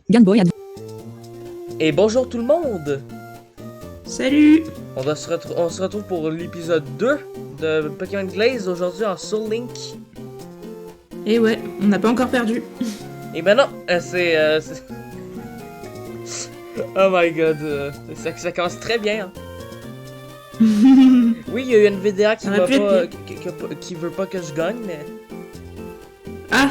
Game Boy Advance. Et bonjour tout le monde! Salut! On se retrouve pour l'épisode 2 de Pokémon Glaze aujourd'hui en Soul Link. Et ouais, on n'a pas encore perdu. Et ben non, oh my god, ça commence très bien. Hein. Oui, il y a eu une vidéo qui veut pas que je gagne, mais... Ah!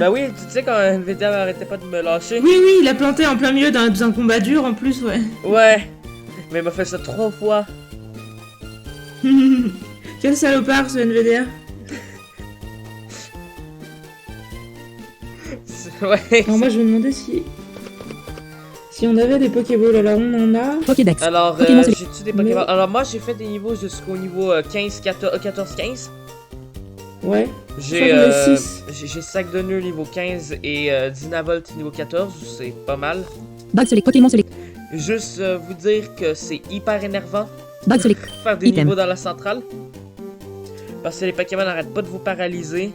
Bah oui, tu sais quand une vidéo arrêtait pas de me lâcher. Oui, il a planté en plein milieu d'un combat dur en plus, ouais. Ouais, mais il m'a fait ça 3 fois. Quel salopard ce NVDA. Ouais. Alors moi je me demandais si on avait des Pokéballs. Alors on en a. Pokédex. Alors, Pokémon j'ai-tu des Pokémon? Alors moi j'ai fait des niveaux jusqu'au niveau 14-15. Ouais. J'ai Je crois qu'on est 6. Sac de nœud niveau 15 et Dynavolt niveau 14, c'est pas mal. Bug Select. Pokémon Select. Juste vous dire que c'est hyper énervant Bug Select. faire des Item. niveaux dans la centrale. Parce que les Pokémon n'arrêtent pas de vous paralyser.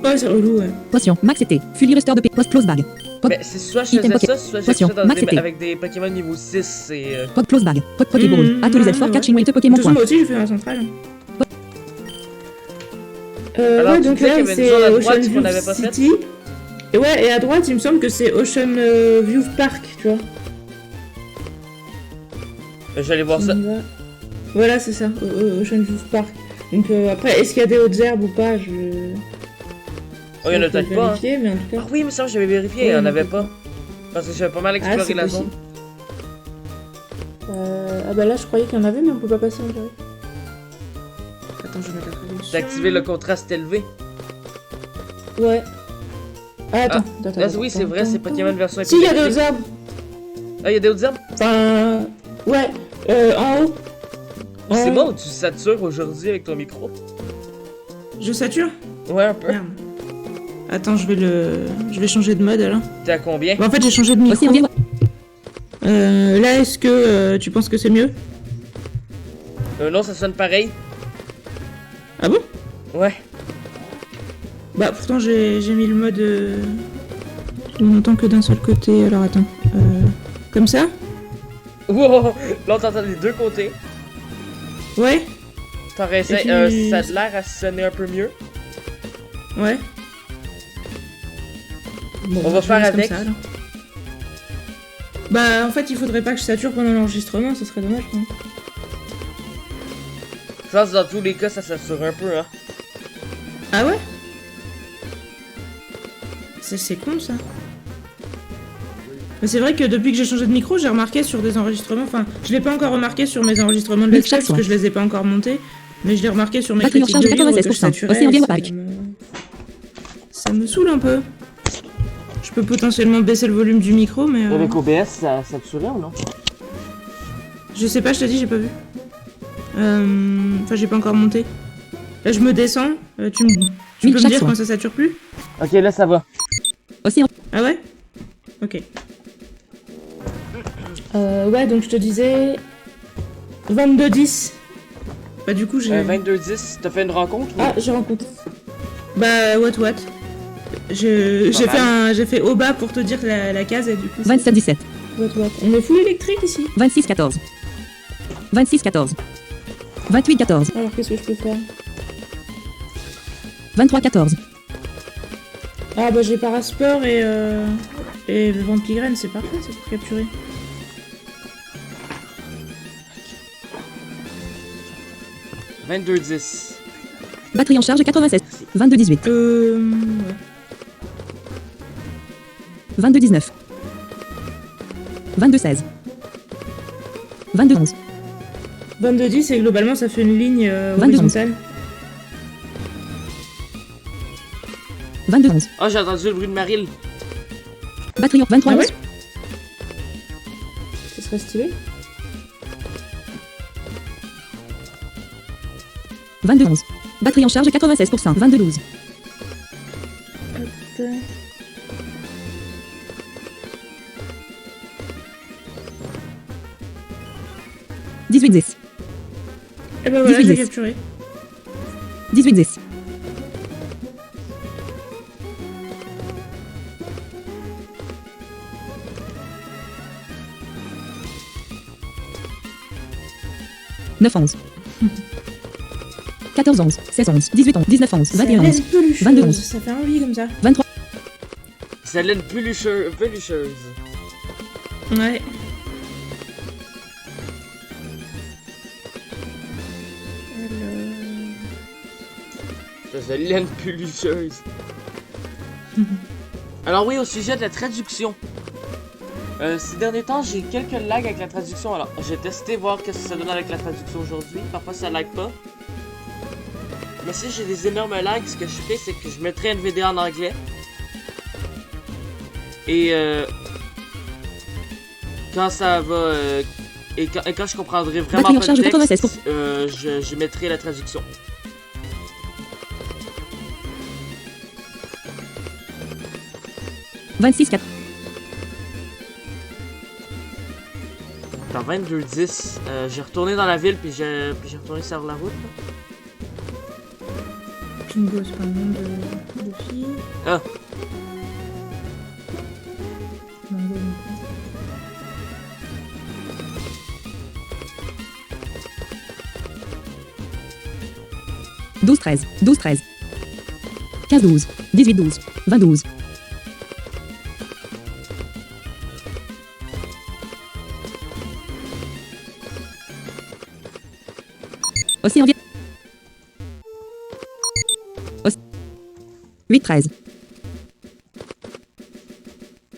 Ouais, c'est relou, ouais. Potion. Max CT. Fully Restore de P. Post Close Bag. Mais c'est soit je Item faisais Poké- ça, soit je Potion. faisais Max CT. avec des Pokémon niveau 6 c'est... Pod Close Bag. Pokéball. Atelier Z4. ouais. Catching Weight De Pokémon toute façon, Point. moi aussi j'ai fait la centrale. Alors, Ouais, tu donc disais là qu'il y avait une c'est zone à droite Ocean qu'on View n'avait pas faite. City. Et ouais, et à droite il me semble que c'est Ocean View Park, tu vois. Je vais aller voir ça. On y va. Voilà, c'est ça, Ocean View Park. Donc après, est-ce qu'il y a des hautes herbes ou pas, Oh, il y en a peut-être pas. Hein. vérifier, mais en tout cas. Ah oui, mais ça j'avais vérifié, il y en avait pas. Parce que j'avais pas mal exploré c'est la possible. zone. Ah bah là, je croyais qu'il y en avait, mais on peut pas passer, on dirait. Attends, je vais mettre la traduction. D'activer le contraste élevé. Ouais. Ah, attends. Là, oui, c'est vrai, c'est Pokémon version Si, il y a épileptique. des arbres. Ah, il y a des autres herbes? Enfin. Ouais. En haut. C'est bon, tu satures aujourd'hui avec ton micro? Je sature? Ouais, un peu. Merde. Attends, je vais changer de mode alors. T'es à combien? Bah, en fait, j'ai changé de micro. Aussi, on est... Là, est-ce que tu penses que c'est mieux? Non, ça sonne pareil. Ah bon? Ouais. Bah, pourtant, j'ai mis le mode. On n'entend que d'un seul côté. Alors, attends. Comme ça? Wow! Là, on t'entend des deux côtés. Ouais? T'aurais essayé, Et puis- ça a l'air à sonner un peu mieux. Ouais. Bon, On va je faire laisse comme avec. ça, alors. Bah, en fait, il faudrait pas que je sature pendant l'enregistrement, ce serait dommage, quand même. Je pense que dans tous les cas, ça sature un peu, hein. Ah ouais? C'est con, ça. Mais c'est vrai que depuis que j'ai changé de micro, j'ai remarqué sur des enregistrements, enfin, je l'ai pas encore remarqué sur mes enregistrements de Oui, Let's Play, chaque parce que fois. je les ai pas encore montés, mais je l'ai remarqué sur mes Batterie en critiques charge de de livres que je 96%. saturais, Océan Game ça Park. ça me saoule un peu. Je peux potentiellement baisser le volume du micro, mais... Avec OBS, ça saturait ou non? Je sais pas, je te dis, j'ai pas vu. Enfin, j'ai pas encore monté. Là, je me descends. Tu Oui, peux me chaque dire fois. quand ça sature plus? Ok, là, ça va. Océan. Ah ouais? Ok. Ouais, donc je te disais... 22-10. Bah du coup, j'ai... 22-10, t'as fait une rencontre? Ah, j'ai rencontré... Bah, what? J'ai fait au bas pour te dire la case, et du coup... 27-17. What. On est full électrique, ici. 26-14. 26-14. 28-14. Alors, qu'est-ce que je peux faire? 23-14. Ah bah j'ai Parasport et Vampigraine, c'est parfait, c'est pour capturer. « 22-10. Batterie en charge 96. 22-18. Ouais. 22-19. 22-16. 22-11. 22-10 et globalement ça fait une ligne 22. horizontale. 22-11. Ah, j'ai entendu le bruit de Maril. Batterie en 23-11. Ah ouais? Ça serait stylé. 22-11. Batterie en charge 96%. 22-12. Hop. 18-10. Et bah voilà, 18-10. j'ai capturé. 18-10. 9, 11. 14, 11, 16, 11, 18, 11, 19, 11, 21, 11, 22, 11. Ça fait envie comme ça. 23, C'est laine pelucheuse. Ouais. Ça, c'est laine pelucheuse. Alors oui, au sujet de la traduction. Ces derniers temps, j'ai quelques lags avec la traduction. Alors, j'ai testé voir qu'est-ce que ça donne avec la traduction aujourd'hui. Parfois, ça lag pas. Mais si j'ai des énormes lags, ce que je fais, c'est que je mettrai une vidéo en anglais. Et quand ça va... et quand je comprendrai vraiment Batterie en pas charge le 96 texte, je mettrai la traduction. « 26, 4, Dans 22-10, j'ai retourné dans la ville puis j'ai retourné sur la route. Là. Jingo, c'est pas le nom de fille. Ah. Mango, non plus. 12, 13, 12, 13. 15, 12, 18, 12, 20, 12. Océan Viet. 8, 13.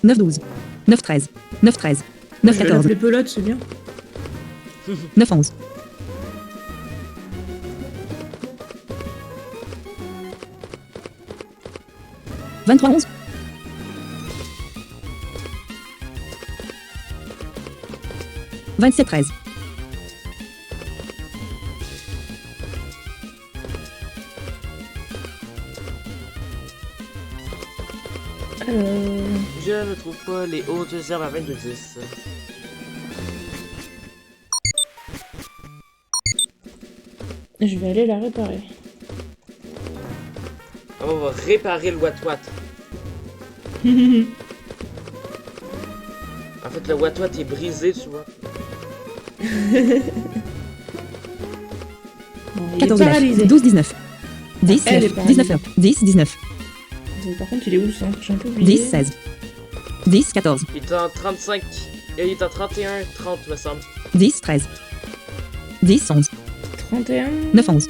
9, 12. 9, 13. 9, 13. 9, Je vais 14. l'appeler pelote, c'est bien. 9, 11. 23, 11. 27, 13. Je ne trouve pas les hautes herbes à 22-10. Je vais aller la réparer. On va réparer le Wat-Wat. En fait, le Wat-Wat est brisé, tu vois. Bon, il 14, est 9. paralysé. 12, 19. 10, Elle est 9. paralysée. 19 heures. 10, 19. Par contre, il est où le centre? J'ai un peu oublié. 10, 16. 10, 14. Il est en 35. Et il est en 31, 30, me semble. 10, 13. 10, 11. 31. 9, 11.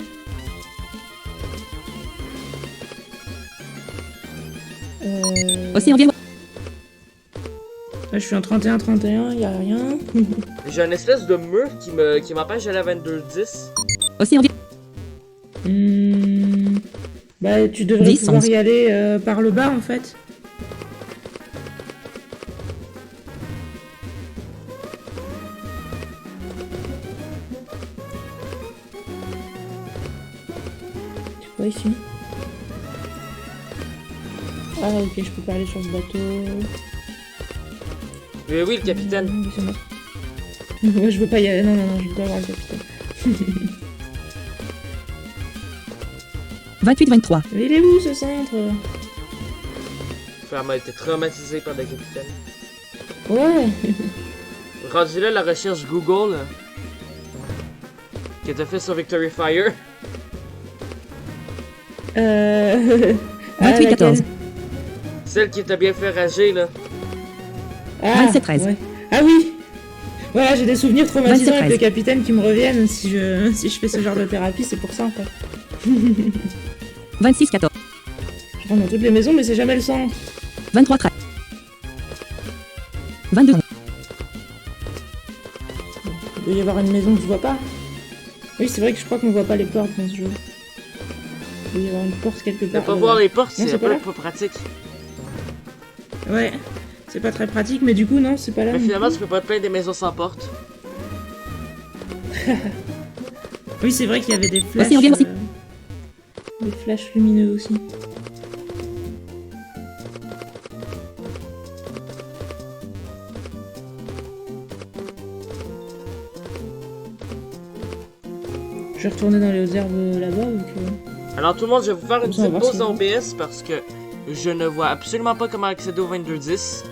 Océan Viet. Là, je suis en 31, 31, y a rien. J'ai une espèce de mur qui m'empêche d'aller à 22-10. Océan Viet. Bah, tu devrais 10, pouvoir 11. y aller par le bas, en fait. C'est quoi ici? Ah, ok, je peux pas aller sur ce bateau. Mais oui, le capitaine. Laissez-moi. Ouais, je veux pas y aller. Non, non, non, je veux pas voir le capitaine. 28, 23. Mais il est où ce centre? Frère m'a été traumatisé par le capitaine. Ouais. Rendu là, la recherche Google qui était faite sur Victory Fire. 28, laquelle? 14. Celle qui était bien fait rager, là. Ah, 27, 13. ouais. Ah oui. Voilà, j'ai des souvenirs traumatisants 27, avec 13. le capitaine qui me reviennent si je fais ce genre de thérapie, c'est pour ça en fait. 26, 14. Je rentre dans toutes les maisons, mais c'est jamais le centre. 23, 13. 22, 11. Il doit y avoir une maison que je vois pas. Oui, c'est vrai que je crois qu'on voit pas les portes dans ce jeu. Il doit y avoir une porte quelque Ne part. pas voir les portes, Non, c'est c'est pas là. pas pratique. Ouais, c'est pas très pratique, mais du coup, non, c'est pas là. Mais non finalement, plus. tu peux pas te plaindre des maisons sans porte. Oui, c'est vrai qu'il y avait des flashs. Aussi, on vient aussi. Des flashs lumineux aussi. Je vais retourner dans les herbes là-bas ou que... Alors tout le monde, je vais vous faire une Ça va petite voir pause si- en OBS parce que je ne vois absolument pas comment accéder au 2210.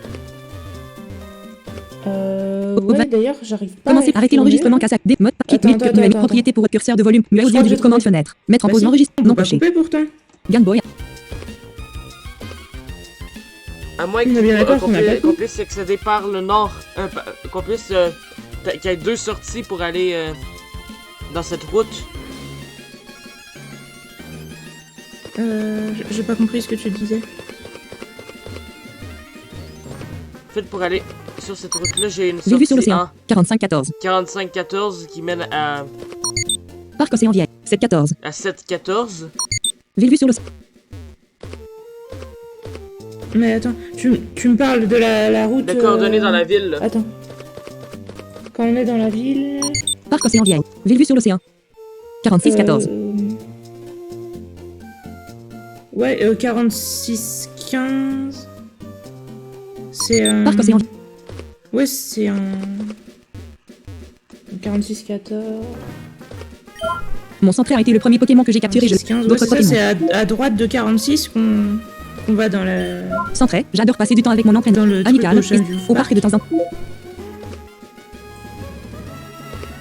Ouais, d'ailleurs, j'arrive pas Commencez, à arrêtez tourner. l'enregistrement CASAC. Des modes, kit, Attends, mute, attends, attends, propriété pour votre curseur de volume, Je audio, crois que j'ai commande trouvé. fenêtre. Mettre en Bah pause si, l'enregistrement, on peut non pas coché. couper pourtant. Game Boy. À moins On est bien d'accord qu'on a pas qu'on tout. puisse accéder par le nord. Qu'on puisse. Qu'il y ait 2 sorties pour aller dans cette route. J'ai pas compris ce que tu disais. En fait, pour aller sur cette route-là, j'ai une J'ai vu sur sortie l'océan. 45-14. 45-14 qui mène à Parc Océan Vieille. 7-14. 7-14. Ville vue sur l'océan. Mais attends, tu me parles de la route... De coordonnées dans la ville, là. Attends. Quand on est dans la ville... Parc Océan Vieille. Ville vue sur l'océan. 46-14. Ouais, 46-15... C'est un... Parc Océan. Ouais, c'est un... 46-14... Mon centré a été le premier Pokémon que j'ai capturé. 46-15, ouais, D'autres c'est ça, Pokémon. c'est à droite de 46 qu'on va dans la... Centré, j'adore passer du temps avec mon entraîneur. Dans le truc Amical, au chemin du au parc de temps en temps.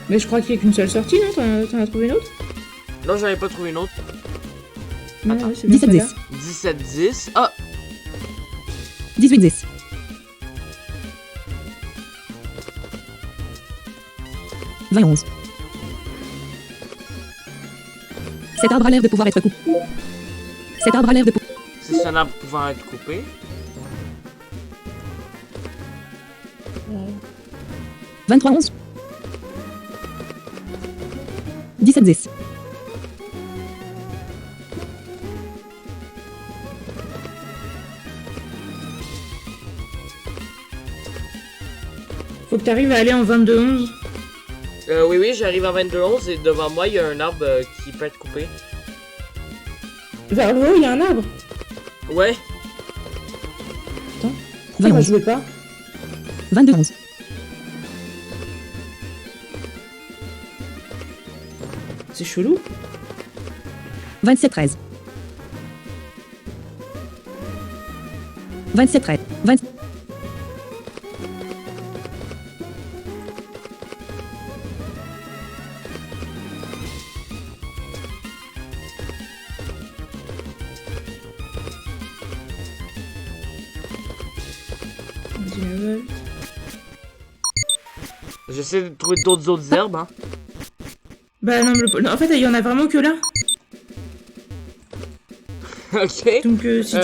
Mais je crois qu'il y a qu'une seule sortie, non? T'en as trouvé une autre? Non, j'en ai pas trouvé une autre. Non, Attends. ouais, c'est bien 17-10. celle-là. 17-10. Ah! 18-10. 20-11. Cet arbre a l'air de pouvoir être coupé. Cet arbre a l'air de pouvoir... C'est un arbre pouvant être coupé. 23-11. 17-10. Faut que t'arrives à aller en 22-11. Oui, j'arrive à 22-11 et devant moi, il y a un arbre qui peut être coupé. Vers le haut, il y a un arbre. Ouais. Pourquoi moi 21. je vais pas? 22-11. C'est chelou. 27-13. 27-13. 20... J'essaie de trouver d'autres herbes, hein. Bah non, non, en fait, il y en a vraiment que là. Ok. Donc si tu...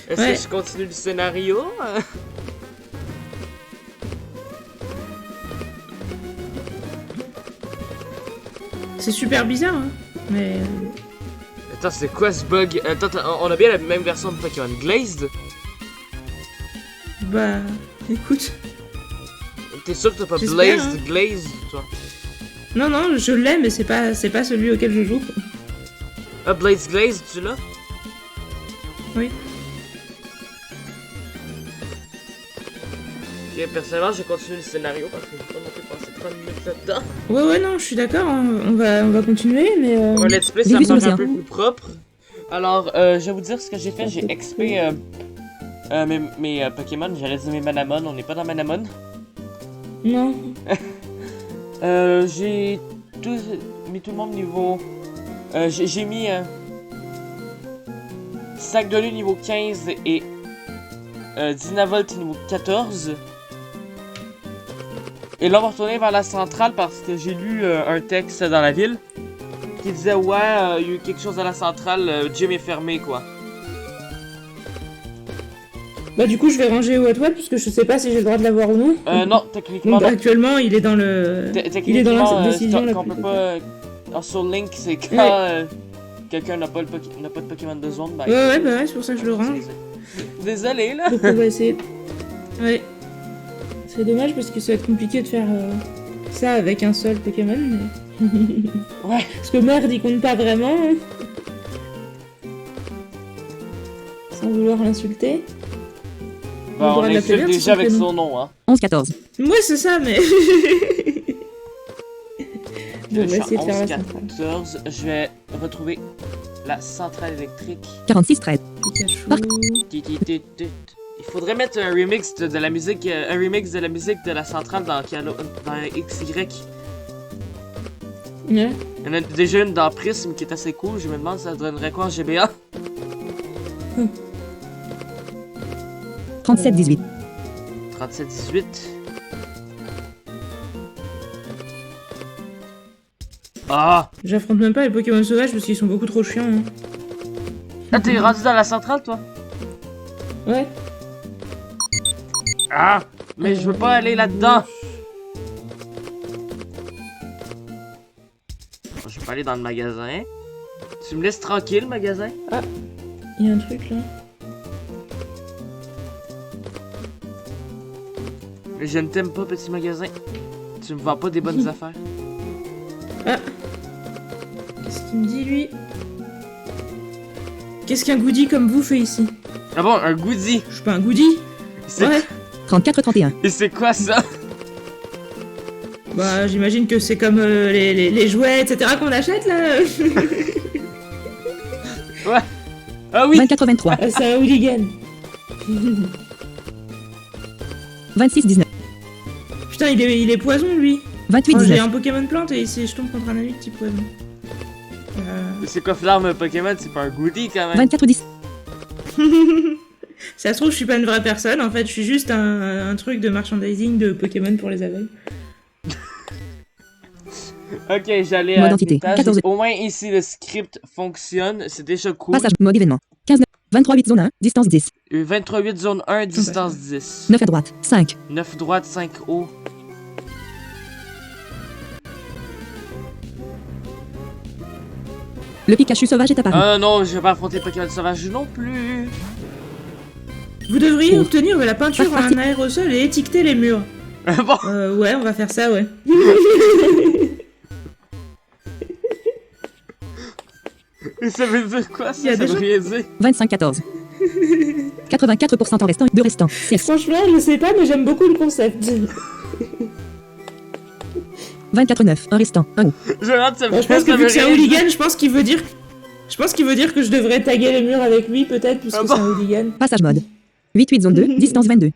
Est-ce Ouais. que je continue le scénario? C'est super bizarre, hein. Mais... Attends, c'est quoi ce bug? Attends, on a bien la même version de Pokémon Glazed? Bah... Écoute... T'es sûr que t'as pas J'espère, Blazed hein. Glazed, toi? Non, non, je l'ai, mais c'est pas celui auquel je joue. Ah, Blazed Glazed, tu l'as? Oui. Ok, personnellement, j'ai continué le scénario parce que j'ai pas non plus passé 30 minutes là-dedans. Ouais, non, je suis d'accord, hein. on va continuer, mais... Mon let's play, J'ai ça vu me sur paraît un l'océan. peu plus propre. Alors, je vais vous dire ce que j'ai fait. J'ai XP mes Pokémon. J'allais dire mes Manamon. On n'est pas dans Manamon. Non. J'ai mis tout le monde niveau... j'ai mis... Sac de lune niveau 15 et... Dynavolt niveau 14. Et là, on va retourner vers la centrale parce que j'ai lu un texte dans la ville qui disait ouais, il y a eu quelque chose à la centrale, gym est fermé quoi. Bah du coup, je vais ranger Wet puisque je sais pas si j'ai le droit de l'avoir ou non. Non, techniquement, Donc, actuellement, il est dans le... Il est dans techniquement, la décision la qu'on plus peut pas. Sur Link, c'est quand Ouais. quelqu'un n'a pas, n'a pas de Pokémon de zone. Bah, Ouais, bah ouais, c'est pour ça que je le range. Désolé là. Donc on va essayer... Ouais. C'est dommage parce que ça va être compliqué de faire ça avec un seul Pokémon, mais... Ouais. Parce que merde, il compte pas vraiment. Hein. Sans vouloir l'insulter. Bah, on pourra l'appeler insulte bien, c'est déjà son avec prénom. son nom, hein. 11-14. Moi, c'est ça, mais... Je on va suis essayer de faire la 11, centrale. 14. Je vais retrouver la centrale électrique. 46-13. Pikachu... Tit, tit, tit, tit. Il faudrait mettre un remix de la musique, un remix de la musique de la centrale dans XY. Ouais. Il y en a déjà une dans Prism qui est assez cool. Je me demande si ça donnerait quoi en GBA. 37-18. 37-18. Ah! J'affronte même pas les Pokémon sauvages parce qu'ils sont beaucoup trop chiants. Hein. Ah, t'es rendu dans la centrale, toi? Ouais. Ah! Mais je veux pas aller là-dedans! Je vais pas aller dans le magasin. Tu me laisses tranquille, magasin? Il y a un truc là. Mais je ne t'aime pas, petit magasin. Tu me vends pas des bonnes affaires. Qu'est-ce qu'il me dit lui? Qu'est-ce qu'un goodie comme vous fait ici? Ah bon, un goodie? Je suis pas un goodie? C'est... Ouais. 34-31. Et c'est quoi ça? Bah j'imagine que c'est comme les jouets etc qu'on achète là. Ouais. Ah oui! 24-23. Ah, c'est un hooligan. 26-19. Putain il est poison lui. 28-19. J'ai un Pokémon plante et je tombe contre un ami de type poison. C'est quoi l'arme Pokémon? C'est pas un goodie quand même. 24-10. Ça se trouve je suis pas une vraie personne en fait je suis juste un truc de merchandising de Pokémon pour les aveugles. Ok, j'allais Mode à entité. l'étage. 14. Au moins ici le script fonctionne, c'est déjà cool. Passage. Mode événement. 15-9. 23-8 zone 1. Distance 10. 23-8 zone 1, distance 10. 9 à droite. 5. 9 droite, 5 haut. Le Pikachu sauvage est apparu. Ah non, je vais pas affronter Pokémon sauvage non plus. Vous devriez Cours. obtenir de la peinture à un aérosol et étiqueter les murs. Bon, Ouais on va faire ça ouais. ça veut dire quoi Il y a ça? Ça des veut rien dire. 25-14. 84% en restant. 2 restants. 6. Franchement je sais pas mais j'aime beaucoup le concept. 24-9. 1 restant. 1 haut. Je regarde, ça Bon, je pense ça que vu veut que c'est un rien dire. hooligan, je pense qu'il veut dire que je devrais taguer les murs avec lui peut-être puisque Ah c'est bon un hooligan. Passage mode. 8-8 zone 2. Distance 22.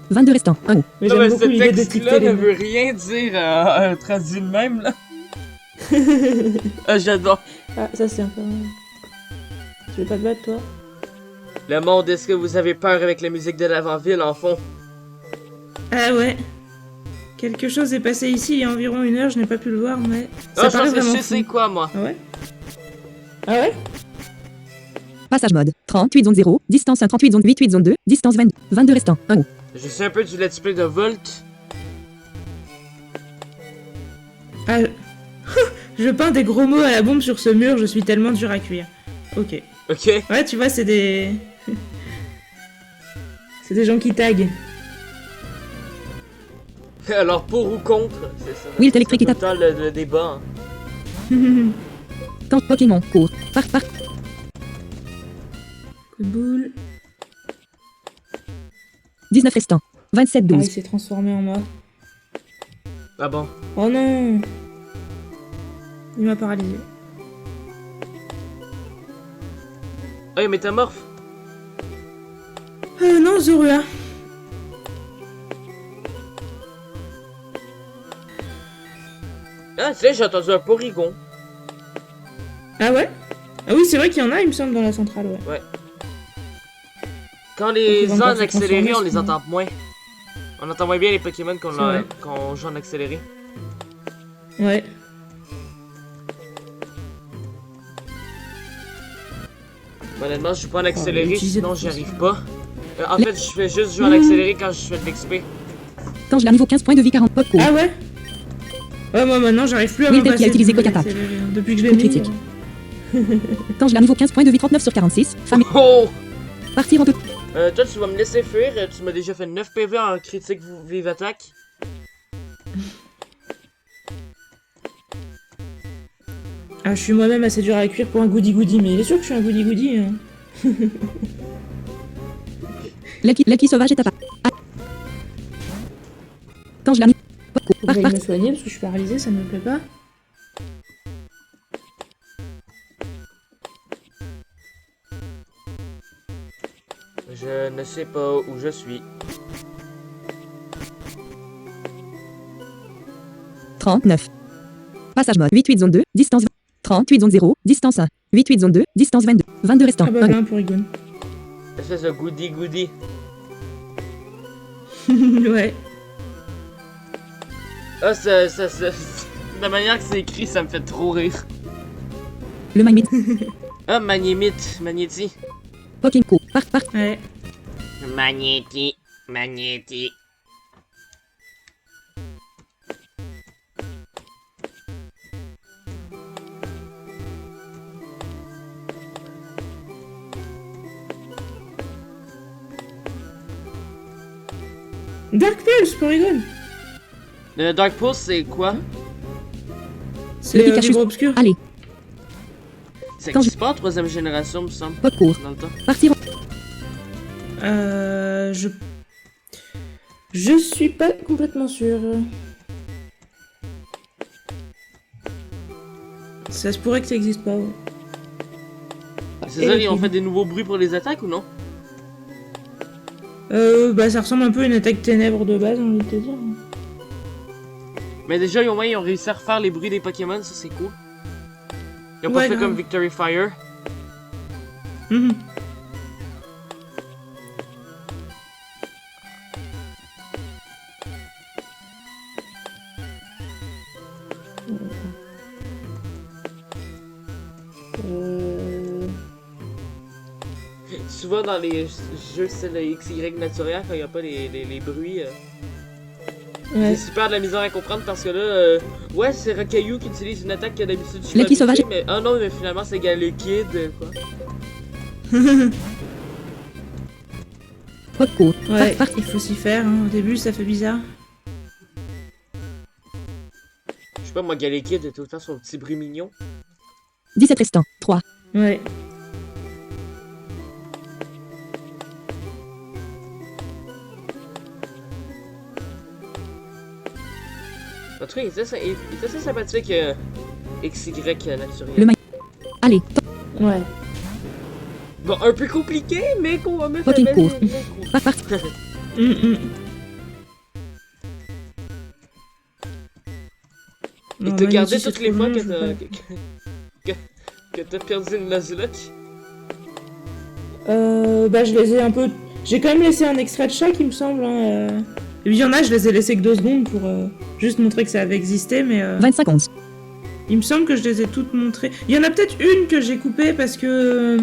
22 restants. 1 haut. Mais Non, j'aime mais beaucoup ce l'idée texte-là d'étiqueter ne les murs. veut rien dire traduit de même là. Ah, j'adore. Ah ça c'est un peu... Tu veux pas te battre toi? Le monde, est-ce que vous avez peur avec la musique de l'avant-ville en fond? Ah ouais. Quelque chose est passé ici il y a environ 1 heure, je n'ai pas pu le voir mais... Ah, Ça je paraît pense que je vraiment sais c'est fou. quoi moi. Ah ouais? Ah ouais? Passage mode. 38 zone 0. Distance 1. 38 zone 8 zone 2. Distance 22. 22 restants. 1 haut. Je sais un peu du let's play de Volt. Ah... Je peins des gros mots à la bombe sur ce mur, je suis tellement dur à cuire. Ok. Ok. Ouais, tu vois, c'est des... c'est des gens qui taguent. Alors pour ou contre, c'est ça. Wilt électrique C'est est tout le temps le débat. Hein. Quand Pokémon court. Par. Coup de boule. 19 restants. 27-12. Ah, il s'est transformé en moi. Ah bon. Oh non! Il m'a paralysé. Hey, métamorphe. Non, Zorua. Ah, tu sais, j'ai entendu un Porygon. Ah ouais? Ah oui, c'est vrai qu'il y en a, il me semble, dans la centrale, ouais. Quand les Ils vont gens pas en se accéléré, on transformer, les entend moins. On entend moins bien les Pokémon C'est vrai. quand on joue en accéléré. Ouais. Honnêtement, je joue pas en accéléré, utiliser sinon de j'y arrive façon. pas. En fait, je fais juste jouer en accéléré quand je fais de l'XP. Quand je l'ai à niveau 15 points de vie 40 pop court. Ah ouais? Ouais, moi maintenant, j'arrive plus à Oui, me peut-être qu'il a passer utilisé du Coca Pack. accéléré, hein. Depuis que je l'ai Coup mis. critique. Quand je l'ai à niveau 15 points de vie 39 sur 46. Femme. Oh! Partir en tout. Toi, tu vas me laisser fuir. Tu m'as déjà fait 9 PV en critique vive attaque. Ah, je suis moi-même assez dur à cuire pour un goody-goody, mais il est sûr que je suis un goody-goody. Hein. Lucky sauvage est apparu. Ah. Quand je l'ai à niveau pop court. Faut que Par. j'aille me soigner parce que je suis paralysée, ça ne me plaît pas. Je Je ne sais pas où je suis. 39. Passage mode. 88 zone 2, distance 38 zone 0, distance 1. 88 zone 2, distance 22. 22 restant. Ah bah voilà pour Egon. Espèce de goody. Ouais. Ah, la manière que c'est écrit, ça me fait trop rire. Le Magnet. Ah, Magnéti. Pokémon. Par. Ouais. Magnéti. Dark Pulse pour Egon. Le Dark Pulse, c'est quoi? C'est Le Pikachu. Libre Obscur. Allez, Ça Quand existe pas en 3ème génération, me semble. pas court. Dans le temps. Partir. Je suis pas complètement sûr. Ça se pourrait que ça existe pas. Ouais. C'est ça, ils ont fait des nouveaux bruits pour les attaques ou non? Bah ça ressemble un peu à une attaque ténèbres de base, on va te dire. Mais déjà, au moins, ils ont réussi à refaire les bruits des Pokémon, ça c'est cool. Ils ont pas Ouais, fait grave. comme Victory Fire. Mhm. Souvent dans les jeux style XY naturel, quand il n'y a pas les bruits, Ouais. c'est super de la misère à comprendre parce que là, ouais, c'est Rakayu qui utilise une attaque que d'habitude je suis Lucky habitué, sauvage. mais ah non, mais finalement c'est Galekid, quoi. Pas court. Ouais, Par. il faut s'y faire. Hein. Au début, ça fait bizarre. Je sais pas, moi, Galekid, tout le temps son petit bruit mignon. 17 restant. 3. Ouais. En tout cas, il était assez sympathique, XY naturel. Le Allez, Ouais. Bon, un peu compliqué, mais qu'on va Fucking court. Par. Et t'as gardé toutes les fois que t'as perdu une Nuzlocke? Bah je les ai un peu... J'ai quand même laissé un extrait de chaque, il me semble. Hein. Et puis il y en a, je les ai laissés que 2 secondes pour juste montrer que ça avait existé, mais... 25 11. Il me semble que je les ai toutes montrées. Il y en a peut-être une que j'ai coupée parce que...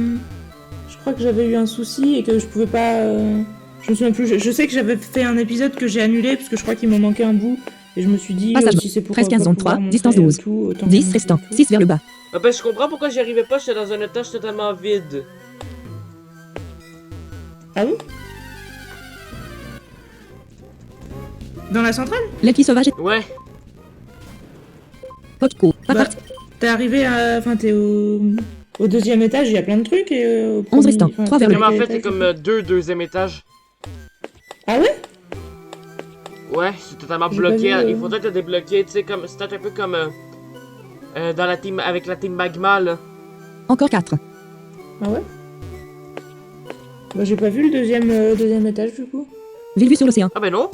je crois que j'avais eu un souci et que je pouvais pas... je me souviens plus. Je sais que j'avais fait un épisode que j'ai annulé parce que je crois qu'il m'en manquait un bout. Et je me suis dit, Passage si c'est pour... 13 15 zone 3, distance 12. 10 restant. 6 vers le bas. Ah ben, je comprends pourquoi j'y arrivais pas, j'étais dans un étage totalement vide. Ah bon? Dans la centrale? Lucky sauvage. Ouais. Pas court. Par. Bah, t'es arrivé à... Enfin, t'es au 2e étage, il y a plein de trucs et... au 11 premier- restants. enfin, 3 vers t'es le Mais à en quel fait, c'est étage? comme 2 étages. Ah ouais? Ouais, c'est totalement J'ai bloqué. pas vu, Il faudrait te débloquer, tu sais, comme... C'est peut-être un peu comme... dans la team... Avec la team Magma, là. Encore 4. Ah ouais? Bah j'ai pas vu le deuxième étage du coup. Ville vue sur l'océan. Ah ben non.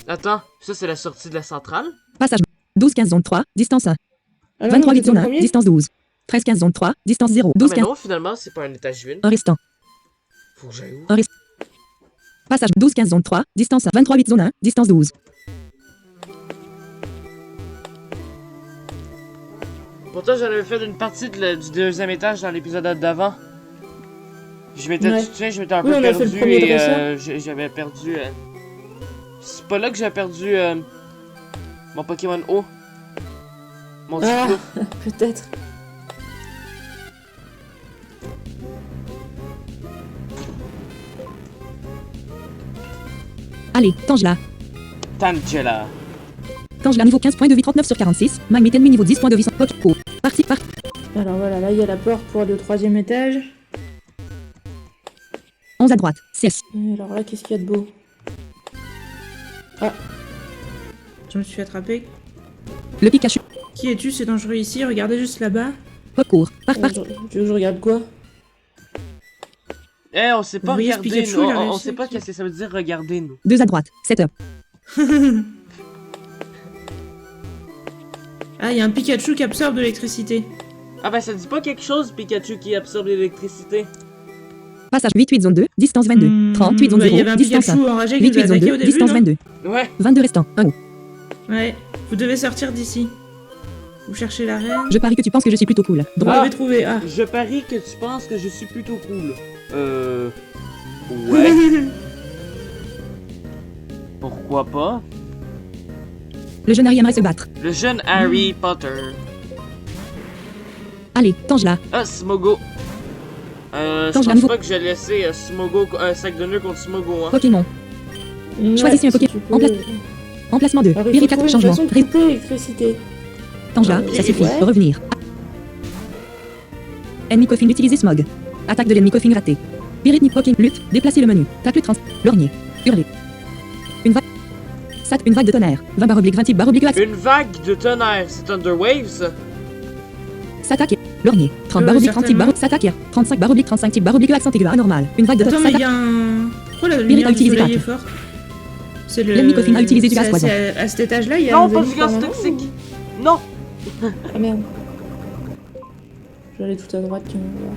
Attends, ça c'est la sortie de la centrale. Passage 12 15 zone 3, distance 1. Ah non, 23 mais 8 t'es au zone 1, premier? distance 12. 13 15 zone 3, distance 0. Ah 12 ben 15. non, finalement, c'est pas un étage vide. 1 restant. Faut que j'aille où? Passage 12 15 zone 3, distance 1. 23 8 zone 1, distance 12. Pourtant, j'en avais fait une partie du 2e étage dans l'épisode d'avant. Je m'étais, Ouais. tu sais, je m'étais un Oui, peu on a fait le perdu premier et dresseur. j'avais perdu... C'est pas là que j'ai perdu mon Pokémon O. Mon Ah, Diplo. peut-être. Allez, Tangela. Tangela. Tangela niveau 15 points de vie 39 sur 46. Magnet ennemi niveau 10 points de vie. Pokéco. Parti par. Alors voilà, là il y a la porte pour aller au 3e étage. 11 à droite. 6. Et alors là, qu'est-ce qu'il y a de beau? Ah. Je me suis fait attraper. Le Pikachu. Qui es-tu? C'est dangereux ici. Regardez juste là-bas. Pocourt. Par. Tu veux que je regarde quoi? Eh, on sait pas Vous voyez ce regarder, Pikachu, nous. il a On réussi sait pas avec qu'est-ce que ça veut dire regarder, nous. 2 à droite. 7 heures. Ah, il y a un Pikachu qui absorbe de l'électricité. Ah ben, ça dit pas quelque chose, Pikachu, qui absorbe l'électricité. Passage 8 zone 2, distance 22. 38 zone bah, il y 0, avait un distance 1. Pikachu enragé qui 8 nous a zone attaqué 2, au début, distance non 22. Ouais. 22 restants. 1 haut. Ouais, vous devez sortir d'ici. Vous cherchez la reine. Je parie que tu penses que je suis plutôt cool. Vous Droit. l'avez trouvé. Ah. Je parie que tu penses que je suis plutôt cool. Ouais. Pourquoi pas? Le jeune Harry aimerait se battre. Le jeune Harry Potter. Allez, tange-la. Ah, Smogo. Je Attends, je pense l'avoue. pas que j'ai laissé Smogo, un sac de nœuds contre Smogo, hein. Pokémon. Ouais, Choisissez un si Pokémon. tu peux. En place. Emplacement 2. Alors, il faut Pyrrhic 4 trouver une changement. façon de couper l'électricité. Tange-la, Ouais. ça suffit. Ouais. Revenir. Ennemi coffin d'utiliser smog. Attaque de l'ennemi coffin ratée. Pyrrhic Pokémon. Lutte. Déplacer le menu. Tape le trans. Lorgnier. Hurler. Une vague. Sat. Une vague de tonnerre. 20 /20 type /axe. Une vague de tonnerre, c'est Thunder Waves? S'attaque. Lorgnier. 30 /30 type certainement. s'attaque. 35 /35 type accent aigu anormal. Une vague de Attends, mais il s'attaque. y a un. Pourquoi la Pyrrhic lumière a du utilisé soleil est 4. forte? C'est le. L'ennemi coffin a utilisé du gaz poison. C'est à cet étage-là, il y a. Non, un pas ennemi du gaz permanent toxique. ou- Non. Ah merde. Je vais aller tout à droite, tiens, on va voir.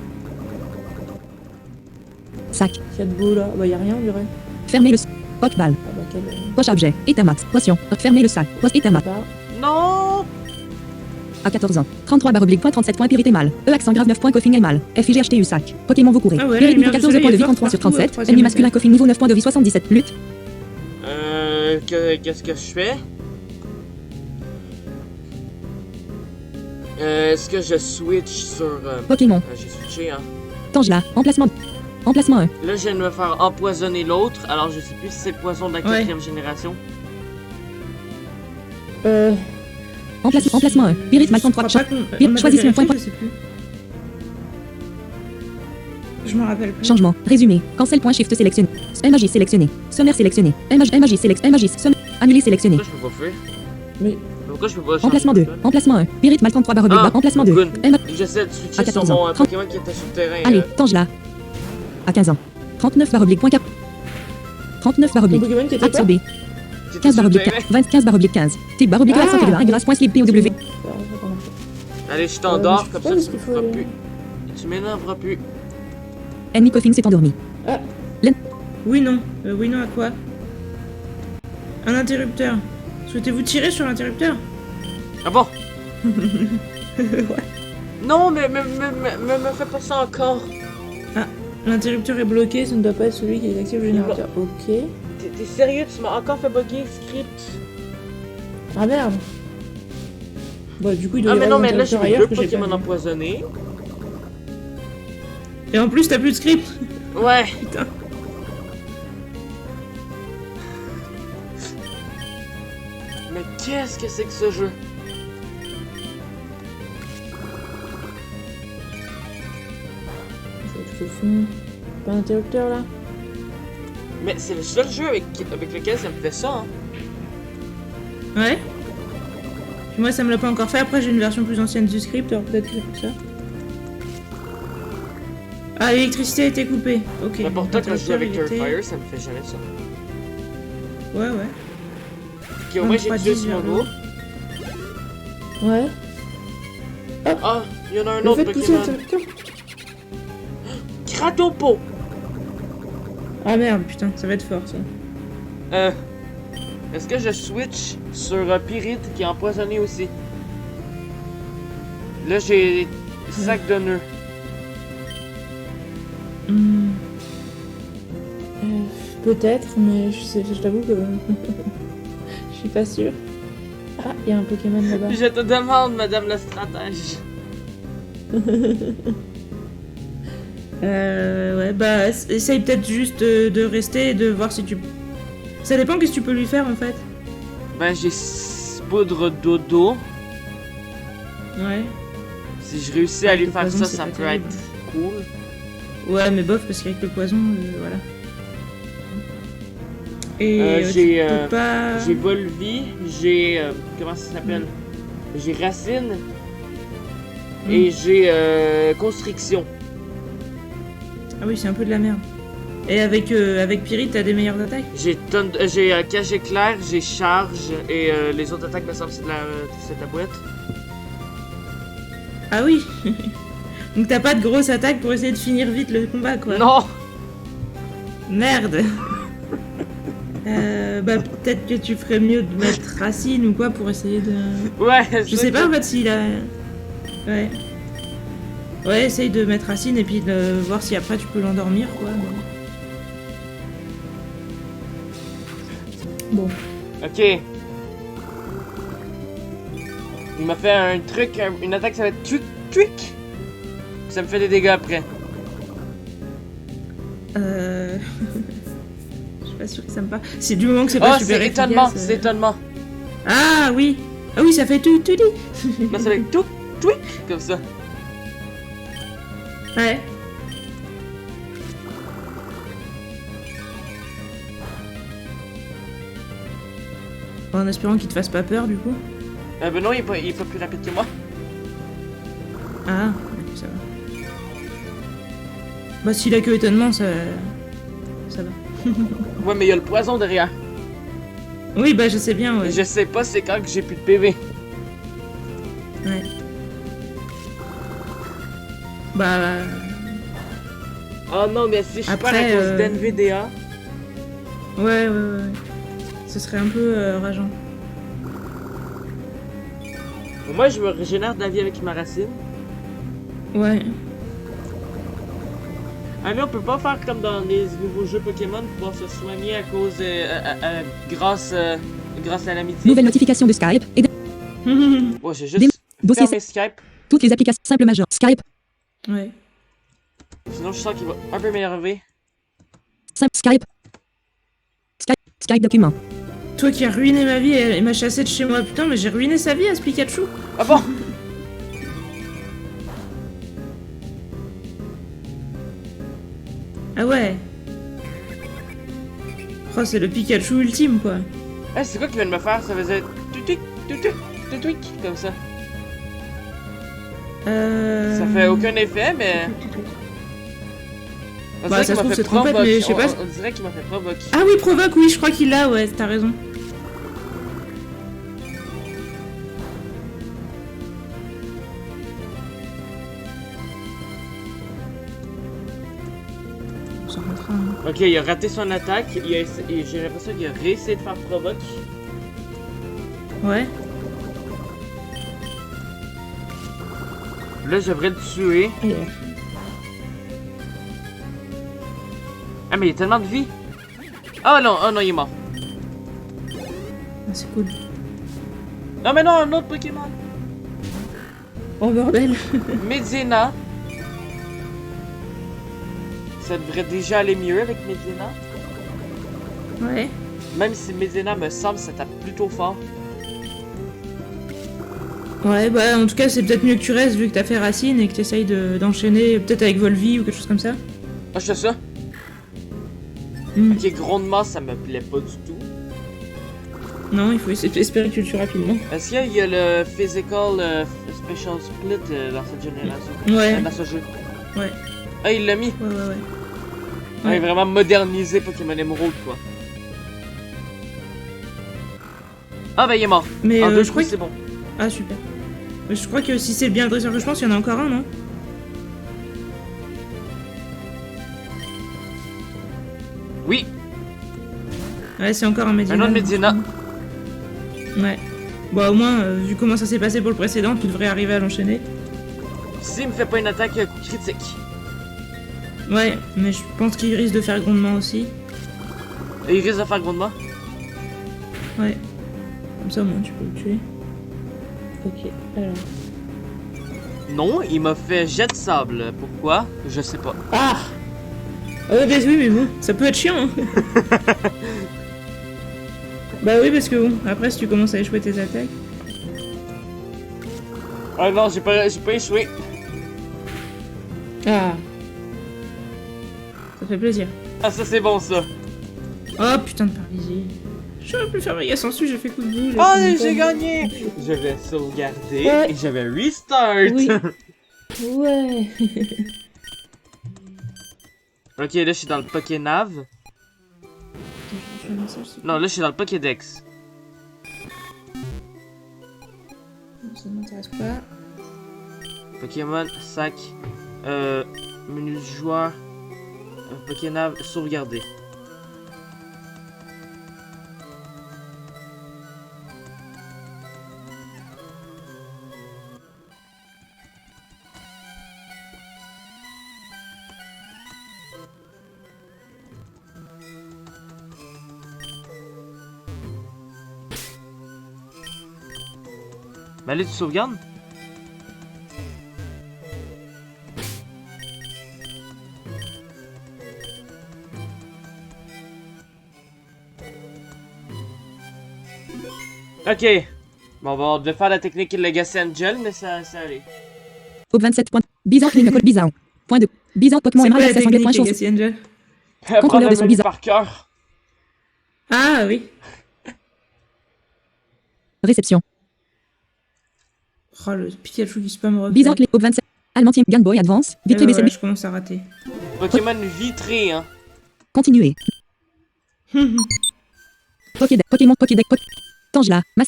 Sac. Qu'il y a de beau là. Bah, il y a rien, on dirait. Fermez le. Pokeball. Ah bah, quel. Poche objet. État max. Potion. Fermez le sac. Poste état max. Bah, Non. À 14 ans. 33 /37 points Pyrrhite mal. Accent grave 9 points Coffin est mal. FIGHTU sac. Pokémon vous courez. Ah ouais, la Pyrrhite lumière niveau du 14 soleil points de est vie forte 33 sur partout, 37. au troisième Ennemi masculin étage. Coffin niveau 9 points de vie 77. Lutte. Qu'est-ce que je fais? Est-ce que je switch sur... Pokémon. j'ai switché, hein. Tange-la. Emplacement. Emplacement 1. Là, je viens de me faire empoisonner l'autre, alors je sais plus si c'est le poison de la Ouais. 4ème génération. Emplacement 1. Pyrrhite mal 33. Choisissez un point. Je sais plus. Je me rappelle plus. Changement. Résumé. Cancel point shift sélectionné. MAJ sélectionné. Sommaire sélectionné. MAJ sélectionné. MAJ annulé sélectionné. Pourquoi je peux pas faire? Mais. Pourquoi je peux pas changer Emplacement de 2. code? Emplacement 1. Pyrrhite mal 33 Ah, Emplacement 2. good. MA J'essaie de switcher À sur 14 mon ans. Pokémon qui était sur le terrain. Allez, tange-la. À 15 ans. 39 point 4. 39 Ton /. Pokémon qui était quoi? Absorbé. qui était 15 sur le /15. terrain. 15 /15. Type accent aigu grâce point slip POW. Allez, je t'endors, je comme sais ça pas tu où me est-ce qu'il feras faut plus. aller. Tu m'énerveras plus. Ennemi Coffin s'est endormi. Oui, non. Oui, non, à quoi? Un interrupteur. Souhaitez-vous tirer sur l'interrupteur? Ah bon? Ouais. Non, mais me fais pas ça encore. L'interrupteur est bloqué, ça ne doit pas être celui qui désactive le générateur. Ok. T'es sérieux? Tu m'as encore fait bugger le script? Ah merde. Bon, du coup, il doit Ah y mais avoir non, des mais là j'ai interrupteurs vu ailleurs deux que j'ai pas Pokémon vu. empoisonnés. Et en plus, t'as plus de script. Ouais. Putain. Mais qu'est-ce que c'est que ce jeu? Ça va être tout au fond. Pas d'interrupteur là? Mais c'est le seul jeu avec lequel ça me fait ça, hein. Ouais. Puis moi, ça me l'a pas encore fait. Après, j'ai une version plus ancienne du script, alors peut-être que c'est pour ça. Ah, l'électricité a été coupée. Ok. Mais pourtant, quand je joue avec L'interrupteur, il Turfire, ça me fait jamais ça. était- Ouais, ouais. Ok, au moins j'ai 23, tué 10 vers Smogo. Ouais. Ah, il y en a un Le autre fait de pousser Pokémon. l'interrupteur. Kratopo! Ah merde, putain, ça va être fort ça. Est-ce que je switch sur Pyrrhite qui est empoisonné aussi? Là j'ai sac de nœuds. Hmm. Peut-être, mais je t'avoue que je suis pas sûre. Ah, il y a un Pokémon là-bas. Je te demande, madame la stratège. Ouais, bah, essaye peut-être juste de rester et de voir si tu... Ça dépend qu'est-ce que tu peux lui faire en fait. Ben j'ai poudre dodo. Ouais. Si je réussis à Avec lui le faire poison, ça, c'est ça pas peut terrible. être cool. Ouais, mais bof, parce qu'avec le poison, voilà. Et tu j'ai, peux pas... J'ai Volvi, j'ai... comment ça s'appelle? J'ai Racine. Et j'ai Constriction. Ah oui, c'est un peu de la merde. Et avec Pyrrhite, t'as des meilleures attaques? J'ai cage éclair, j'ai charge et les autres attaques me semble c'est de la boîte. Ah oui. Donc t'as pas de grosse attaque pour essayer de finir vite le combat, quoi. Non! Merde. Bah peut-être que tu ferais mieux de mettre Racine ou quoi pour essayer de... Ouais, Je sais pas en fait s'il a... Ouais. Ouais, essaye de mettre Racine et puis de voir si après tu peux l'endormir, quoi. Bon. Ok. Il m'a fait un truc, une attaque, ça va être tweak. Ça me fait des dégâts après. Je suis pas sûre que ça me parle. C'est du moment que c'est pas Oh, super c'est efficace. étonnement, c'est étonnement. Ah oui. Ah oui, ça fait tout dit. Là, ça va être tweak, comme ça. Ouais. En espérant qu'il te fasse pas peur du coup. Ben non, il est pas plus rapide que moi. Ah, ça va. Bah s'il a que étonnement, ça va. Ouais, mais il y a le poison derrière. Oui, bah je sais bien, ouais. Je sais pas c'est quand que j'ai plus de PV. Ouais. Bah... Oh non, mais si je Après, perds à cause d'NVDA. Ouais. Ce serait un peu rageant. Moi, je me régénère de la vie avec ma racine. Ouais. Ah mais on peut pas faire comme dans les nouveaux jeux Pokémon, pouvoir se soigner à cause grâce à l'amitié. Nouvelle notification de Skype. Et Ouais, j'ai juste dossier fermé Skype. toutes les applications simples majeures. Skype. Ouais. Sinon je sens qu'il va un peu m'énerver. Skype. Skype document. Toi qui as ruiné ma vie et m'a chassé de chez moi, putain, mais j'ai ruiné sa vie à ce Pikachu. Ah bon? Ah ouais. Oh, c'est le Pikachu ultime, quoi. Eh, c'est quoi qu'il vient de me faire? Ça faisait tweak, comme ça. Ça fait aucun effet, mais... On Bah, dirait ça qu'il se m'a trouve, fait c'est trompette, provoque. mais je sais pas. On dirait qu'il m'a fait provoque. Ah oui, provoque, oui, je crois qu'il l'a, ouais, t'as raison. On s'en remettra, hein. Ok, il a raté son attaque. J'ai l'impression qu'il a réessayé de faire provoque. Ouais. Là, je devrais le tuer. Ah, mais il y a tellement de vie. Oh non, il est mort. Ah, c'est cool. Non, mais non, un autre Pokémon. Oh bordel. Medina. Ça devrait déjà aller mieux avec Medina. Ouais. Même si Medina me semble ça tape plutôt fort. Ouais, bah en tout cas, c'est peut-être mieux que tu restes vu que t'as fait Racine et que t'essayes d'enchaîner peut-être avec Volvi ou quelque chose comme ça. Ah, je fais ça. Hmm. Ok, grondement, ça me plaît pas du tout. Non, il faut espérer que tu le tues rapidement. Est-ce qu'il y a le Physical Special Split dans cette génération? Ouais. Dans ce jeu? Ouais. Ah, il l'a mis. Ouais. Il a vraiment modernisé Pokémon Emerald, quoi. Ah, bah, il est mort. Mais En deux je crois coups, que... c'est bon. Ah, super. Mais je crois que si c'est bien le dresseur que je pense, il y en a encore un, non? Oui, Ouais, c'est encore un Medina. un autre Medina. Ouais. Bon, au moins, vu comment ça s'est passé pour le précédent, tu devrais arriver à l'enchaîner. S'il me fait pas une attaque critique. Ouais, mais je pense qu'il risque de faire grondement aussi. Et il risque de faire grondement. Ouais. Comme ça, au moins, tu peux le tuer. Ok, alors... Non, il m'a fait jet de sable. Pourquoi? Je sais pas. Ah oui, mais bon, ça peut être chiant, hein. Bah oui, parce que bon, après, si tu commences à échouer tes attaques... Ah non, j'ai pas échoué. Ah. Ça fait plaisir. Ah, ça c'est bon, ça. Oh, putain de paralysie. J'aurais pu faire méga sensu, j'ai fait coup de boule. Oh, j'ai gagné! Je vais sauvegarder Ouais. et je vais restart. Oui. Ouais. Ok, là, je suis dans le Pokénav. Non, là, je suis dans le Pokédex. Ça m'intéresse pas. Pokémon, sac, menu joueur, Pokénav, sauvegarder. Mais allez, tu sauvegardes? Ok. Bon, on devait faire la technique Legacy Angel, mais ça allait. Au 27 points. Bizarre Clean Call Bizarre. Point 2. Bizarre Pokémon C'est quoi Emerald la access anglais. Point technique chance. Legacy Angel? Apprendre de le son menu bizarre. par cœur. Ah oui. Réception. Oh, le Pikachu qui spam refait. Bizarre Clean. Au 27. Almantien Game Boy Advance. Et Vitré voilà, BCB. je commence à rater. Pokémon vitré, hein. Continuer. Pokémon Pokédex. Tangela. Mas.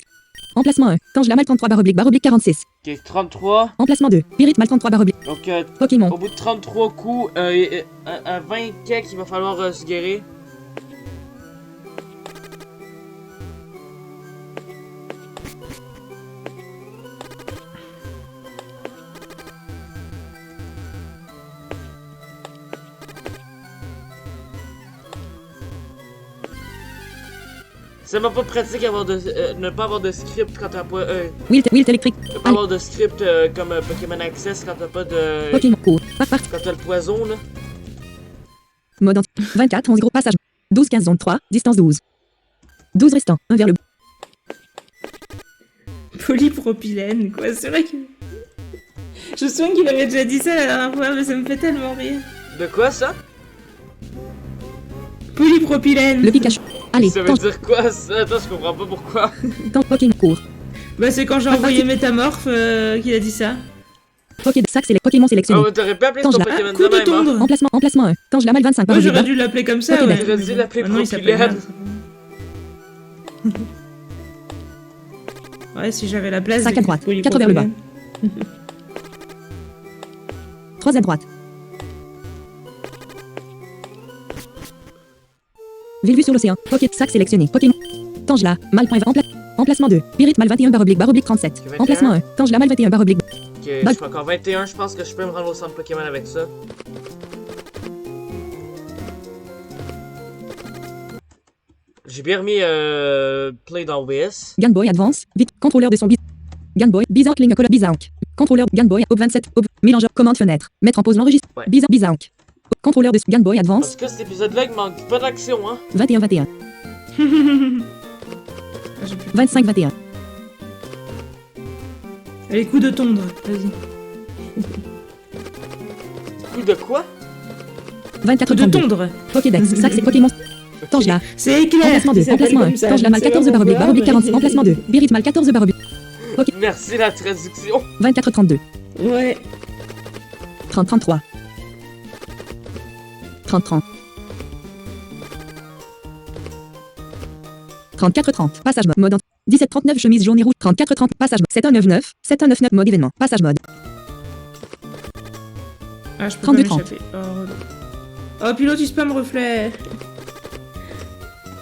Emplacement 1. Tangela mal 33 /oblique 46. Ok, 33. Emplacement 2. Pirit mal 33 /oblique. Donc, Pokémon. au bout de 33 coups, à 20 kek, il va falloir se guérir. C'est même pas pratique ne pas avoir de script quand t'as pas. Wilt électrique. Ne pas avoir de script comme Pokémon Access quand t'as pas de. Pokémon court. Par. Quand t'as le poison là. Mode 24 11 gros passage. 12 15 zone 3. Distance 12. 12 restant. 1 vers le. Polypropylène, quoi. C'est vrai que. Je me souviens qu'il avait déjà dit ça la dernière fois, mais ça me fait tellement rire. De quoi ça? Polypropylène. Le Pikachu. Allez. Ça veut dire quoi ça? Attends, je comprends pas pourquoi. Pokémon court. Bah, c'est quand j'ai envoyé Métamorph qu'il a dit ça. Pokémon sélectionné. Oh, t'aurais pas appelé ton Tangela. Pokémon Coup de de même, hein? tondre. Emplacement 1. Tangela mal 25 Moi, j'aurais /oblique. dû l'appeler comme ça, Pokédex. ouais. J'aurais dû l'appeler Maintenant, il s'appelle Propylène. Ouais, si j'avais la place. 5 à droite. d'écrire 4 vers le bas. polypropylène. 3 à droite. Ville vue sur l'océan. Sac sélectionné. Pokémon. Tangela. Mal point emplacement 2. Pirit mal 21 /oblique 37. 21. Emplacement 1. Tangela mal 21 /oblique. Ok, je suis encore 21, je pense que je peux me rendre au centre Pokémon avec ça. J'ai bien remis Play dans OBS. Game Boy Advance. Vite. Contrôleur de son Game Boy. Bizarre Clean Call Bizarre. Contrôleur Game Boy. Op 27. Mélangeur. Commande fenêtre. Mettre en pause l'enregistre. Ouais. Bizarre. Contrôleur de Game Boy En Advance. tout cas, cet épisode-là, il manque pas d'action, hein. 21. Ah, j'ai plus- 25. Allez, coup de tondre. Vas-y. Coup de quoi? 24 Coup de 32. tondre. Pokédex. Sac c'est Pokémon. Tangela. C'est éclair. Emplacement 2. qui s'appelle Emplacement 1. comme ça. Tangela mal C'est 14 vraiment /oblique quoi, 40. mais- Emplacement 2. Birit mal 14 /oblique. Merci la traduction. 24 32. Ouais. 30 33. 30 30. 34 30. Passage mode. 17 39 chemise jaune et rouge. 34 30. Passage mode. 7199. 7199 mode événement. Passage mode. Ah, je peux 32, pas m'échapper. Oh, pilote, il spam reflet.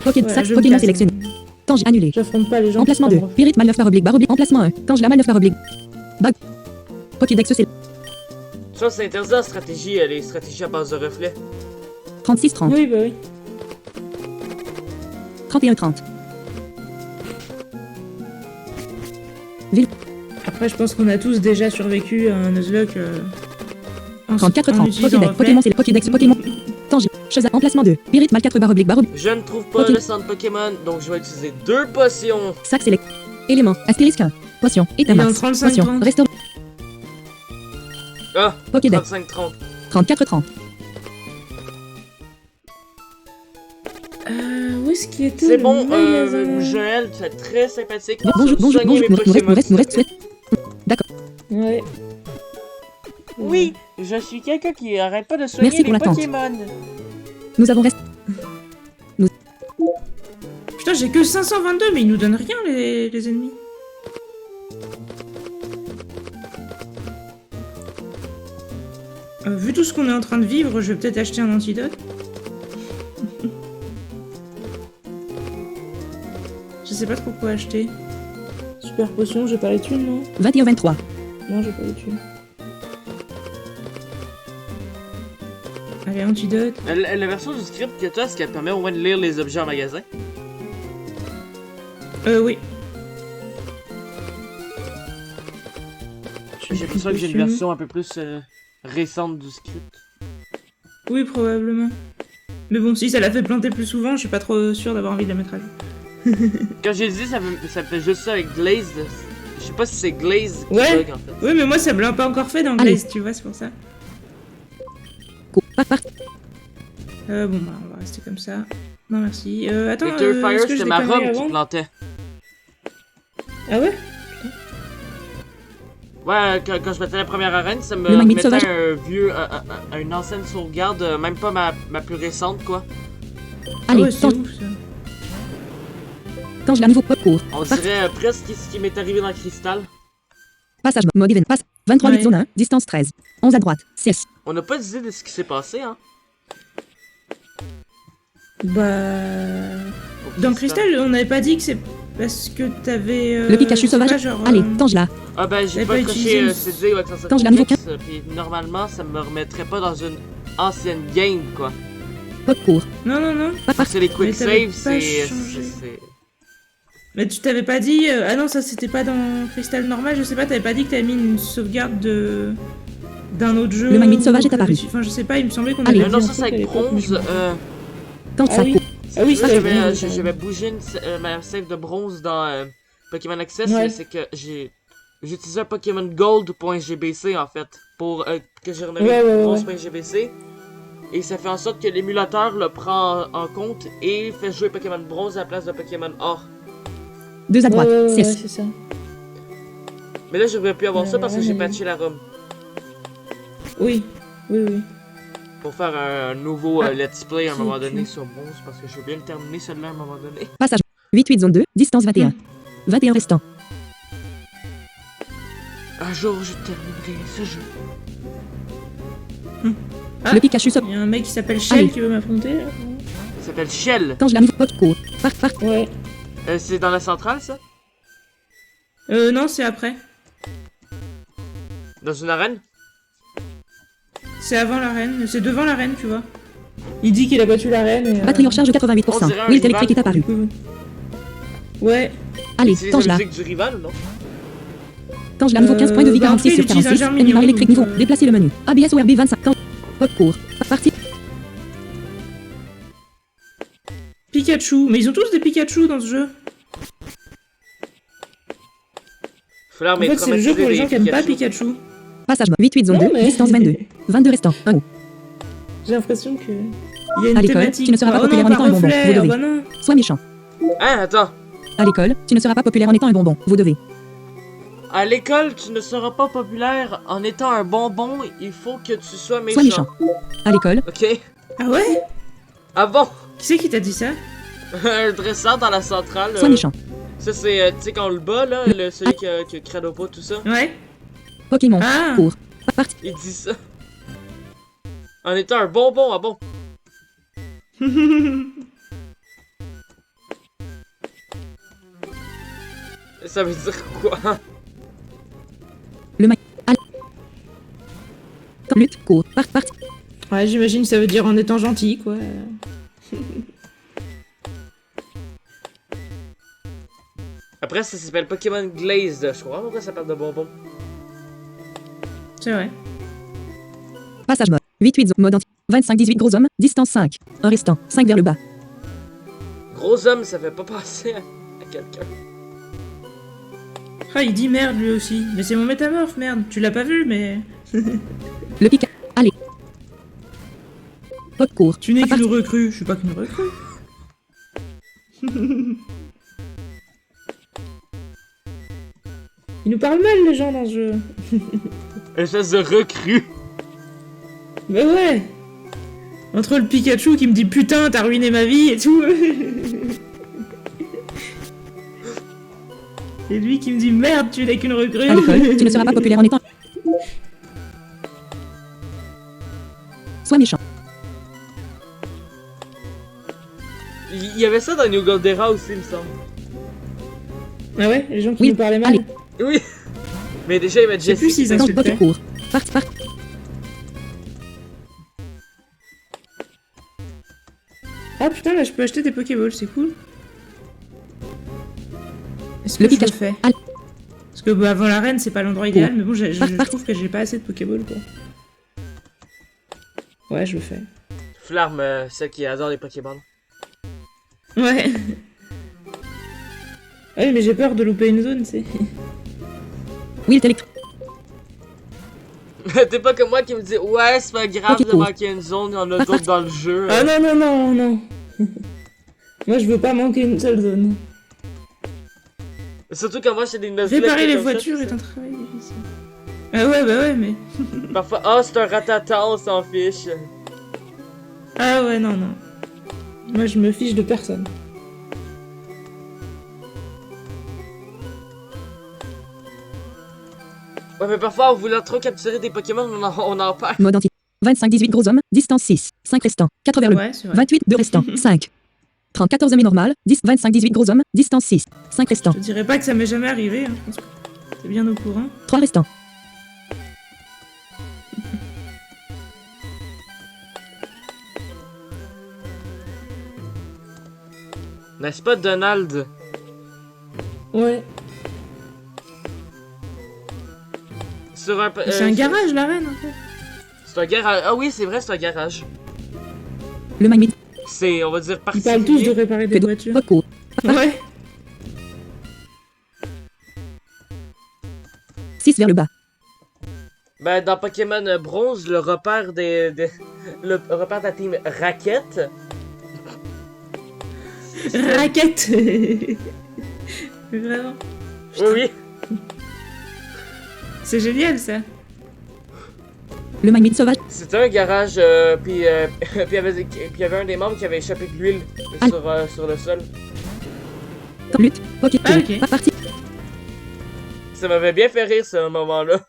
Pokédex. Ouais, Sac je me Pokémon casse. sélectionné. Tange annulé. J'affronte pas les gens. Emplacement qui 2. spam reflet. Pirit mal 9 /oblique. Emplacement 1. Tangela mal 9 /oblique. Bug. Pokédex c'est Ça, c'est interdit en stratégie, les stratégies à base de reflets. 36 30. Oui, bah oui. 31 30. Après, je pense qu'on a tous déjà survécu à un Nuzlocke. 34 30. Pokédex. Pokémon c'est le Pokédex Pokémon. Tange. Chose emplacement 2. Pirit mal 4 /oblique. Je ne trouve pas Ok. le centre Pokémon, donc je vais utiliser 2 potions. Sac select. Élément. Astérisque 1. Potion. Il est en Etamax. 35 Potion. 30. Restaure. Ah, Pokédex. 35-30. 34 30. Où est-ce qu'il était C'est le bon, magasin Joël, tu es très sympathique. Bonjour, Tu as bonjour, soigné bonjour. mes Nous reste, Pokémon, nous reste, s'il te plaît. Ouais. Oui, je suis quelqu'un qui arrête pas de soigner Merci pour les l'attente. Pokémon. Nous avons resté. Putain, j'ai que 522, mais ils nous donnent rien, les ennemis. Vu tout ce qu'on est en train de vivre, je vais peut-être acheter un antidote. Je sais pas trop quoi acheter. Super potion, j'ai pas les thunes, non? 21-23. Non, j'ai pas les thunes. Allez, antidote. La version du script que tu as, est-ce qu'elle permet au moins de lire les objets en magasin? Oui. J'ai l'impression que j'ai une version un peu plus récente du script. Oui, probablement. Mais bon, si ça l'a fait planter plus souvent, je suis pas trop sûr d'avoir envie de la mettre à jour. Quand j'ai dit ça fait juste ça avec Glaze, je sais pas si c'est Glaze qui Ouais. bug en fait. Oui, mais moi ça me l'a pas encore fait dans Allez. Blaze, tu vois, c'est pour ça. Part. Bon, bah, on va rester comme ça. Non, merci. Attends, Et Fire, est-ce que j'ai c'était des ma conneries robe qui avant plantait. Ah ouais? Ouais, quand je mettais la première arène, ça me Le magnet mettait sauvage. une ancienne sauvegarde, même pas ma plus récente quoi. Allez, ouais, c'est quand, ouf, ça. quand je la nouveau parcours. On dirait presque ce qui m'est arrivé dans Crystal. Passage mode event. Passe. 23 Ouais. zone 1. Distance 13. 11 à droite. CS. On n'a pas d'idée de ce qui s'est passé, hein. Bah... Dans Crystal, on n'avait pas dit que c'est parce que t'avais... Le Pikachu je sais sauvage. pas, genre, Allez, Tangela. Ah ben j'ai T'avais pas pas coché utilisé une- CD ou Access Quand je la nouveau puis normalement ça me remettrait pas dans une ancienne game quoi. Parcours. Non, non, non. Parce que les quick Mais t'avais saves pas c'est... changé. c'est- Mais tu t'avais pas dit... Ah non, ça c'était pas dans Crystal normal, je sais pas, t'avais pas dit que t'avais mis une sauvegarde de... d'un autre jeu. Le magnet ou sauvage est que apparu. Enfin, je sais pas, il me semblait qu'on Allez. avait dit Non, un ça c'est truc à avec l'époque, mais je bronze. me- Quand Ah ça oui. court. Ah oui, ça, j'avais c'est bon, j'avais bougé ma save de bronze dans Pokémon Access, Ouais. mais c'est que j'ai utilisé un Pokémon Gold.gbc en fait pour que j'ai renommé Ouais. bronze.gbc et ça fait en sorte que l'émulateur le prend en compte et fait jouer Pokémon Bronze à la place de Pokémon Or. 2 à droite. Ouais, CS. c'est ça. Mais là j'aurais pu avoir ça parce que j'ai ouais. patché la ROM Oui, oui. pour faire un nouveau Ah, let's play à un si, moment tu- donné sur Bronze parce que je veux bien le terminer celui-là à un moment donné. Passage. 8 zone 2. Distance 21. 21 restant. Un jour je terminerai ce jeu. Ah. Le Pikachu sauvage. Il y a un mec qui s'appelle Shell Allez. qui veut m'affronter. Là. Il s'appelle Shell. Quand je la nouveau parcours. Part. Ouais. C'est dans la centrale ça? Non, c'est après. Dans une arène? C'est avant l'arène. C'est devant l'arène, tu vois. Il dit qu'il a battu l'arène et... Batterie en charge de On dirait 88%. un Wilt rival. électrique est apparu. Ouais. Allez, C'est la Tangela. musique du rival, non? Quand je la nouveau 15 points de vie bah, 46 après, sur il utilise un 46. germignon, Animal électrique donc, niveau. Déplacer le menu. ABS ORB 25. Quand. Parcours. Partie. Pikachu. Mais ils ont tous des Pikachu dans ce jeu. Falloir En fait, c'est le jeu pour les gens qui aiment pas Pikachu. Pikachu. Passage mode. 8 zone Non, 2. mais- Distance 22. 22 restant. 1 haut. J'ai l'impression que... Il y a une À l'école, thématique. tu ne seras pas Oh populaire non, en étant un bonbon. reflet, Vous devez. bah non. Sois méchant. Hein, attends. À l'école, tu ne seras pas populaire en étant un bonbon. Vous devez. À l'école, tu ne seras pas populaire en étant un bonbon, il faut que tu sois méchant. Sois méchant. À l'école, Ok. Ah ouais? Ah bon? Qui c'est qui t'a dit ça? Un dresseur dans la centrale. sois méchant. Ça, c'est, tu sais, quand on le bat, là, celui qui a Cranopa, tout ça. Ouais. Pokémon. Ah. Cours. Partie. Il dit ça. En étant un bonbon, ah bon? Ça veut dire quoi? Lutte. Cours. Partie. Ouais, j'imagine que ça veut dire en étant gentil, quoi. Après, ça s'appelle Pokémon Glazed. Je comprends pourquoi ça parle de bonbon. C'est vrai. Passage mode. 8 mode anti. 25-18 gros hommes. Distance 5. Un restant. 5 vers le bas. Gros homme, ça fait pas penser à quelqu'un. Ah, il dit merde lui aussi. Mais c'est mon métamorphe, merde. Tu l'as pas vu, mais... Le Pika. Allez. Pop court. Tu n'es Partie. qu'une recrue. Je suis pas qu'une recrue. Ils nous parlent mal, les gens, dans ce jeu. Espèce de recrue. Bah ouais. Entre le Pikachu qui me dit putain, t'as ruiné ma vie et tout. Et lui qui me dit merde, tu n'es qu'une recrue. À l'école, tu ne seras pas populaire en étant. Sois méchant. Il y avait ça dans New Goldera aussi, il me semble. Ah ouais, les gens qui Oui, nous parlaient mal. allez. Oui. Mais déjà, il m'a Je sais plus s'ils Jessie. Dans insultaient. pocket court. Part. Ah putain, là je peux acheter des Pokéballs, c'est cool. Est-ce Le que je le Pikachu. fais? Allez. Parce que bah, avant l'arène, c'est pas l'endroit idéal, mais bon, je Part. trouve que j'ai pas assez de Pokéballs quoi. Ouais, je le fais. Flarme, celle qui adore les Pokéballs. Ouais. Ouais, mais j'ai peur de louper une zone, c'est. Will électro. T'es pas comme moi qui me dis ouais, c'est pas grave Ok, de cool. manquer une zone, il y en a d'autres dans le jeu. Ah non, non, non, non. Moi, je veux pas manquer une seule zone. Surtout quand moi j'ai des nuzlocke Réparer les comme ça, voitures tu est sais. un travail difficile. Ah ouais, bah ouais, mais. Parfois, oh, c'est un ratata, on s'en fiche. Ah ouais, non, non. Moi, je me fiche de personne. Ouais, mais parfois, en voulant trop capturer des Pokémon, on en perd. Mode anti. 25-18 gros hommes. Distance 6. 5 restants. 4 vers le bas. Ouais, c'est vrai. 28 2 restants. 5. 30 14 mais normal. 10 25-18 gros hommes. Distance 6. 5 restants. Je dirais pas que ça m'est jamais arrivé, hein. Je pense que t'es bien au courant. 3 restants. N'est-ce pas, Donald? Ouais. Sur un. C'est un garage, l'arène, en fait. C'est un garage. Ah oui, c'est vrai, c'est un garage. Le Magmite. C'est, on va dire, Ils parlent tous de particulier. réparer des voitures. Poco. Ouais. 6 vers le bas. Ben, dans Pokémon Bronze, le repère le repère de la team Raquette. Raquette. Vraiment. Oui, oui. C'est génial, ça. Le Magmite sauvage. C'était un garage, puis il y avait un des membres qui avait échappé de l'huile Ah. sur le sol. Comme lutte. Pocket Ah, court. ok. Pas parti. Ça m'avait bien fait rire, ce moment-là.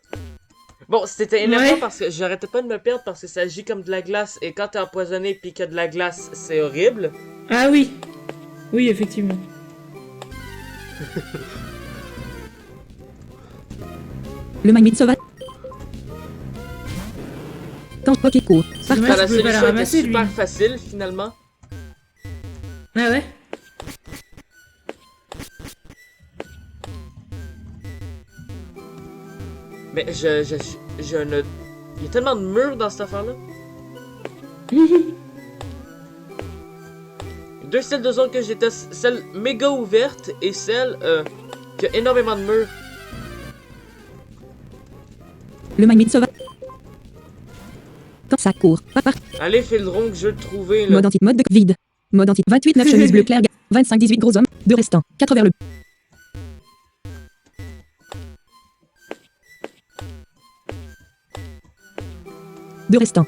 Bon, c'était énervant Ouais. parce que j'arrêtais pas de me perdre parce que ça agit comme de la glace. Et quand t'es empoisonné puis qu'il y a de la glace, c'est horrible. Ah oui. Oui, effectivement. Le Magmite sauvage. Quand Pocket court. C'est Pas dommage, Enfin, la je pouvais pas la solution était ramasser, lui. super facile, finalement. Ah ouais. Mais je ne... Il y a tellement de murs dans cette affaire-là. Deux styles de zone que j'ai testé, celle méga ouverte et celle qui a énormément de murs. Le Magmite sauvage. Quand ça court. Pas parti. Allez, Fildron, que je vais le trouver, là. Mode anti. Mode de vide. Mode anti. 28 9 chemise bleu clair. 25-18 gros hommes. 2 restants. 4 vers le bas. Deux restants.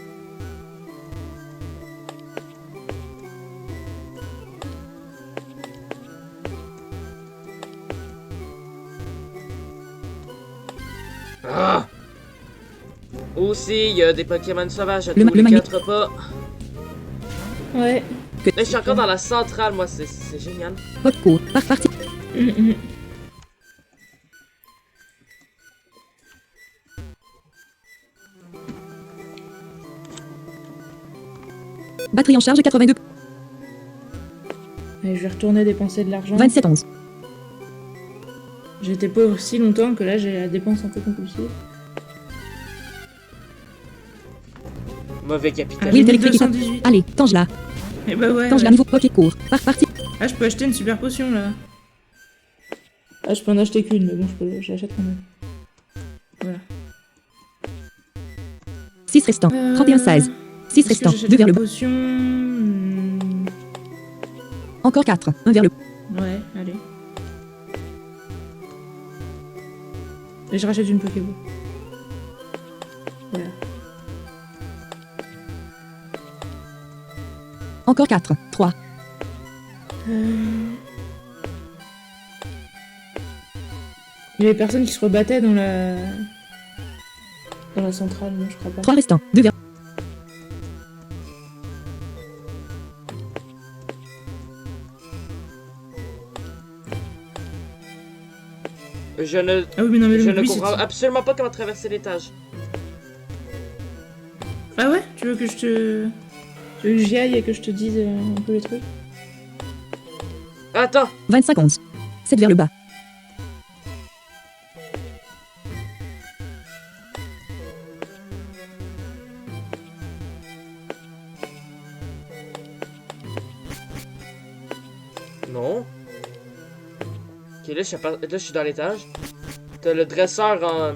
Ah! Aussi, il y a des Pokémon sauvages à Le tous les Magmite. 4 pas. Ouais. Là, je suis encore dans la centrale, moi, c'est génial. Pocket court. Pas parti. Mhm. Batterie en charge 82. Allez, je vais retourner dépenser de l'argent. 27 11. J'étais pauvre si longtemps que là j'ai la dépense un peu compulsive. Mauvais Ah, capitaine. Oui, j'ai mis électrique. 218. Allez, tange là. Et bah ouais. Tange là ouais. niveau Pocket court. Pas parti. Ah, je peux acheter une super potion là. Ah, je peux en acheter qu'une, mais bon, je l'achète quand même. Voilà. 6 restants. 31 16. 6 Est-ce que restants. j'achète 2 vers une le bas. potion Encore 4. 1 vers le bas. Ouais, allez. Et je rachète une Pokéball. Voilà. Encore 4. 3. Il y avait personne qui se rebattait dans la... Dans la centrale, non, je crois pas. 3 restants. 2 vers... Je ne, Ah oui, mais non, mais je le ne but, comprends c'est- absolument pas comment traverser l'étage. Ah ouais? Tu veux que je te... Tu veux que j'y aille et que je te dise un peu les trucs? Attends, 25 11. 7 vers le bas. non. Ok, là, je suis dans l'étage. T'as le dresseur en...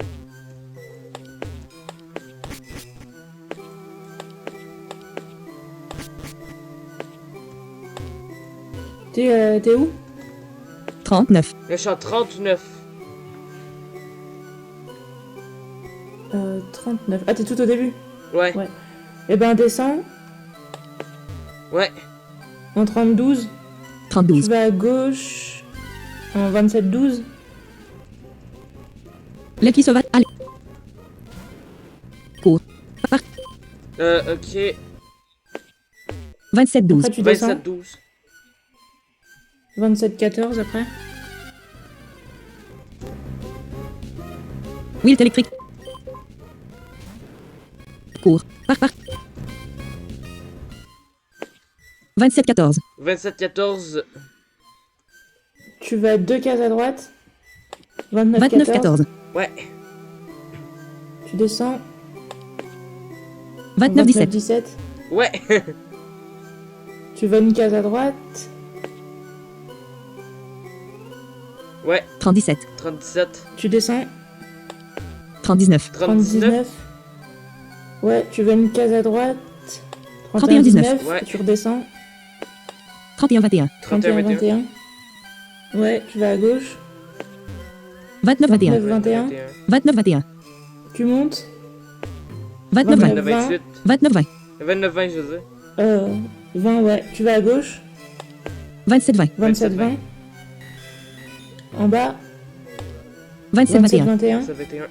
T'es où? 39. Là, je suis en 39. 39. Ah, t'es tout au début? Ouais, Ouais. Eh ben, descends ouais. en 30-12. 32. Tu vas à gauche en 27-12. L'aile qui sauvage. Allez. Cours. Ok. 27 12. Après, tu descends. 27, 12. 27-14 après. Wilt électrique. Cours. Par. 27 14. 27, 14. Tu vas 2 cases à droite. 29-14. 29 14. Ouais. Tu descends. 29 17. 17. Ouais. Tu vas une case à droite. Ouais. 37. 37. Tu descends. 39. 39. Ouais, tu vas une case à droite. 31, 19. Ouais. Tu redescends. 31 21. 31, 21. 21. Ouais, tu vas à gauche. 29 21. 21. 29 21. Tu montes. 29 20. 29, 28. 29 20. 29, 20, je veux dire. 20, ouais. Tu vas à gauche. 27 20. 27, 20. En bas. 27 27, 21. 21. 27, 21.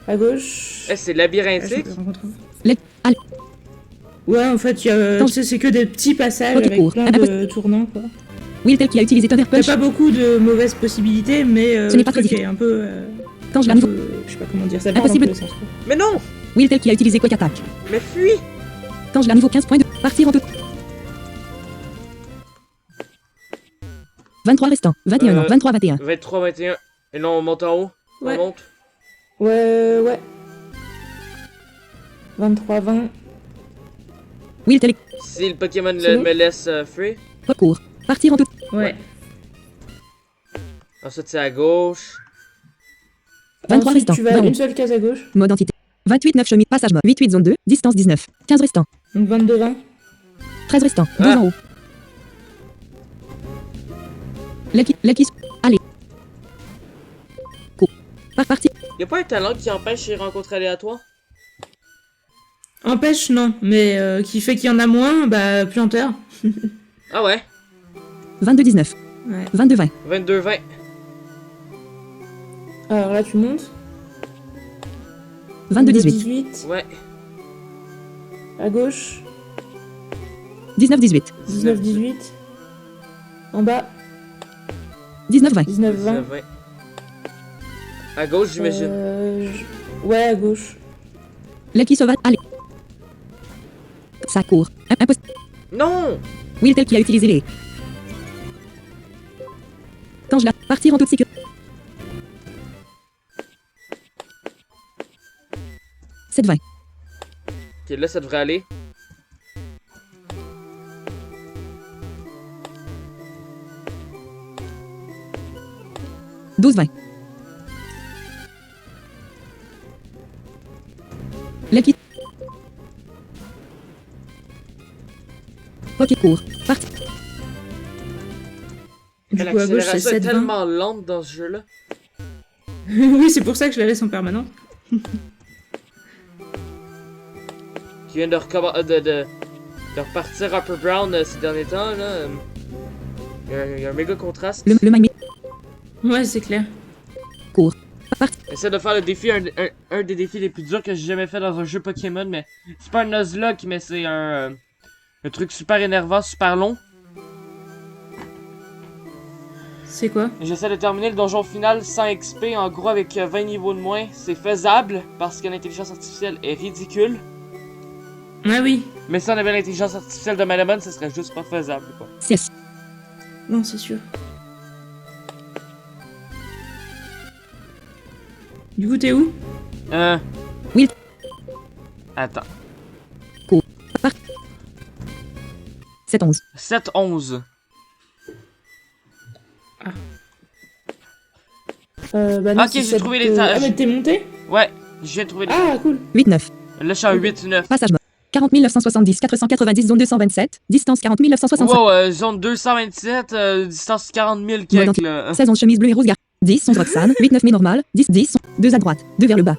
À gauche. Eh, c'est labyrinthique. Allez. Ouais, en fait, tu sais, c'est que des petits passages Ok, avec court. plein de tournants, quoi. Wilt qui a utilisé Thunder T'as Punch. pas beaucoup de mauvaises possibilités, mais Ce n'est pas le truc très est un peu... Quand je un la niveau. peu- je sais pas comment dire, ça part dans Impossible. tous les sens, quoi. Mais non! Wilt qui a utilisé Quick Attack. Mais fuis! Quand je la niveau 15 points de. Partir en tout. 23 restants. 21 ans. 23 21. 23, 21. Et non, on monte en haut. Ouais. On monte. Ouais. 23, 20. Wilt Si le Pokémon C'est bon. me laisse free. recours. Partir en tout. Ouais. Ensuite, c'est à gauche. 23 Ensuite, restants. tu vas à 20. une seule case à gauche. Mode entité. 28 9 chemin. Passage mode. 8 8 zone 2. Distance 19. 15 restants. Donc 22, 20. 13 restants. 12 Ah. en haut. L'équipe. Allez. Cours. Partir. Y'a pas un talent qui empêche les rencontres aléatoires? Empêche, non. Mais qui fait qu'il y en a moins, bah, plus lenteur. Ah ouais. 22 19. Ouais. 22 20. 22, 20. Alors là, tu montes. 22 18. 18. Ouais. À gauche. 19 18. 19, 18. En bas. 19 20. 19, 20. 19, 20. À gauche, j'imagine. Ouais, à gauche. L'équipe sauvage. Allez. Ça court. Impossible. Non! Wilt qui a utilisé les. Quand je la. Partir en toute sécurité. 7 20. Ok, là, ça devrait aller. « 12 20. L'équipe. Ok, court. Parti. Du coup, à gauche, c'est L'accélération est 7, 20. tellement lente dans ce jeu-là. Oui, c'est pour ça que je la laisse en permanence. Qui vient de recommencer. de repartir Upper Brown ces derniers temps, là. Il y a un méga contraste. Le Mime Ouais, c'est clair. court. Partie. J'essaie de faire le défi, un des défis les plus durs que j'ai jamais fait dans un jeu Pokémon, mais c'est pas un Nuzlocke, mais c'est un truc super énervant, super long. C'est quoi? J'essaie de terminer le donjon final sans XP, en gros avec 20 niveaux de moins. C'est faisable, parce que l'intelligence artificielle est ridicule. Ah oui. Mais si on avait l'intelligence artificielle de Malamon, ce serait juste pas faisable, quoi. 6. Non, c'est sûr. Du coup, t'es où? Oui. Attends. 7-11. 7-11. Bah non, Ok, c'est j'ai trouvé les Ah, tâches. mais t'es monté? Ouais, je viens de trouver les... Ah, cool. 8-9. Là, je suis à 8-9. Passage mode. 40 970 490 zone 227. Distance 40 965. Wow, zone 227, distance 40 000 Mode quelques, entier. là. 16 11 chemise bleue et rose gar. 10 11 Roxane. 8 9 mais normal. 10 10 2 à droite. 2 vers le bas.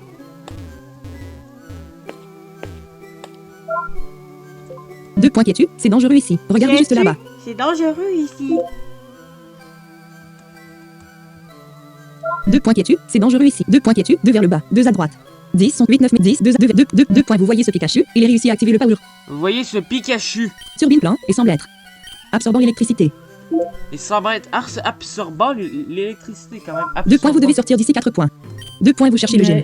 Deux points quiétude, c'est dangereux ici. Regardez juste là-bas. C'est dangereux ici. 2 points quiétude, c'est dangereux ici. 2 points quiétude, 2 vers le bas. 2 à droite. 10 sont 8 9 10 2 points. Vous voyez ce Pikachu, il est réussi à activer le power. Vous voyez ce Pikachu? Turbine plan et semble être absorbant l'électricité. Il semble être absorbant l'électricité quand même. 2 points, vous devez Absorbant. sortir d'ici 4 points. 2 points, vous cherchez le gym.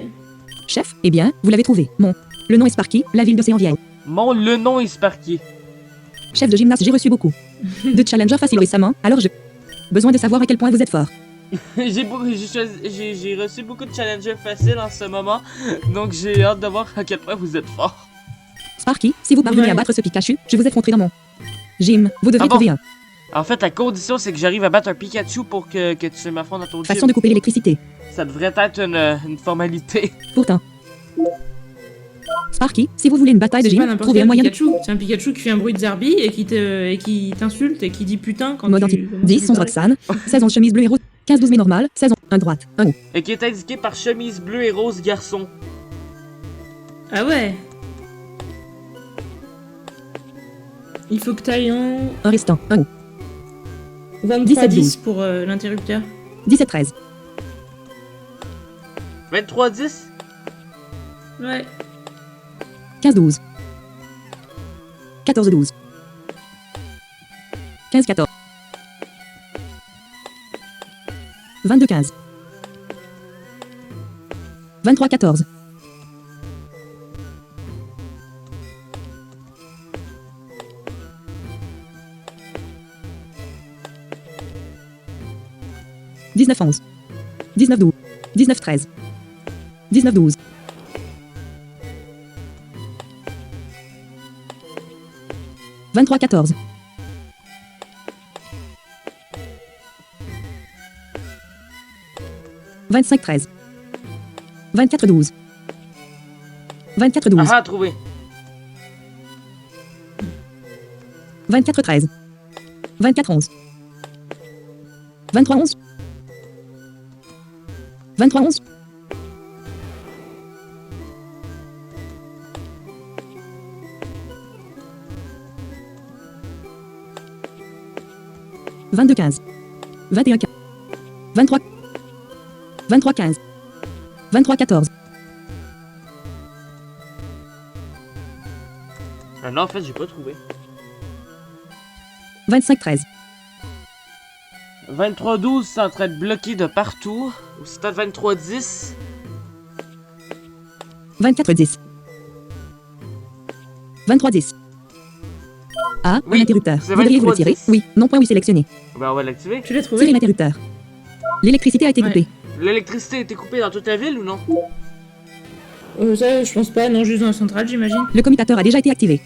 Chef, eh bien, vous l'avez trouvé. Mon. Le nom est Sparky, la ville d'Océan Vieille. Le nom est Sparky. Chef de gymnase, j'ai reçu beaucoup de challengers faciles récemment, alors je. Besoin de savoir à quel point vous êtes fort. J'ai reçu beaucoup de challengers faciles en ce moment, donc j'ai hâte de voir à quel point vous êtes fort. Sparky, si vous parvenez Ouais. à battre ce Pikachu, je vous affronterai dans mon gym. Vous devez Ah bon? trouver un En fait, la condition, c'est que j'arrive à battre un Pikachu pour que tu m'affrontes dans ton façon gym. de couper l'électricité. Ça devrait être une formalité. Pourtant. Sparky, si vous voulez une bataille de C'est pas gym, n'importe trouvez un quel moyen de. Pikachu. C'est un Pikachu qui fait un bruit de Zerbi et qui t'insulte et qui dit putain quand Mode tu... anti. commences à 10 lui 11 parler. Roxane. 16 11 chemise bleue et rose. 15 12 mais normal. 16 11 1 droite. 1 haut. Et qui est indiqué par chemise bleue et rose garçon. Ah ouais. Il faut que t'ailles en 1 restant. 1 haut. 23 17, 10 pour l'interrupteur. 17 13. 23-10? Ouais. 15 12. 14 12. 15 14. 22 15. 23 14. 19 11. 19 12. 19 13. 19 12. 23 14. 25 13. 24 12. 24 12. Ah, trouvé. 24 13. 24 11. 23 11. 23 11. 22 15. 21 15. 23. 23 15. 23 14. Ah non, en fait, j'ai pas trouvé. 25 13. 23-12, c'est en train de bloquer de partout. Ou c'est peut-être 23-10. 24 10. 23 10. Ah, Oui, un interrupteur. c'est Voudriez-vous le 23 tirer? 10. Oui, non point oui sélectionné. Ben, on va l'activer. Tu l'as Tirez trouvé? l'interrupteur. L'électricité a été Ouais. coupée. L'électricité a été coupée dans toute la ville ou non? Ça, je pense pas. Non, juste dans la centrale, j'imagine. Le commutateur a déjà été activé.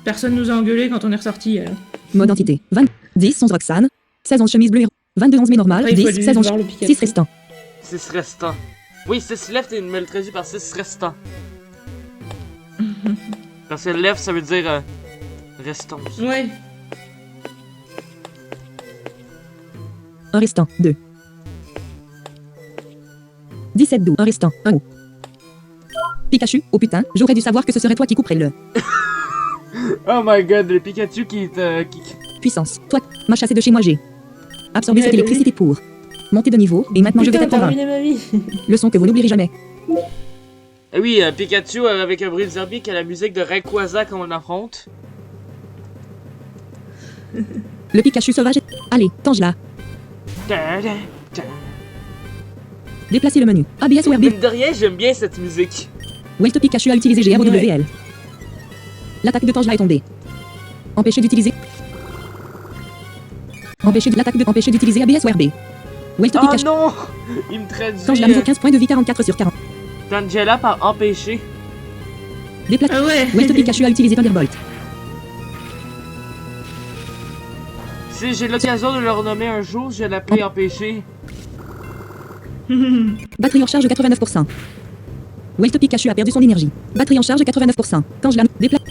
Personne nous a engueulé quand on est ressorti. Mode entité. 20. 10 11 Roxane. 16 11 chemise bleue et 22 11 mais normal. Après, il faut 10 aller 16 11 voir le Pikachu. 6 restant. 6 restants. Oui, 6 left et il me le traduit par 6 restants. Parce que left, ça veut dire restant. Ouais. Un restant. 2. 17 12. Un restant. 1 haut. Pikachu, oh putain, j'aurais dû savoir que ce serait toi qui couperais le. Oh my god, le Pikachu qui... Puissance. Toi, m'a chassé de chez moi, j'ai absorbé cette Ouais, électricité pour monter de niveau, et maintenant je vais Putain, t'apprendre t'as un ruiné ma vie. leçon que vous n'oublierez jamais. Eh oui, Pikachu avec un bruit de zombie qui a la musique de Rayquaza quand on l'affronte. Le Pikachu sauvage est... Allez, tange-la. Déplacer le menu. ABS ou RB. Mine de rien, j'aime bien cette musique. Welt Pikachu a utilisé GROWL. L'attaque de Tangela est tombée. Empêcher d'utiliser. Empêcher d'utiliser ABS ou RB. Welt Oh Pikachu. non! Il me traduit Tangela niveau 15 points de vie 44 sur 40. Tangela par empêcher. Déplacer. Ah ouais. Welt Pikachu a utilisé Thunderbolt. Si j'ai l'occasion de le renommer un jour, je vais l'appeler empêcher. Batterie en charge 89%. Welt Pikachu a perdu son énergie. Batterie en charge 89%. Tangela. Déplacer.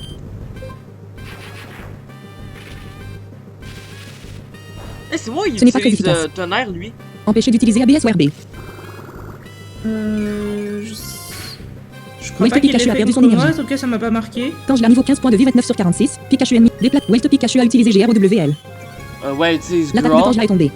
Eh, c'est moi, il Ce n'est pas très utilise efficace. tonnerre, lui. Empêcher d'utiliser ABS ou RB. Je crois Welt pas qu'il l'ait Pikachu a fait perdu son contre moi, énergie. en tout cas ça m'a pas marqué. Tangela niveau 15 points de vie 29 sur 46. Pikachu ennemi. Déplace. Welt Pikachu a utilisé GROWL. Ouais, il utilise L'attaque de Growl. Tangela est tombée.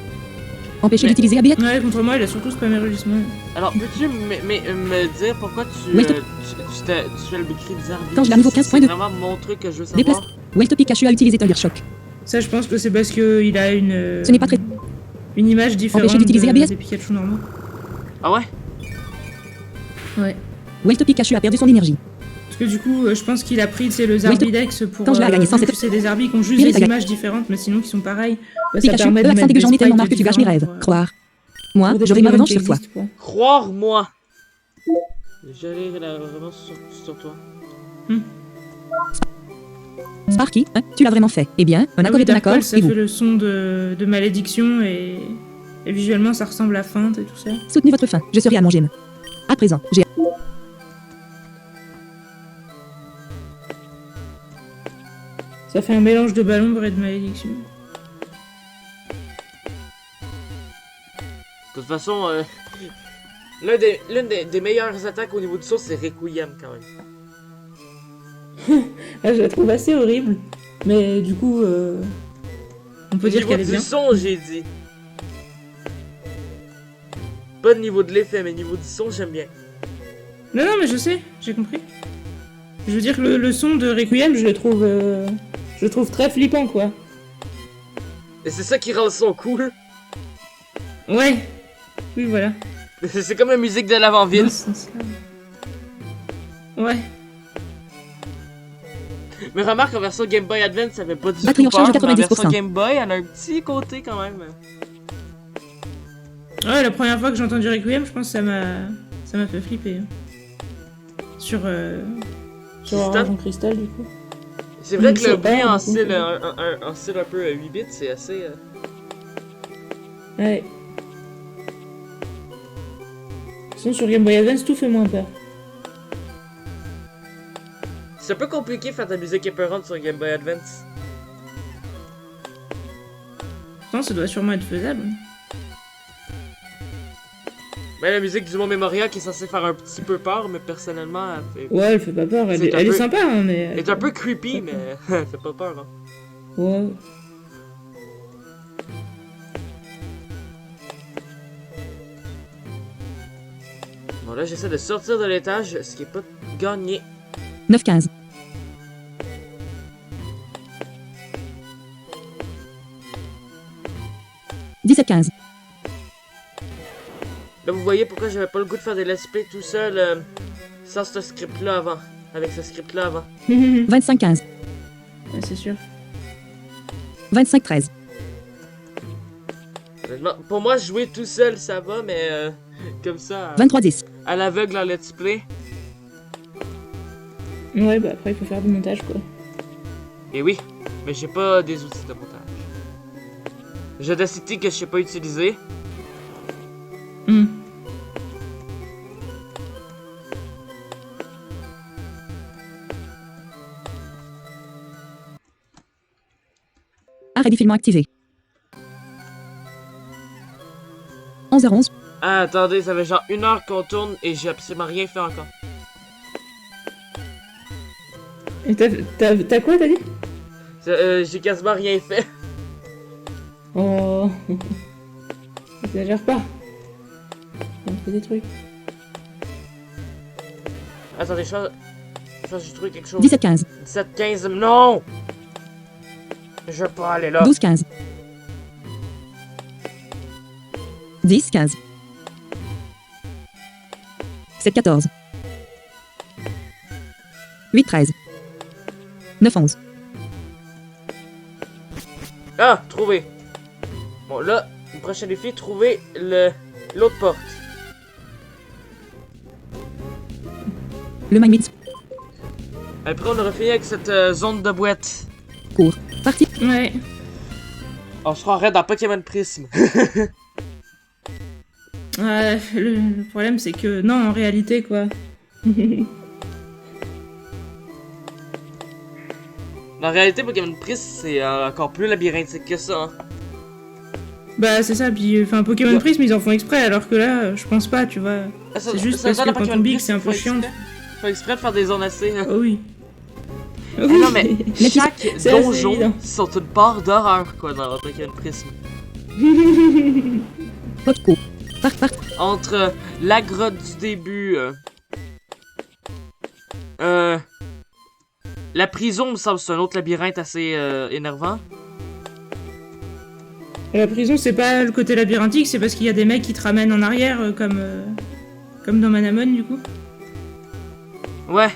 Empêcher Mais- d'utiliser ABS. Ouais, contre moi il a surtout spammé rugissement. Alors, peux-tu me dire pourquoi tu Oui, fais le cri bizarre? Tangela niveau 15 points de... C'est vraiment mon truc que je veux Déplace. savoir. Welt Pikachu a utilisé Thunder Shock. Ça je pense que c'est parce que il a une... Ce n'est pas très... Une image différente Empêcher d'utiliser ABS. des Pikachu normaux. Ah ouais? Ouais. Welt Pikachu a perdu son énergie. Parce que du coup, je pense qu'il a pris tu sais, le Zarbidex pour... Quand je l'ai gagné sans vu que cette- c'est des Zarbis qui ont juste Spirit a des gagné. images différentes, mais sinon qui sont pareilles. Bah, ça Pikachu, permet de l'accent mettre que j'en ai des tellement marre que sprites tu gâches mes différents rêves. pour, Croire. Moi, pour des j'aurai ma Pokémon revanche qui sur toi. existent, quoi. Croire-moi. J'allais la revanche sur toi. Sparky, hein, tu l'as vraiment fait. Eh bien, un Ah accord oui, est un accord, Dark Pulse, ça et vous. fait le son de malédiction et visuellement ça ressemble à feinte et tout ça. Soutenez votre fin, je serai à mon gym. À présent, j'ai... Ça fait un mélange de ballon et de malédiction. De toute façon, l'une des meilleures attaques au niveau du son, c'est Requiem quand même. Ah, je la trouve assez horrible, mais du coup, on peut Au dire niveau qu'elle est du bien. son, j'ai dit. Pas de niveau de l'effet, mais niveau du son, j'aime bien. Non, non, mais je sais, j'ai compris. Je veux dire que le son de Requiem, je le trouve très flippant, quoi. Et c'est ça qui rend le son cool. Ouais. Oui, voilà. C'est comme la musique de l'avant-ville. Dans ce sens-là. Ouais. Mais remarque, en version Game Boy Advance, ça fait pas du Batterie tout en charge peur, mais en 90%. version Game Boy, elle a un petit côté quand même. Ouais, la première fois que j'ai entendu Requiem, je pense que ça m'a fait flipper. Hein. Sur Crystal. Orange en cristal, du coup. C'est vrai que Je sais le pas, bruit en du coup. style, en style un peu 8 bits, c'est assez... Ouais. Sinon, sur Game Boy Advance, tout fait moins peur. C'est un peu compliqué de faire de la musique épeurante sur Game Boy Advance. Non, ça doit sûrement être faisable. Mais la musique du Mont Memoria qui est censée faire un petit peu peur, mais personnellement, elle fait... Ouais, elle fait pas peur. Elle C'est un est peu- sympa, hein, mais... Elle est un peu creepy, mais elle fait pas peur. Hein. Ouais. Bon là, j'essaie de sortir de l'étage, ce qui est pas gagné. 9-15. « 17-15. Là, vous voyez pourquoi j'avais pas le goût de faire des let's play tout seul sans ce script-là avant. Avec ce script-là avant. 25-15. Ouais, c'est sûr. 25-13. Honnêtement, pour moi, jouer tout seul, ça va, mais comme ça, 23-10. à l'aveugle en let's play. Ouais, bah après, il faut faire du montage, quoi. Et oui, mais j'ai pas des outils de montage. J'ai Audacity que je sais pas utiliser. Hmm. Arrêt défilement activé. 11h11. Ah, attendez, ça fait genre 1 heure qu'on tourne et j'ai absolument rien fait encore. Et t'as quoi, t'as dit? J'ai quasiment rien fait. Oh. Exagère pas. On fait des trucs. Attendez, je pense que j'ai trouvé quelque chose. 17-15. 17-15, non! Je veux pas aller là. 12-15. 10-15. 7-14. 8-13. 9-11. Ah, trouvé. Bon, là, le prochain défi, trouver l'autre porte. Le Mine Après, on aura fini avec cette zone de boîte. court. Partie. Ouais. On se croirait dans Pokémon Prism. Le problème, c'est que non, en réalité, quoi. En réalité, Pokémon Prism, c'est encore plus labyrinthique que ça. Hein. Bah, c'est ça, puis enfin, Pokémon Prism, ils en font exprès, alors que là, je pense pas, tu vois. Ah, C'est juste parce que quand on big, c'est un peu chiant. Faut exprès de faire des zones assez. Oh oui. Ah non, mais chaque c'est assez donjon évident. sont une part d'horreur, quoi, dans Pokémon Prism. Poco. Part. Entre la grotte du début, la prison, me semble, c'est un autre labyrinthe assez énervant. La prison, c'est pas le côté labyrinthique, c'est parce qu'il y a des mecs qui te ramènent en arrière, comme dans Manamon, du coup. Ouais.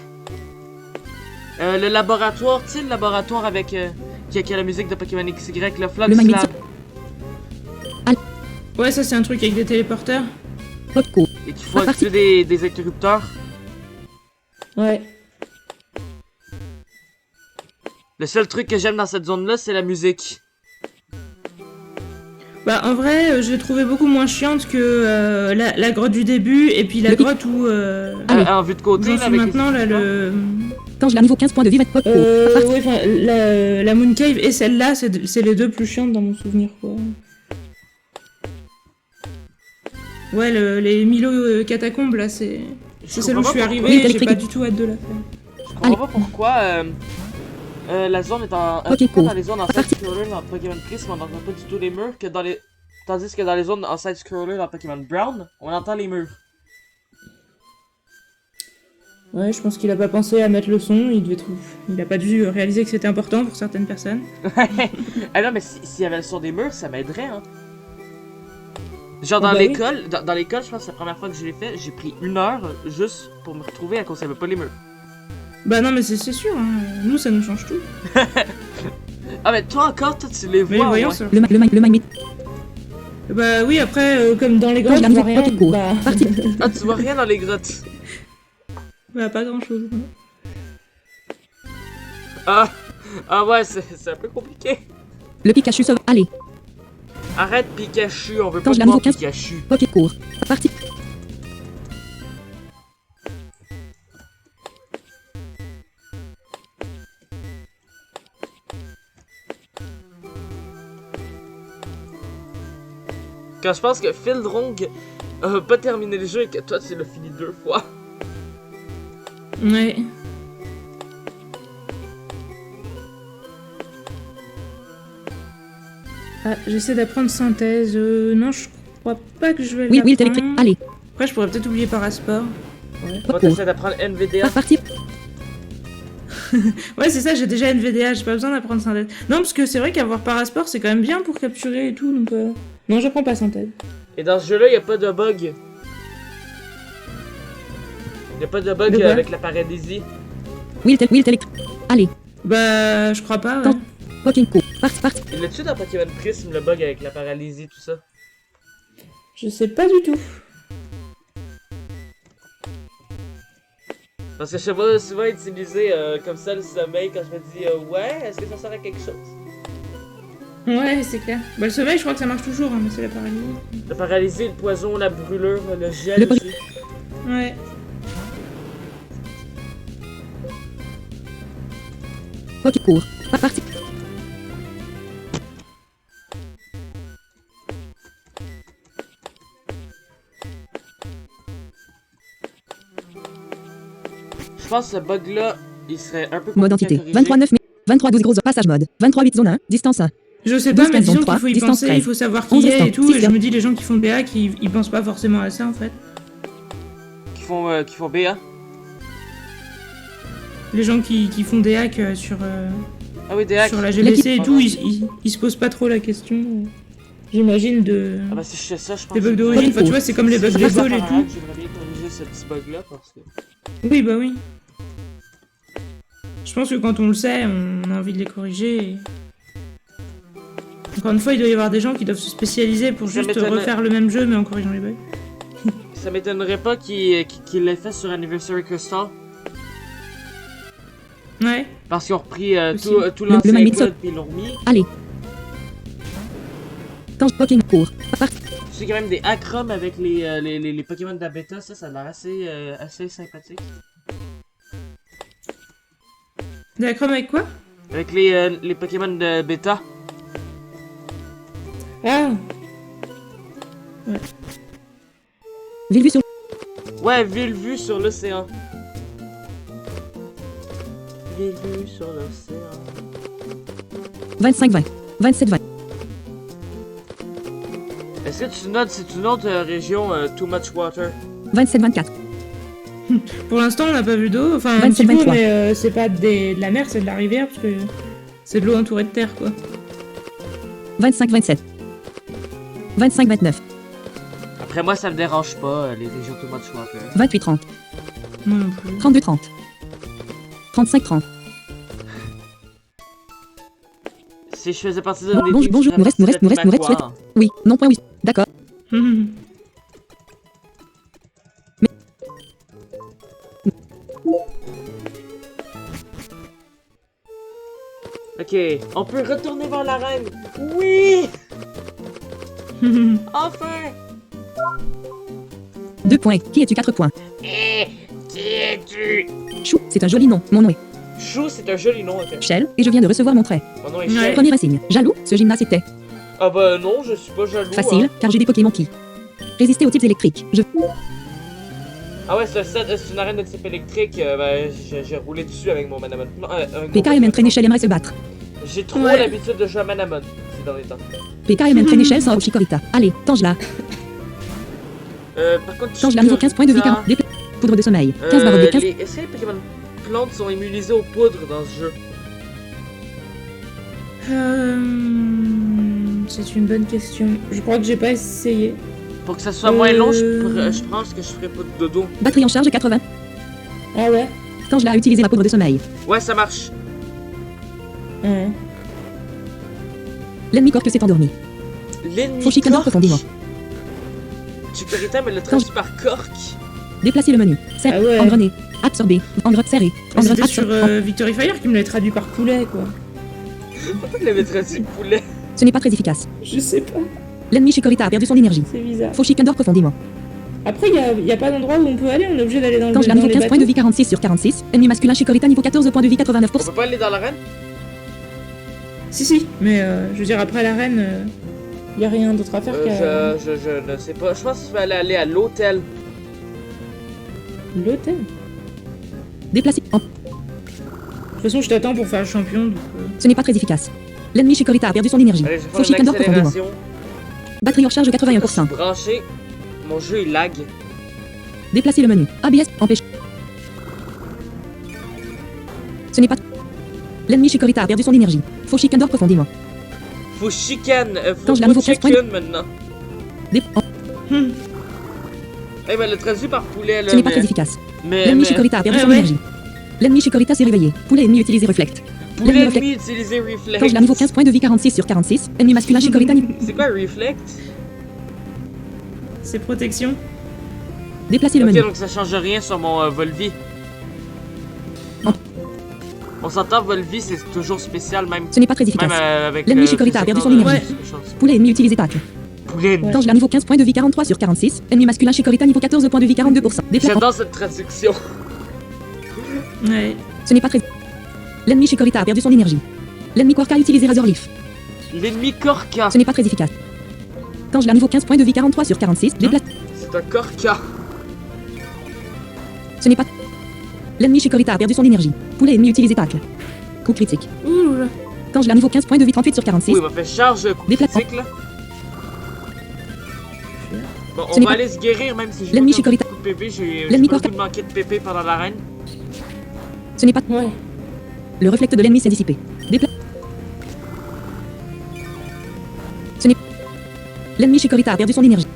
Le laboratoire, tu sais, le laboratoire avec qui a la musique de Pokémon XY, le Flux Le Magnéti- Lab, Ouais, ça, c'est un truc avec des téléporteurs. Poco. et qu'il faut activer des interrupteurs. Ouais. Le seul truc que j'aime dans cette zone-là, c'est la musique. Bah, en vrai, je l'ai trouvé beaucoup moins chiante que la grotte du début, et puis la Le pic. grotte où Allez. En vue de côté, j'en là, suis avec maintenant, les là, le... Quand je l'ai à niveau 15 points de vie, va être Poco. Partie. ouais, enfin, la Moon Cave et celle-là, c'est les deux plus chiantes dans mon souvenir, quoi. Ouais, les Milo catacombes, là, c'est celle où je suis arrivée, Oui, et j'ai électrique. pas du tout hâte de la faire. Je comprends pas pourquoi la zone est en. Ok, pourquoi cool. dans les zones en side-scroller dans Pokémon Prism, on n'entend pas du tout les murs, que dans les. Tandis que dans les zones en side-scroller dans Pokémon Brown, on entend les murs. Ouais, je pense qu'il a pas pensé à mettre le son, il a pas dû réaliser que c'était important pour certaines personnes. Ah non, mais s'il y avait le son des murs, ça m'aiderait, hein. Genre dans bah oui. l'école, dans l'école, je pense que la première fois que je l'ai fait, j'ai pris 1 heure juste pour me retrouver à cause qu'il n'y avait pas les murs. Bah non, mais c'est sûr, hein. Nous, ça nous change tout. Ah, mais toi encore, toi tu les Mais vois. voyons Ouais. ça. Le Mine Bah oui, après, comme dans les Quand je grottes, l'ai à on niveau voit rien. Poco. Bah, Partie. Ah, tu vois rien dans les grottes. bah pas grand-chose. Ah, ouais, c'est un peu compliqué. Le Pikachu sauve. Allez. Arrête Pikachu, on veut Quand pas je l'ai voir à niveau 15. Pikachu. Poké court. Partie. Quand je pense que Phil Drong a pas terminé le jeu et que toi tu l'as fini 2 fois. Ouais. Ah, j'essaie d'apprendre synthèse. Non, je crois pas que je vais Oui, l'apprendre. électrique. Allez. Après, je pourrais peut-être oublier Parasport. Moi Poco. t'essaies d'apprendre NVDA. Partie. Ouais, c'est ça, j'ai déjà NVDA, j'ai pas besoin d'apprendre synthèse. Non, parce que c'est vrai qu'avoir Parasport, c'est quand même bien pour capturer et tout, donc... Non, j'apprends pas synthèse. Et dans ce jeu-là, y a pas de bug. Y a pas de bug De quoi? avec la paralysie. Oui, électrique. Allez. Bah, je crois pas, ouais. Attends. Poké court. Partie. Il l'a-tu dans Pokémon Prism le bug avec la paralysie, tout ça? Je sais pas du tout. Parce que je sais pas souvent utiliser comme ça le sommeil quand je me dis ouais, est-ce que ça sert à quelque chose? Ouais, c'est clair. Bah, le sommeil, je crois que ça marche toujours, hein, mais c'est la paralysie. La paralysie, le poison, la brûlure, le gel Le aussi. Ouais. Poké court. Partie. Je pense que ce bug-là il serait un peu Mode compliqué à entité. corriger. 23 9 mai. 23 12 gros passage mode. 23 8 zone 1. Distance 1. Je sais pas, 12, mais 15, disons 23, qu'il faut y distance penser, 13. il faut savoir qui 11 est et instant, tout, et 6 je heures. me dis les gens qui font BA ils pensent pas forcément à ça en fait. Qui font BA. Les gens qui font des hacks Ah oui, des hacks. sur la GBC et L'équipe- tout, ils se posent pas trop la question, j'imagine, de... Ah bah si je fais ça, je pense Des bugs que- d'origine, enfin tu vois, c'est comme les bugs Si je des fais ça vols et par un tout. hack, J'aimerais bien corriger ce petit bug-là parce que... Oui, bah oui. Je pense que quand on le sait, on a envie de les corriger. Et... Encore une fois, il doit y avoir des gens qui doivent se spécialiser pour Ça juste m'étonnerait. refaire le même jeu mais en corrigeant les bugs. Ça m'étonnerait pas qu'il l'ait fait sur Anniversary Crystal. Ouais. Parce qu'ils ont repris Aussi. tout Le l'ancien Magmitsu. code puis ils l'ont remis. Allez. Quand je Pokémon court. C'est quand même des hackrums avec les Pokémon de la bêta, ça a l'air assez sympathique. De la chrome avec quoi? Avec les Pokémon de bêta. Ah. Ville vue sur. Ouais, ville vue sur l'océan. Ville vue sur l'océan. 25 20. 27 20. Est-ce que tu notes, c'est une autre région, Too Much Water? 27 24. Pour l'instant, on n'a pas vu d'eau. Enfin, un 27, petit peu, 23. mais c'est pas de la mer, c'est de la rivière, parce que c'est de l'eau entourée de terre, quoi. 25 27. 25 29. Après moi, ça me dérange pas, les régions Too Much Water. 28 30. Moi non plus. 32 30. 35 30. Si je faisais partie de Bon, bonjour, nous reste, souhaite. Oui, non point oui. D'accord. Ok, on peut retourner vers l'arène. Oui! Enfin! 2 points. Qui es-tu 4 points. Qui es-tu? Chou, c'est un joli nom. Mon nom est Chou, c'est un joli nom, ok. Shell et je viens de recevoir mon trait. Mon nom est Ouais. Shell. Premier insigne. Jaloux, ce gymnase était Ah bah non, je suis pas jaloux. facile hein. car j'ai des Pokémon qui résistaient aux types électriques. Ah ouais, c'est une arène de type électrique. J'ai roulé dessus avec mon Manamon. Non, PK aime entraîner Shell aimerait se battre. J'ai trop Ouais. l'habitude de jouer à Manamon ces derniers temps. PK aime entraîner Shell sans Chikorita. Allez, Tangela. Par contre, Tangela nouveau 15 points de vie 40. Poudre de sommeil. 15 barres de 15. Est-ce que les Pokémon plantes sont immunisés aux poudres dans ce jeu? C'est une bonne question. Je crois que j'ai pas essayé. Pour que ça soit moins long, je pense que je ferai pas de dodo. Batterie en charge 80. Ah ouais? Tangela a utilisé ma poudre de sommeil. Ouais, ça marche. Ouais. L'ennemi corps que s'est endormi. L'ennemi Faut chicaner cork. profondément. Chikorita me l'a traduit par cork. Déplacer le menu. Ah Serre. ouais. Engrener. Absorber. Engrener. Serrer. Engrener. C'était sur Absorber. Victory Fire qui me l'a traduit par poulet, quoi. Pourquoi il avait traduit poulet? Ce n'est pas très efficace. Je sais pas. L'ennemi Chikorita a perdu son énergie. C'est bizarre. Faut chicaner profondément. Après, y a pas d'endroit où on peut aller, on est obligé d'aller dans le Tangela dans niveau les 15 points de bateaux. vie 46 sur 46. Ennemi masculin Chikorita niveau 14 points de vie On 89%. peut pas aller dans l'arène? Si, mais je veux dire, après l'arène, y a rien d'autre à faire qu'à Je ne sais pas. Je pense qu'il fallait aller à l'hôtel. l'hôtel. Déplacer. De toute façon, je t'attends pour faire le champion, donc... Ce n'est pas très efficace. L'ennemi Chikorita a perdu son énergie. Allez, je Faut vais faire chicaner une profondément. accélération. Batterie en charge 81%. Branché. Mon jeu il lag. Déplacer le menu. ABS empêche. Ce n'est pas. L'ennemi Chikorita a perdu son énergie. Faut chicaner profondément. Faut chicane. Faut Quand je la pas nouveau 15 points. chicken maintenant. Dé- oh, Eh ben, le traduit par poulet là. ce n'est pas très efficace. mais L'ennemi Chikorita a perdu son ouais. énergie. L'ennemi Chikorita s'est réveillé. Poulet ennemi utilisé Reflect. poulet l'ennemi ennemi utilisé Reflect. Tangela niveau 15 points de vie 46 sur 46. Ennemi masculin Chikorita niveau. C'est quoi Reflect? C'est protection. Déplacer le Ok, menu. donc ça change rien sur mon Volvi. Oh. On s'entend, Volvi c'est toujours spécial, même, Ce n'est pas très même efficace. avec. L'ennemi Chikorita a perdu son énergie. Poulet ennemi utilisé tacle. Poulet ennemi. Tangela niveau 15 points de vie 43 sur 46. Ennemi masculin Chikorita niveau 14 points de vie 42%. Déplacer. J'adore cette traduction. Ouais. Ce n'est pas très. L'ennemi Chikorita a perdu son énergie. L'ennemi Quarka a utilisé Razor Leaf. L'ennemi Corca. Ce n'est pas très efficace. Tangela niveau 15 points de vie 43 sur 46. Déplace. C'est un Corca. Ce n'est pas. L'ennemi Chikorita a perdu son énergie. Poulet ennemi utilisé tacle. Coup critique. Ouh là. Quand je l'ai à nouveau 15 points de vie 38 sur 46. Oui, il m'a fait charge coup Déplacement. critique, là. Bon, Ce on n'est va pas- aller se guérir, même si j'ai L'ennemi pas Chikorita. beaucoup de PP. J'ai L'ennemi pas Corta. beaucoup de manquer de PP pendant l'arène. Ce n'est pas. Ouais. Le réflecte de l'ennemi s'est dissipé. Ce n'est. L'ennemi Chikorita a perdu son énergie.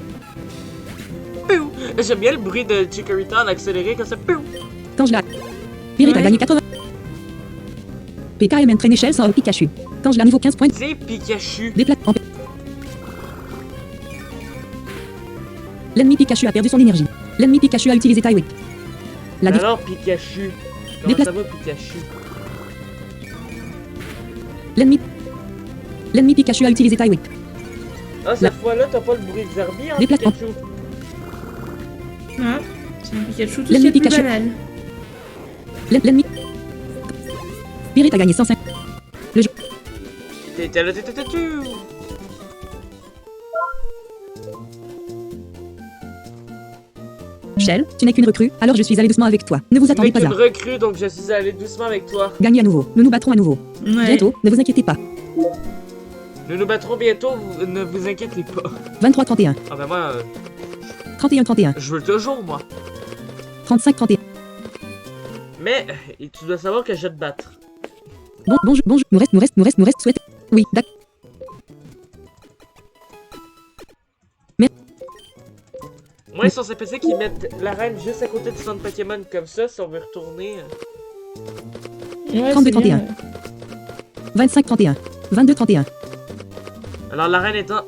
Piou! J'aime bien le bruit de Chikorita en accéléré comme ça. Piou! Quand je l'ai. Spirit a Ouais. gagné 80. PKM entraîné Shell sans Pikachu. Quand je l'ai à nouveau 15 points. C'est Pikachu. Déplacement. L'ennemi Pikachu a perdu son énergie. L'ennemi Pikachu a utilisé Tie Whip. La déf- Alors, Pikachu. Comment Déplace- ça va, Pikachu? L'ennemi. L'ennemi Pikachu a utilisé Tie Whip. Ah, cette fois-là, t'as pas le bruit de Zerbi, hein, Déplacement. Pikachu? Ah, c'est un Pikachu tout L'ennemi c'est plus Pikachu. banal. L'ennemi. Spirit a gagné 105. T'es là, t'es Shell, tu n'es qu'une recrue, alors je suis allé doucement avec toi. Ne vous attendez pas une à. recrue, donc je suis allé doucement avec toi. Gagner à nouveau. Nous nous battrons à nouveau. Ouais. Bientôt, ne vous inquiétez pas. Nous nous battrons bientôt, ne vous inquiétez pas. 23-31. Ah ben moi, 31-31. je veux toujours, moi. 35-31. Mais, tu dois savoir que je vais te battre. Bonjour. Nous reste, souhaite. Oui, d'accord. Moi, ils sont ces PC qui mettent l'arène juste à côté du centre Pokémon comme ça, si on veut retourner. Ouais, 32, c'est bien, 25-31. 22-31. Alors, l'arène étant...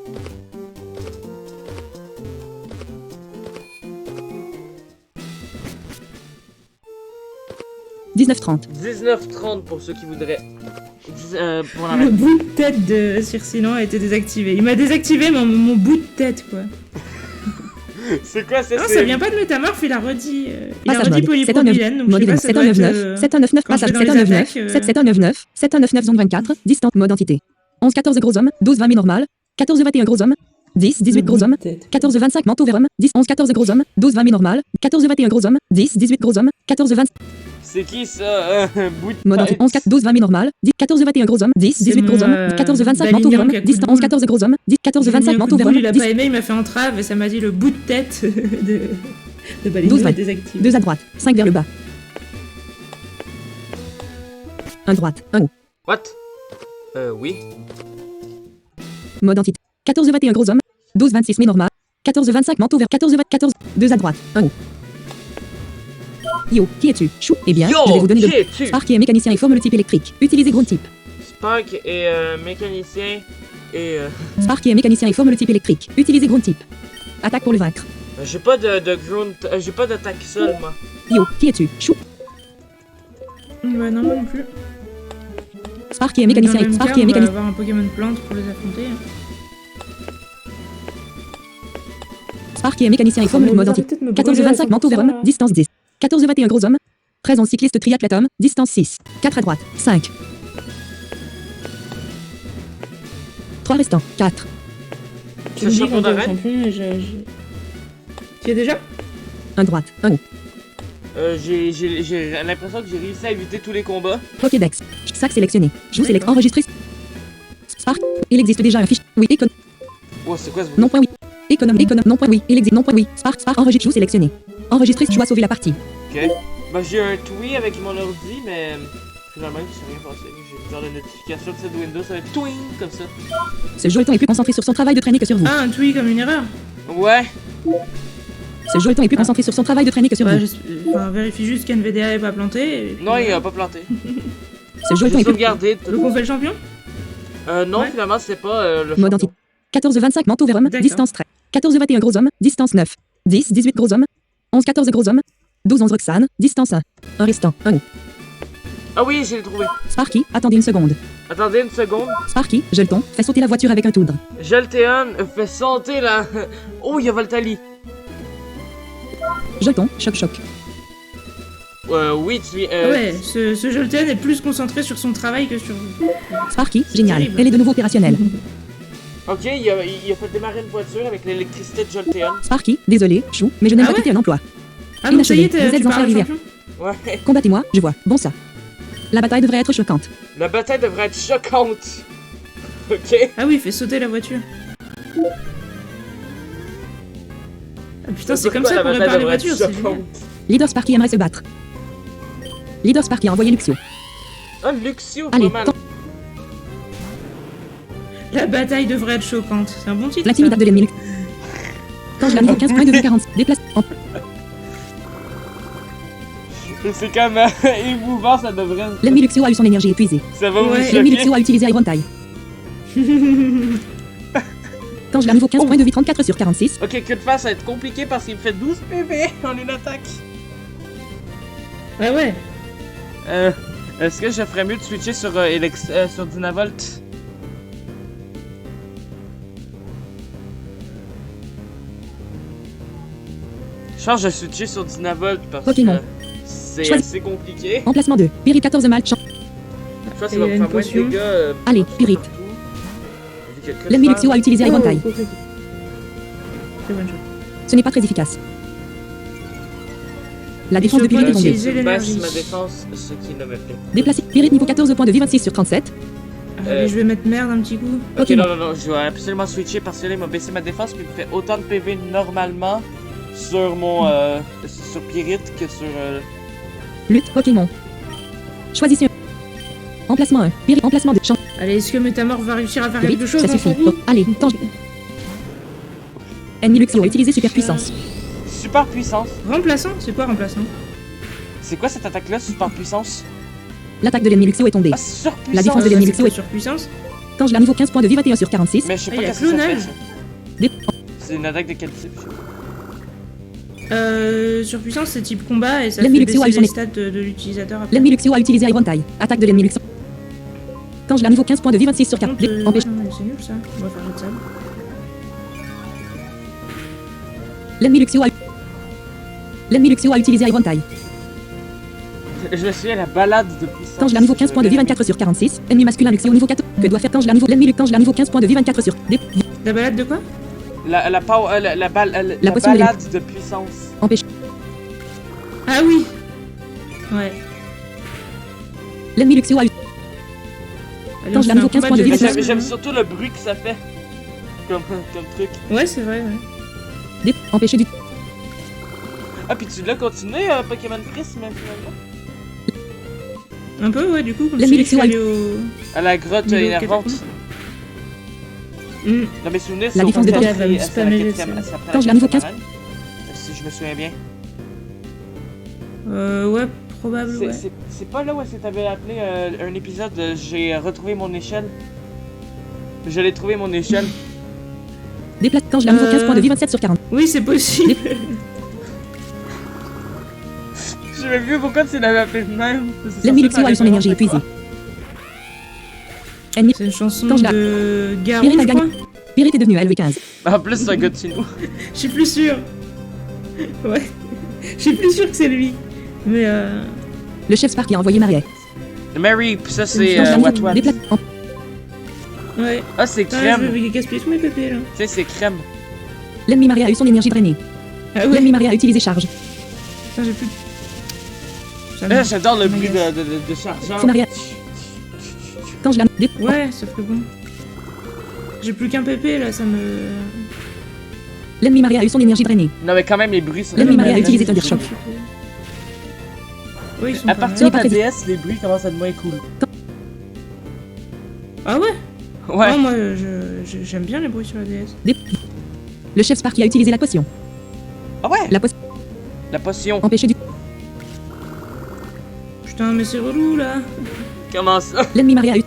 Ouais. 19-30. 19h30 pour ceux qui voudraient. Pour Le l'arène. bout de tête de Circilan a été désactivé. Il m'a désactivé mon bout de tête, quoi. C'est quoi ça? Non, ça vient pas de Métamorph, il a redit. Il a Passage redit mode. polypropylène, donc je sais pas, ça doit être, 7199. 7199. quand je Passage. vais dans les 7199. attaques, 7199. 7199. Zone 24. Distance. Mode entité. 11-14 gros hommes. 12-20 normal. 14-21 gros hommes. 10-18 gros hommes. 14-25 manteau vert homme. 10-11-14 gros hommes. 12-20 normal. 14-21 gros hommes. 10-18 gros hommes. 14-20 C'est qui ça? Bout de mode entité. 11-4-12-20 normal. 14-21 gros hommes. 10-18 gros hommes. 14-25 manteau vert homme. 10-11-14 gros hommes. 10-14-25 manteau vert homme. Il a pas aimé, il m'a fait entrave et ça m'a dit le bout de tête de Baligno 12, est désactivé. 2 à droite. 5 vers le bas. 1 droite. 1 haut. What? Oui. Mode entité. 14-21 gros hommes. 12-26 mais normal. 14-25 manteau vert. 14-14. 2 à droite. 1 haut. Yo, qui es-tu? Chou. Eh bien, je vais vous donner qui de... es-tu? Spark qui est mécanicien et forme le type électrique. Utilisez ground type. Spark est mécanicien et... Spark qui est mécanicien et forme le type électrique. Utilisez ground type. Attaque pour le vaincre. J'ai pas de ground... j'ai pas d'attaque seule, moi. Yo, qui es-tu? Chou. Bah non, moi non plus. Spark qui est mécanicien Dans le et... même Spark cas, qui est on va mécanicien... avoir un Pokémon plante pour les affronter. Spark qui est mécanicien et forme le mode entité. 14-25 manteau vert homme. Distance 10. 14-21 gros hommes. 13 en cycliste triathlète homme. Distance 6. 4 à droite. 5. 3 restants. 4. Tu me dis champion quand t'es d'arène? champion et Tu es déjà 1 droite. 1 haut. J'ai l'impression que j'ai réussi à éviter tous les combats. Pokédex. Sac sélectionné. Joue select D'accord. enregistré. Spark. Il existe déjà un fichier. Oui, Oh, c'est quoi ce bruit? non point oui. Économe, non point oui. Il existe non point oui. Spark, enregistre, joue sélectionné. Enregistré, joue à sauver la partie. Ok. Bah, j'ai un tweet avec mon ordi, mais finalement, il s'est rien passé. J'ai genre de notification de cette Windows, ça va être twing comme ça. Ce joliton est plus concentré sur son travail de traîner que sur vous. Ah, un tweet comme une erreur. Ouais. Ce joliton est plus concentré sur son travail de traîner que sur Bah, vous. vérifie juste qu'NVDA est pas planté. et puis Non, il voilà. a pas planté. Ce joliton J'ai est plus... sauvegardé. Donc on fait le champion Non, Ouais. finalement, c'est pas le Mode champion. entité. 14-25 manteau vert homme. D'accord. Distance 13. 14-21 gros hommes. Distance 9. 10-18 gros hommes. 11-14 gros hommes. 12-11 Roxane. Distance 1. Un restant. 1 haut. Ah oui, j'ai trouvé. Sparky, attendez une seconde. Attendez une seconde. Sparky, Jolton, fais sauter la voiture avec un toudre. Jolteon fait sauter la... Oh, il y a Voltali. Jolton, choc choc. Oui, tu... Ah ouais, ce Jolteon est plus concentré sur son travail que sur vous. Sparky, génial. terrible. Elle est de nouveau opérationnelle. Ok, il a fait démarrer une voiture avec l'électricité de Jolteon. Sparky, désolé, chou, mais je n'aime Ah pas ouais quitter un emploi. Ah donc ça y est, Inachevé. Vous tu êtes parles enfin au arrivé. champion Ouais. Combattez-moi, je vois. Bon ça. La bataille devrait être choquante. La bataille devrait être choquante. Ok. Ah oui, il fait sauter la voiture. Ah putain, c'est comme ça qu'on répare les voitures, c'est génial. Leader Sparky aimerait se battre. Leader Sparky a envoyé Luxio. Ah, Luxio, Allez, pas mal. temps. La bataille devrait être choquante. C'est un bon titre. L'intimidate de l'ennemi. Quand je la niveau 15 points de vie 40. Déplace. En... C'est quand même émouvant, ça devrait. L'ennemi Luxio a eu son énergie épuisée. Ça va vous Ouais. L'ennemi choquer. Luxio a utilisé Iron Taille. Quand je la niveau 15 points de vie 34 sur 46. Ok, que de face, ça va être compliqué parce qu'il me fait 12 PV en une attaque. Ah ouais. Est-ce que je ferais mieux de switcher sur, sur Dynavolt? Je pense que je vais switcher sur Dynavolt parce Pokémon. que c'est Choisis. assez compliqué. Emplacement 2. Pyrite 14 mal. Champ. Je pense que Et ça va il y me a faire une moins de potion. dégâts. Allez, Pyrite. partout. Vu qu'il y a que L'ennemi ça. Luxio a utilisé Iron Taille. ok. C'est bonne chose. Ce n'est pas très efficace. La défense de Pyrite est peux tombée. utiliser Je baisse l'énergie. ma défense, ce qui ne me plaît. Déplacé. Pyrite niveau 14 points de vie 26 sur 37. Allez, je vais mettre merde un petit coup. Ok, Pokémon. non, je dois absolument switcher parce que là, il m'a baissé ma défense puis il me fait autant de PV normalement sur mon sur Pyrite que sur Lutte. Pokémon. Choisissez un. Emplacement 1. Pyrite. Emplacement 2. Champ. Allez, est-ce que Métamorph va réussir à faire quelque Pyrite. chose Ça dans suffit. sa vie Oh, allez, tange. Ennemi Luxio a utilisé super puissance. super puissance. Remplaçant? C'est quoi remplaçant? C'est quoi cette attaque là, super puissance? L'attaque de l'ennemi Luxio est tombée. Ah, surpuissance. La défense de l'ennemi C'est Luxio quoi, est. surpuissance? Quand je la niveau 15 points de vie 21 sur 46. Mais je sais Ah, pas il y a qu'est-ce que ça fait clonage. ça. Dé- C'est une attaque de quel type? Surpuissance, c'est type combat et ça L'ennemi fait Luxio a baisser eu les son- stats de l'utilisateur après. L'ennemi Luxio a utilisé Iron Taille. Attaque de l'ennemi Luxio. Quand je la niveau 15 points de vie 26 sur Par 4. contre, Empêche. non, mais c'est nul ça. On va faire jet de sable. L'ennemi Luxio a. L'ennemi Luxio a utilisé Iron Taille. Je me souviens la balade de puissance. Quand je la niveau 15 points de vie 24 sur 46. Ennemi masculin Luxio niveau 4. Que doit faire quand je la niveau. L'ennemi quand je la niveau 15 points de vie 24 sur. La balade de quoi? La potion de balade de puissance. Empêche. Ah oui. Ouais. L'ennemi Luxio a. Allez, Quand on je la fait niveau un 15 combat points de vie, jet c'est sable. J'aime surtout le bruit que ça fait. Comme truc. Ouais, c'est vrai, ouais. Empêcher du. Ah, puis tu l'as continué, Pokémon Prism, finalement? Un peu, ouais, du coup, comme L'ennemi je suis Luxio a allé au... À la grotte Niveau énervante. Hmm. Dans mes souvenirs, La c'est défense de au Gab va me c'est la spammer les quatrième- salles. c'est après Quand je la la niveau quatrième arène, si je me souviens bien. Ouais, probable, ouais. C'est pas là où elle t'avait appelé un épisode j'ai retrouvé mon échelle. Je l'ai trouvé mon échelle. Déplace. Quand je la niveau 15 points de vie 27 sur 40. Oui, c'est possible. J'ai même vu pourquoi tu l'avais appelé de même. C'est L'ennemi censé Luxio a eu son faire énergie référence à épuisée. Ennemi. C'est une chanson Quand je la- de Garou, Pyrite a je crois. gagné. Pyrite est devenu LV15. quoi. En plus, c'est un gars de chez nous. Je suis plus sûr. Ouais. Je suis plus sûr que c'est lui. Mais Le chef Sparky a envoyé Mariette. Mary, puis ça Une c'est chanson What de- What. Déplace. ouais. Ah, c'est Putain, je crème. vais gaspiller tous mes PP là. Tu sais, c'est crème. L'ennemi Maria a eu son énergie drainée. Ah ouais. L'ennemi Maria a utilisé charge. Putain, j'ai plus. Ça me- Là, j'adore le Oh my bruit God. de chargeur. C'est Maria. Quand je la. Ouais, ça ferait bon. J'ai plus qu'un PP là, ça me. L'ennemi Maria a eu son énergie drainée. Non, mais quand même, les bruits sont. L'ennemi Maria a Ouais, utilisé ouais, Thundershock. Oui, ils sont À pas partir de mal. la DS, les bruits commencent à être moins cool. Ah ouais. Ouais. Non, moi j'aime bien les bruits sur la DS. Le chef Sparky a utilisé la potion. Ah ouais. La potion. La potion. Empêcher du. Putain, mais c'est relou là. Comment ça? L'ennemi Maria a eu.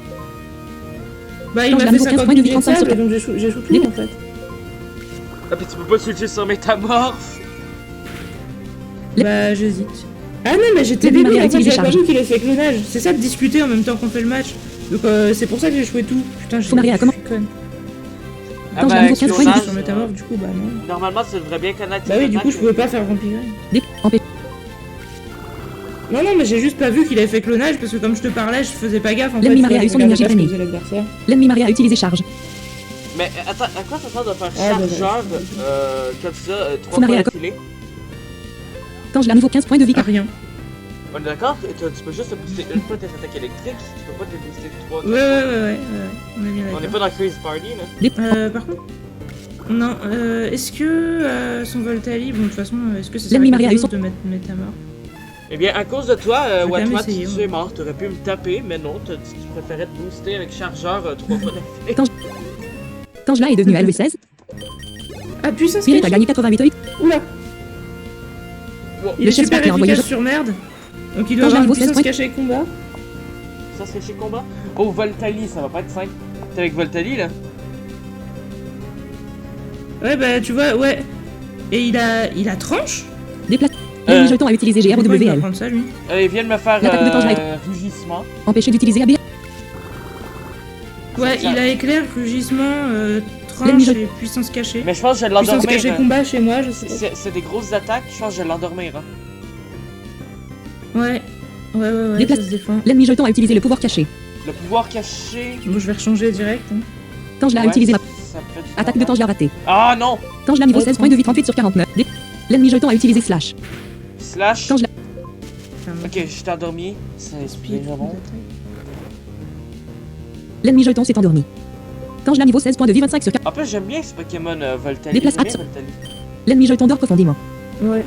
Bah, il Non, m'a je la fait niveau 15 50 points de vie, milliers de 35 sur sable, donc j'ai tout Dé- en fait. Ah, puis tu peux pas switcher sur Métamorphe. Bah, j'hésite. Ah non, mais j'étais L'ennemi débile, Maria a en fait, utilisé j'avais pas charge. vu qu'il a fait clonage. C'est ça de discuter en même temps qu'on fait le match. Donc c'est pour ça que j'ai joué tout. Putain, j'ai Maria, je comment- suis conne. Quand je la niveau 15 points de vie. Sur Métamorph, du coup, bah non. Normalement, tu devrais bien connaître. Bah oui, du coup, je pouvais pas faire Vampire. Empêcher. Non, non, mais j'ai juste pas vu qu'il avait fait clonage parce que comme je te parlais, je faisais pas gaffe en fait. L'ennemi Maria a eu son je regardais énergie pas ce que drainée. faisait l'adversaire. L'ennemi Maria a utilisé charge. Mais attends, à quoi ça sert de faire Ah, bah, chargeur comme ça, 3 Maria, fois d'affilée? Quand je la niveau 15 points de vie. Ah, rien. On est d'accord? Tu peux juste te booster une fois tes attaques électriques, tu peux pas te booster 3. Ouais. On est bien On d'accord. est pas dans Crazy Party, là. Par contre, non, est-ce que son Voltali, bon, de toute façon, est-ce que ça L'ennemi serait marié a eu son- de mettre à mort? Eh bien, à cause de toi, Je vais quand même Watwat, essayer, tu ouais. es mort. T'aurais pu me taper, mais non, tu préférais te booster avec chargeur 3 fois d'affilée. Tangela est devenu LV16. Ah, puissance Spirit a cachée. gagné 88. Oula. Il Le est chef super Spark l'a envoyé- efficace sur merde. Donc il doit Quand avoir je une niveau 16 puissance points. cachée combat. Ça serait chez combat? Oh, Voltali, ça va pas être simple. T'es avec Voltali, là? Ouais, bah tu vois, ouais. Et il a tranche. Déplace. L'ennemi jeton a utilisé Pourquoi il va GROWL. prendre ça, lui? Il vient de me faire L'attaque de Tangela rugissement. Empêché d'utiliser AB. Ouais, Ça- il a éclair, rugissement, L'ennemi tranche je- et puissance cachée. Mais je pense que je vais Puissance l'endormir. cachée combat chez moi, je sais pas. C'est des grosses attaques, je pense que je vais l'endormir. Hein. Ouais, Déplace- ça se défend. L'ennemi jeton a utilisé le pouvoir caché. Le pouvoir caché. Bon, je vais rechanger direct. Hein. Tangela a Ouais, utilisé la ça fait du attaque de temps. Tangela ratée. Ah non! Tangela niveau Oh, 16 points de vie 38 sur 49. L'ennemi jeton a utilisé slash. Slash. Tangela. Ok, je t'ai endormi. C'est déjà bon. L'ennemi jeton s'est endormi. Tangela niveau 16 points de vie 25 sur 4. En plus, j'aime bien ce Pokémon Voltali. Déplace J'aime bien Abs- Voltali. L'ennemi jeton dort profondément. Ouais.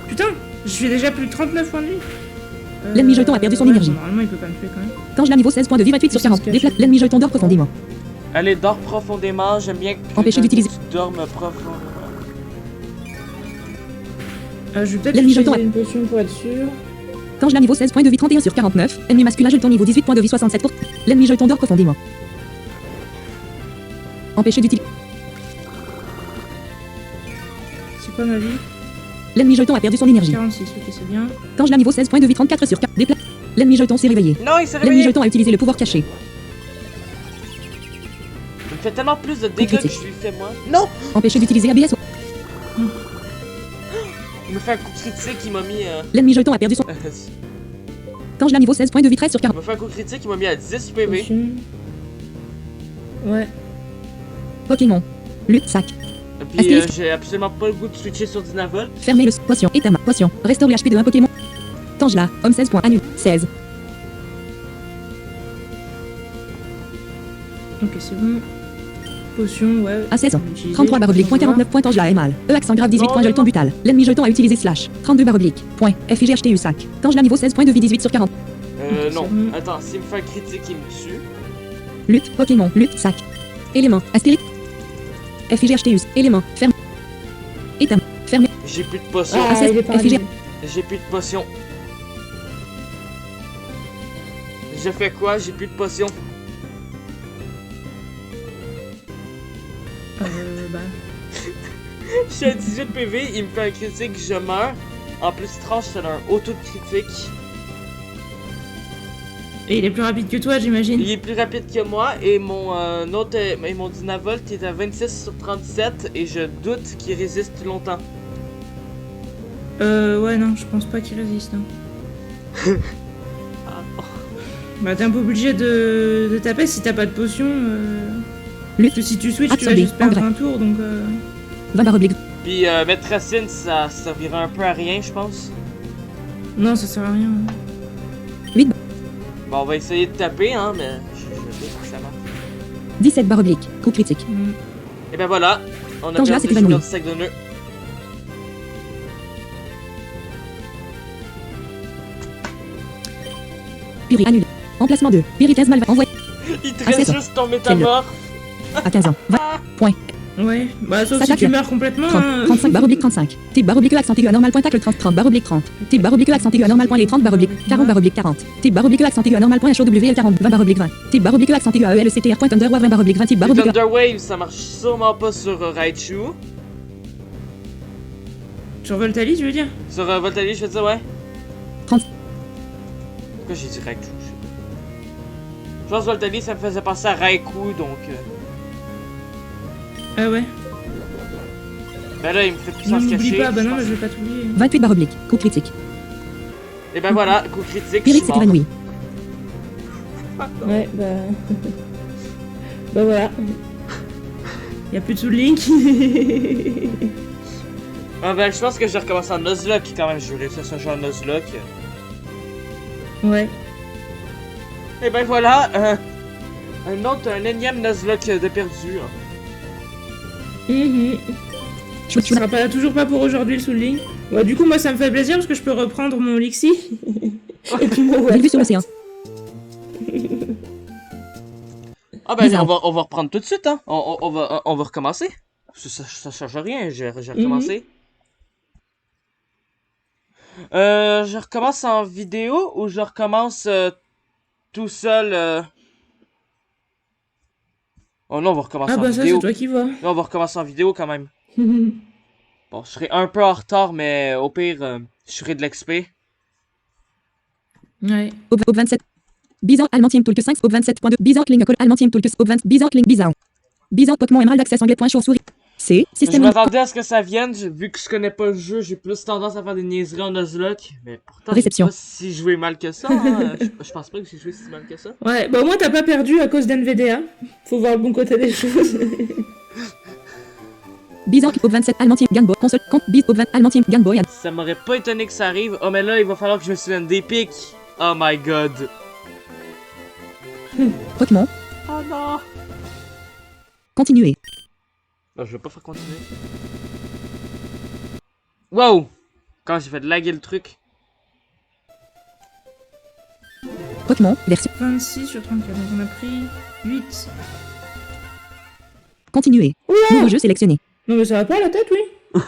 Putain, je suis déjà plus de 39 points de vie. L'ennemi jeton a perdu son ouais, énergie. bon, normalement, il peut pas me tuer quand même. Tangela niveau 16 points de vie 28 sur 40. Puissance cachée. L'ennemi jeton dort profondément. Allez, dors profondément. J'aime bien que Empêcher d'utiliser- tu dormes profondément. Je vais peut-être L'ennemi utiliser jeton a- une potion pour être sûr. Tangela niveau 16 points de vie 31 sur 49. Ennemi masculin jeton niveau 18 points de vie 67 pour. L'ennemi jeton dort profondément. Empêché d'utiliser. C'est quoi ma vie? L'ennemi jeton a perdu son énergie. 46, ok, c'est bien. Tangela niveau 16 points de vie 34 sur 4. Déplace. L'ennemi jeton s'est réveillé. Non, il s'est L'ennemi réveillé! jeton a utilisé le pouvoir caché. Il me fait tellement plus de dégâts que critique. je lui fais moi. Non! Empêché d'utiliser ABS. Il me fait un coup critique, il m'a mis. L'ennemi jeton a perdu son. Tangela niveau 16 points de vie 13 sur Il 40. m'a fait un coup critique, il m'a mis à 10 PV. Potion. Ouais. Pokémon. Lutte sac. Puis Astérisque. j'ai absolument pas le goût de switcher sur Dynavol. Fermez le potion. Etama. Potion. Restaure le HP de un Pokémon. Tangela. Homme 16 points. Annule. 16. Ok, c'est bon. Potion, ouais. À 16 ans. on va l'utiliser, 33 barre oblique. on Point va 49 point Tangela est mal. E accent grave 18 Non, point non, jeton non. butal. L'ennemi jeton a utilisé slash. 32 barre oblique. Point. FIGHTU sac. Tangela niveau 16 points de vie 18 sur 40. Non. c'est bon. Attends, s'il me fait un critique, il me tue. Lutte. Pokémon. Lutte sac. Élément. Astérique. FIGHTU. Élément. Ferme. Etama. Fermé. J'ai plus de potions. Ah, c'est- il est paralysé. FIG. J'ai plus de potions. Je fais quoi? J'ai plus de potions. Bah. Je suis à 18 PV, il me fait un critique, je meurs. En plus, tranche, c'est un auto de critique. Et il est plus rapide que toi, j'imagine. Il est plus rapide que moi et mon autre, et mon Dynavolt est à 26 sur 37 et je doute qu'il résiste longtemps. Ouais, non, je pense pas qu'il résiste. Hein. Ah. Bah, t'es un peu obligé de taper si t'as pas de potion. Lutte. Parce que si tu switches, tu vas Absorbé. juste perdre Engrais. un tour, donc. 20 barre oblique. Puis mettre racine, ça servira un peu à rien, je pense. Non, ça sert à rien. Bon, on va essayer de taper, hein, mais je doute que ça marche. 17 barre oblique. Coup critique. Et ben voilà, on a Tangela s'est perdu évanoui. notre sac de nœuds. Puri. Annulé. Emplacement 2. Pyrithèse malva. Envoyé. Il te Ah, c'est reste ça. juste ton métamorphe. À 15 ans. 20. Point. Ouais, bah, sauf Ça si tu tacle. meurs complètement. 30. Hein. 35 barre oblique 35. Type barre oblique E accent aigu anormal point tacle 30. 30 barre oblique 30. Type barre oblique E accent aigu anormal point les 30 barre oblique. 40 barre oblique 40. Type barre oblique E accent aigu anormal point HOWL 40. 20 barre oblique 20. Type barre oblique E accent aigu AELCTR point Thunder 20 barre oblique 20. Type barre Les oblique Thunder Wave, ça marche sûrement pas sur Raichu. Sur Voltali, tu veux dire? Sur Voltali, je veux dire, ouais. 30. Pourquoi j'ai dit Raichu? Je sais pas. Je pense que Voltali, ça me faisait penser à Raikou, donc... Ah ouais. Ben là, il me fait Non, puissance n'oublie cachée. pas, bah je non, pense. mais je vais pas t'oublier. 28 barre oblique. Coup critique. Et ben voilà, coup critique, je Pyrrhic suis s'est mort. évanoui. Ouais, bah. bah voilà. Y'a plus de sous de Link. Ah ben, je pense que je vais recommencer en Nuzlocke quand même. Je vais réussir ce jeu en Nuzlocke. Ouais. Et ben voilà, un énième Nuzlocke de perdu. Hein. Ce sera pas, toujours pas pour aujourd'hui le Soul Link. Ouais, du coup, moi ça me fait plaisir parce que je peux reprendre mon Lixi. Et puis mon J'ai vu sur l'océan. Ah ben, Bizarre. on va reprendre tout de suite, hein. On va recommencer. Ça change rien, j'ai recommencé. Je recommence en vidéo ou je recommence tout seul. Oh non, on va recommencer Ah en bah ça, vidéo. c'est toi qui vois. Non, on va recommencer en vidéo quand même. Bon, je serai un peu en retard, mais au pire, je serai de l'XP. Ouais. Ob 27. Bizarre allemand team tool 5 ob 27.2. Bizarre cling call allemand team tool ob 20. Bizarre cling bizarre. Bizarre Pokémon émerald access anglais point chauve-souris. C. Je Système. m'attendais à ce que ça vienne, vu que je connais pas le jeu, j'ai plus tendance à faire des niaiseries en Nuzlocke. Mais pourtant, j'ai Réception. pas si joué mal que ça. Hein. Je pense pas que j'ai joué si mal que ça. Ouais, bah au moins t'as pas perdu à cause d'NVDA. Faut voir le bon côté des choses. Bizarre ob 27 allemand team Game Boy console compte biz ob 20 allemand team Game Boy. Ça m'aurait pas étonné que ça arrive. Oh, mais là, il va falloir que je me souvienne des pics. Oh my god. Pokémon. Oh non. Continuer. Non, je vais pas faire continuer. Wow! Quand j'ai fait de laguer le truc. Pokémon version. 26 sur 34, donc on a pris 8. Continuer. Nouveau jeu sélectionné. Non mais ça va pas la tête, oui.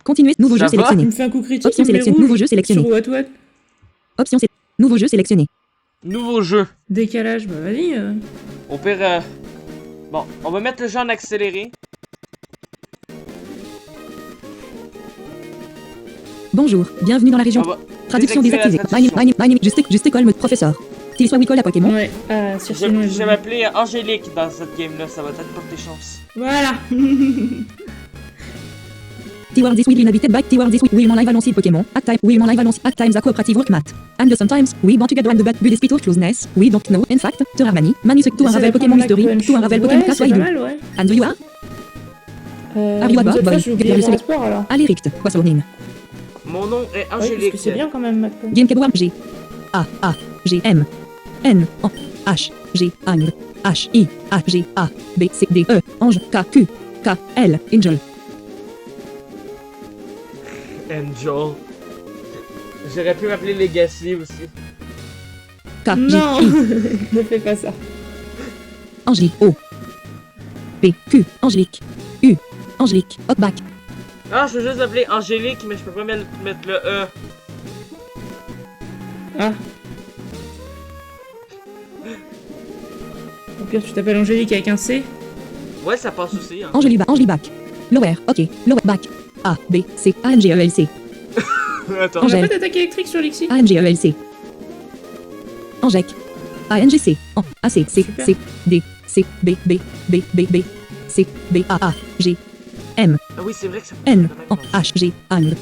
Continuer. Nouveau Ça jeu va Il sélectionné. me fait un coup critique, Option il me met sélectionne. rouge. Nouveau jeu sélectionné. Sur what. Option c'est. Nouveau jeu sélectionné. Nouveau jeu. Décalage, bah vas-y. Au pire, bon, on va mettre le jeu en accéléré. Bonjour, bienvenue dans la région. On va Traduction désactiver désactivée. la traduction. Juste école mode professeur. S'il soit Wicol à Pokémon. Ouais, chercher une Je vais m'appeler Angélique dans cette game-là, ça va peut-être porter chance. Voilà. T-Word this will be inhabited by T-Word this will mon live annonce Pokémon. At time will mon live annonce at times a cooperative work mat. And sometimes we want to get one the but spirit closeness. We don't know. In fact, Terramani, Manusuk to Unravel Pokémon Mystery, to Unravel Pokémon Ouais, Class c'est pas Wide. mal, ouais. And you are? Ah oui, bah, cette bah, fois, j'ai oublié le mon select- sport alors. Allez Richt, quoi son name? Mon nom est Oui, parce Angélique. que c'est bien quand même, maintenant. Game Kebouar G. A A G M N O H G Angel H I A G A B C D E Ange K Q K L Angel. Angel. J'aurais pu m'appeler Legacy aussi. K J Non, I ne fais pas ça. Angélique O P Q Angélique U Angélique Hotback. Ah, je veux juste appeler Angélique, mais je peux pas mettre le E. Ah. Au pire, tu t'appelles Angélique avec un C. Ouais, ça passe aussi. Hein. Angélibac. Lower, ok. Lower back. A, B, C, A, N, G, E, L, C. Attends. On a Angèle. pas d'attaque électrique sur Lixi. A, N, G, E, L, C. Angec. A, N, G, C. A, C, C, Super. C, D, C, B, B, B, B, B, C, B, A, A, G, M, Ah oui, c'est vrai que ça N, O, H, G, Angel.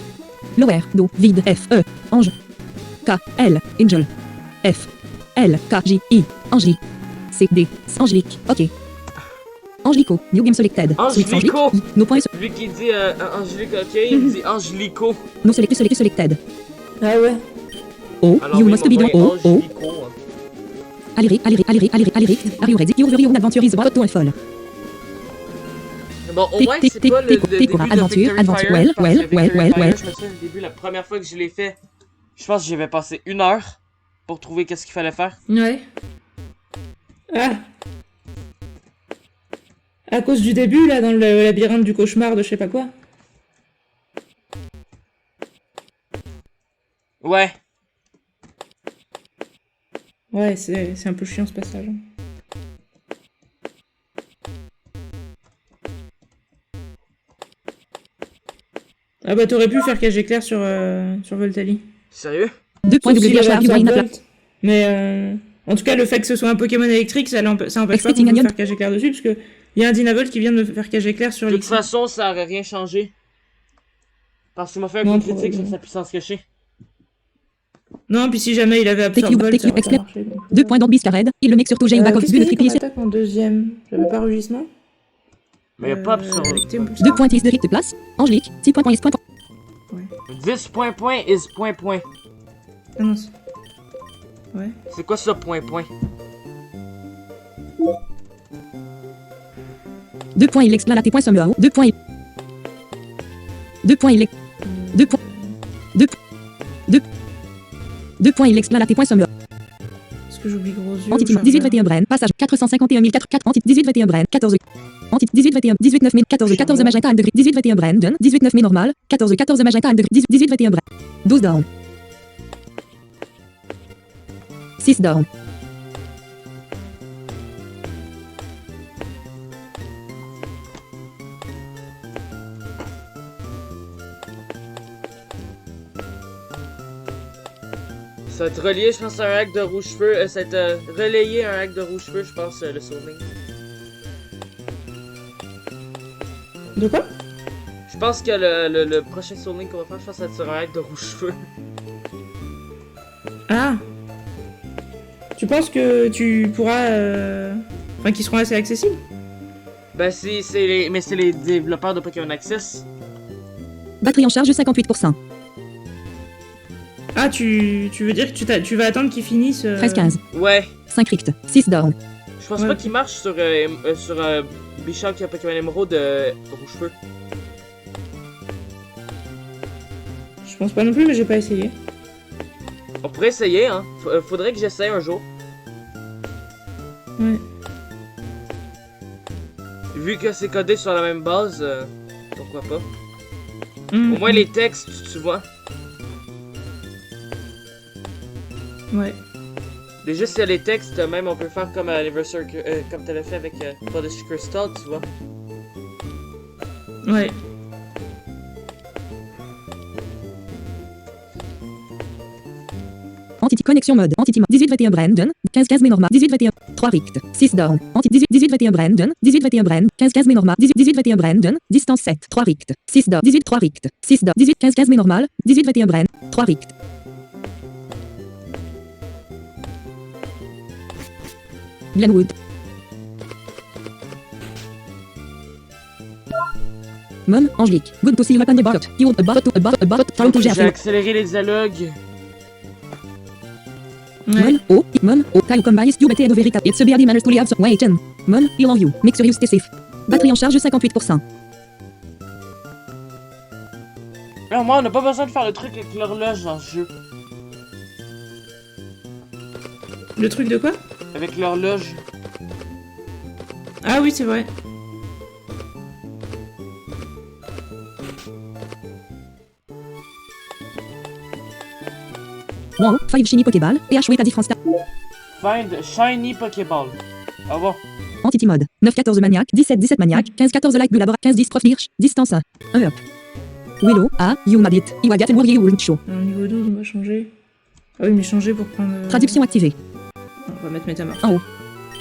Lower, Do, vide, F, E, Ange. K, L, Angel. F, L, K, J, I, Angélique. C, D, Angélique, ok. Angelico, New Game Selected. Switch Angelico. Angelique, I, no point, Lui qui dit Angélique, ok, il dit Angelico. no selected. Ah ouais. O, Alors, you oui, must mon be nom done. est O, O, Angelico, hein. Aliric, are you ready? Your adventure is about to unfold. Bon, au moins, c'est pas le début de Aventure, Victory aventure, Fire, well, parce well, que well, Victory well, Fire, well. je me souviens au début, la première fois que je l'ai fait, je pense que j'avais passé 1 heure pour trouver qu'est-ce qu'il fallait faire. Ouais. Ah. À cause du début, là, dans le labyrinthe du cauchemar de je sais pas quoi. Ouais. Ouais, c'est un peu chiant ce passage. Ah bah t'aurais pu faire cage éclair sur Voltali. Sérieux? Sauf s'il avait Are you Absorb in a Volt. Mais en tout cas, le fait que ce soit un Pokémon électrique, ça empêche pas Expecting qu'on puisse Onion. faire cage éclair dessus, parce que il y a un Dynavolt qui vient de me faire cage éclair sur De toute Lixi. façon, ça aurait rien changé. Parce qu'il m'a fait un Non, coup critique sur probablement. sa puissance cachée. Non, puis si jamais il avait Absorb you- Volt, take ça you aurait pas expect- marché. Donc, 2 points d'Orbis Carred, il le make surtout j'ai eu back of Qu'est-ce vue qu'il de y a comme triplier. attaque en deuxième? J'avais pas rugissement? Mais y a pas sur... avec tes boosters. 2 points de de place. Angélique. 6 points, point, point. 10 point point is point point. Ah non, ouais. C'est quoi ça, point point? 2 points, il explane à tes points somme haut. 2 points. 2 points, il 2 points. 2 points, il explane à tes points somme haut. Est-ce que j'oublie gros yeux? Antity 18-21 Bren, passage 451 004, Antity 18-21 Bren, 14. Antity 18-21, 18-9 000, 14 magenta M degré, 18-21 Bren, done, 18-9 000 normal, 14 magenta M degré, 18-21 Bren, 12 down. 6 down. Ça va être relié, je pense, à un hack de rouge-cheveux. Ça va être relayé à un hack de rouge-cheveux, je pense, le sourning. De quoi? Je pense que le prochain sourning qu'on va faire, je pense que ça va être sur un hack de rouge-cheveux. Ah! Tu penses que tu pourras... Enfin, qu'ils seront assez accessibles? Ben, c'est les développeurs de Pokémon Access. Batterie en charge 58%. Ah, tu veux dire que tu vas attendre qu'ils finissent... 13-15. Ouais. 5 rict. 6 down. Je pense Ouais, pas ok. qu'il marche sur Bichon qui a Pokémon Emerald rouge-cheveux. Je pense pas non plus, mais j'ai pas essayé. On pourrait essayer, hein. Faudrait que j'essaye un jour. Ouais. Vu que c'est codé sur la même base, pourquoi pas. Mmh. Au moins les textes, tu vois. Ouais. Déjà, s'il y a les textes, même on peut faire comme à Anniversary, comme t'avais fait avec Polish Crystal, tu vois. Ouais. Entity connexion mode. Entity mode. 18-21 Brandon. 15-15 mais normal. 18-21. 3 rict. 6 down. Entity 18-21 Brandon. 18-21 Brand. 15-15 mais normal. 18-21 Brandon. Distance 7. 3 rict. 6 down. 18-3 rict. 6 down. 18-15-15 mais normal. 18-21 Brand. 3 rict. Glenwood. Mom, Angélique. Good to see you up on the boat. You a boat from to J'ai Gerfield. accéléré les dialogues. Ouais. Mom, Kyle combines you better verita. It's a beardy manners to live so waiting. Mom, I love you. Make sure you stay safe. Batterie en charge 58%. Non, moi, on n'a pas besoin de faire le truc avec l'horloge dans ce jeu. Le truc de quoi? Avec l'horloge. Ah oui, c'est vrai. Wow, 5 shiny Pokéball. PH wait à différents stats. Find Shiny Pokéball. Ah bon? Entity mode. 9-14 maniaque. 17-17 maniaque. 15-14 light Bulabra. 15-10 prof Hirsch. Distance 1. 1 up. Willow, A, you mad it. Iwagat and Warrior Wouldn't Show. Alors, niveau 12, on va changer. Ah oui, mais changer pour prendre... Traduction activée. On va mettre Métamorph. En haut.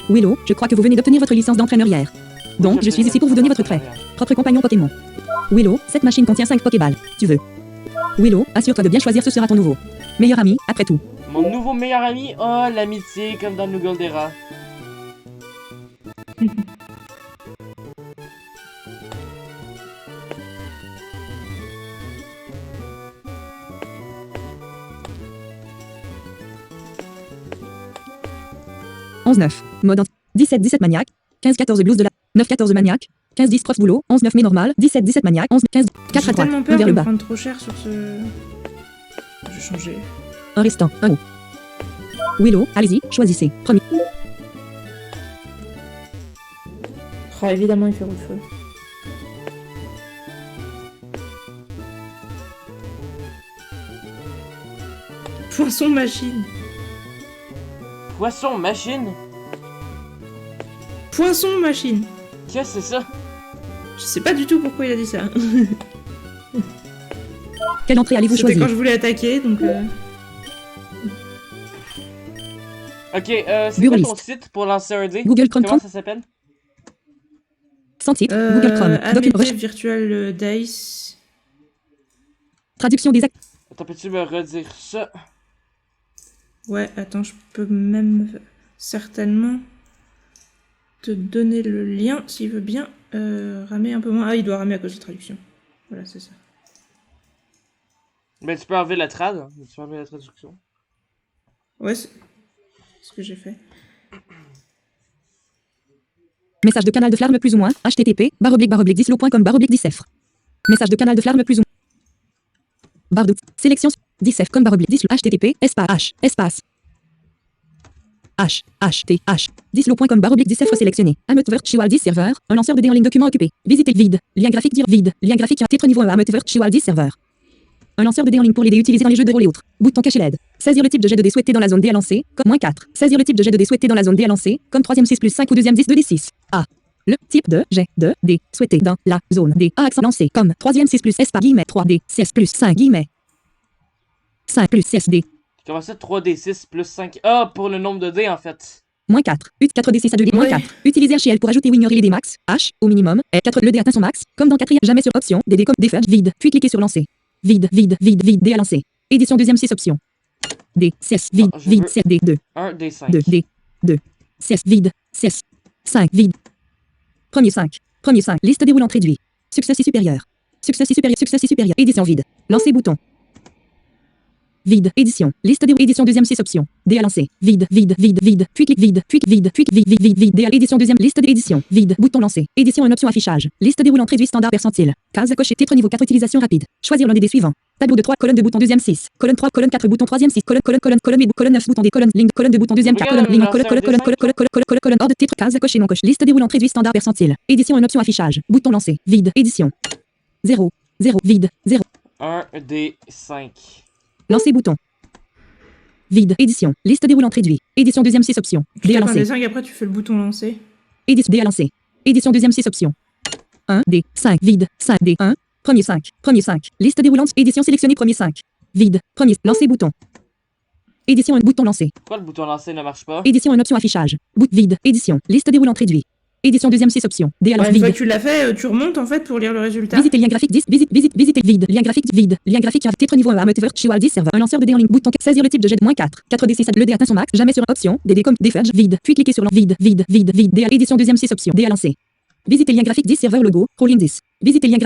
Willow, je crois que vous venez d'obtenir votre licence d'entraîneur hier. Donc, je suis ici pour vous donner votre prêt. Propre compagnon Pokémon. Willow, cette machine contient 5 Pokéballs. Tu veux. Willow, assure-toi de bien choisir, ce sera ton nouveau meilleur ami, après tout. Mon nouveau meilleur ami, oh, l'amitié, comme dans New Goldera. « 11-9. Mode 17-17 maniaque. 15-14 blues de la. 9-14 maniaque. 15-10 prof boulot. 11-9 mais normal. 17-17 maniaque. 11-15. 4 à J'ai 3. tellement 1 peur vers de le me bas. prendre trop cher sur ce... Je vais changer. Un restant. 1 haut. Willow, allez-y, choisissez. Premier. Ah, évidemment, il fait roule feu. Poisson machine. Poisson machine? Poisson machine. Qu'est-ce que c'est ça? Je sais pas du tout pourquoi il a dit ça. Quelle entrée allez-vous C'était choisir? quand je voulais attaquer, donc... Ok, c'est quoi ton Burlist. site pour lancer un dé? Google Chrome Comment 30. ça s'appelle? Sans titre. Google Chrome. Document. AMD Virtual Dice. Traduction des actes. Attends, peux-tu me redire ça? Ouais, attends, je peux même... Certainement... te donner le lien s'il veut bien ramer un peu moins. Ah, il doit ramer à cause de la traduction. Voilà, c'est ça. Mais tu peux enlever la trad, tu peux enlever la traduction. Ouais, c'est ce que j'ai fait. Message de canal de Flarme plus ou moins. http://dislo.com/10f. Message de canal de Flarme plus ou moins. Barre de sélection 10f comme /dislo http espace dislo.com/10f sélectionné. Amet Virtual 10 serveur, un lanceur de dés en ligne document occupé. Visitez vide. Lien graphique dire vide. Lien graphique titre niveau 1 Amet Virtual 10 serveur. Un lanceur de dés en ligne pour les dés utilisés dans les jeux de rôle et autres. Bouton caché LED. Saisir le type de jet de dés souhaité dans la zone dé à lancer, comme -4. Saisir le type de jet de dés souhaité dans la zone dé à lancer, comme 3e 6 plus 5 ou 2e 10 de D6. A. Le type de jet de dés souhaité dans la zone D à accent lancé, comme 3e 6 plus espace guillemets 3D 6 plus 5 guillemets 5 plus CSD. Comment ça, 3d6 plus 5? Ah, pour le nombre de dés, en fait. -4. Ut 4d6 à 2 Ouais. -4. Utiliser HL pour ajouter ou ignorer les dés max. H au minimum. L4 le dé atteint son max. Comme dans 4e. Jamais sur option. Des dés comme défaire. Vide. Puis cliquez sur lancer. Vide. Dé à lancer. Édition 2e 6 option. D. CS. Vide. Ah, je Vide. veux- C. D. 2. 1 d 5. 2. D. 2. CS. Vide. CS. 5. Vide. Premier 5. Liste déroulante réduit. Succès si supérieur. Succès si supérieur. Édition vide. Lancer bouton. Vide. Édition. Liste des édition 2e 6 options. D à lancer. Vide. Puis clic vide. D à édition 2e liste d'édition. Vide. Bouton lancer. Édition une option affichage. Liste déroulante réduit standard percentile. Case à cocher. Titre niveau 4 utilisation rapide. Choisir l'un des dés suivants. Tableau de 3 colonne de bouton 2e 6. Colonne 3 colonne 4 bouton 3e 6 colonne colonne 9 bouton des colonnes ligne colonne de bouton 2e 4 colonne ligne colonne ordre titre case à cocher non coche. Liste déroulante réduit standard percentile. Édition une option affichage. Bouton lancer. Vide. Édition. 0. Vide. 0. 1 d 5. Lancer bouton. Vide. Édition. Liste déroulante réduit. Édition 2e 6 options. Tu D à tapes un lancer. dessin et après tu fais le bouton lancer. Édition D à lancer. Édition 2e 6 options. 1 D 5 vide 5 D 1 premier 5 liste déroulante édition sélectionnée premier 5 vide premier lancer bouton. Édition un bouton lancer. Pourquoi le bouton lancer ne marche pas? Édition une option affichage. Bout vide édition liste déroulante réduit. Édition 2e 6 options. D à Ouais, lancer une fois vide. que tu l'as fait, tu remontes en fait pour lire le résultat. Visiter lien graphique 10 visiter vide lien graphique vide lien graphique titre niveau 1 Amet Virtual 10 serveur un lanceur de dés en ligne bouton saisir le type de jet de -4 4d6 le dé atteint son max jamais sur option des dés comme déferge vide puis cliquez sur vide D à édition 2e 6 options D à lancer. Visiter lien graphique 10 serveur logo Rolling 10. Visiter lien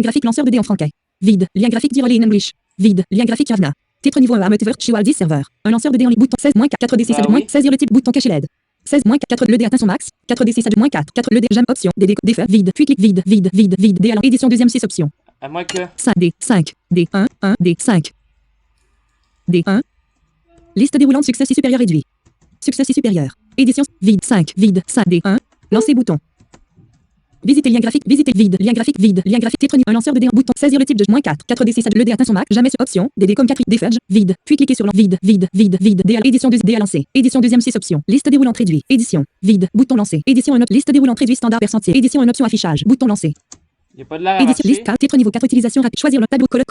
graphique lanceur de dés en français. Vide lien graphique dire in English. Vide lien graphique Javna. Titre niveau 1 Amet Virtual 10 serveur un lanceur de dés en ligne bouton 16 4d6 Ah oui. saisir le type bouton caché LED. 16 4 le dé atteint son max 4d6 -4 4 le dé j'aime option des dés défaire vide puis clic vide D à édition 2e 6 options. À moins que... 5 D 5 D 1 D 5 D 1 liste déroulante succès si supérieur réduit. Succès si supérieur. Édition vide 5 D 1 lancer bouton. Visiter lien graphique vide lien graphique titre un lanceur de dés bouton saisir le type de -4 4d6 le dé atteint son max jamais sur option des dés comme 4 déferge vide puis cliquez sur vide D à édition 2 D à lancer édition 2e 6 options liste déroulante réduit édition vide bouton lancer édition une liste déroulante réduit standard percentile édition une option affichage bouton lancer Il n'y a pas de l'air à édition liste marcher. 4 titre niveau 4 utilisation rapide choisir le tableau colonne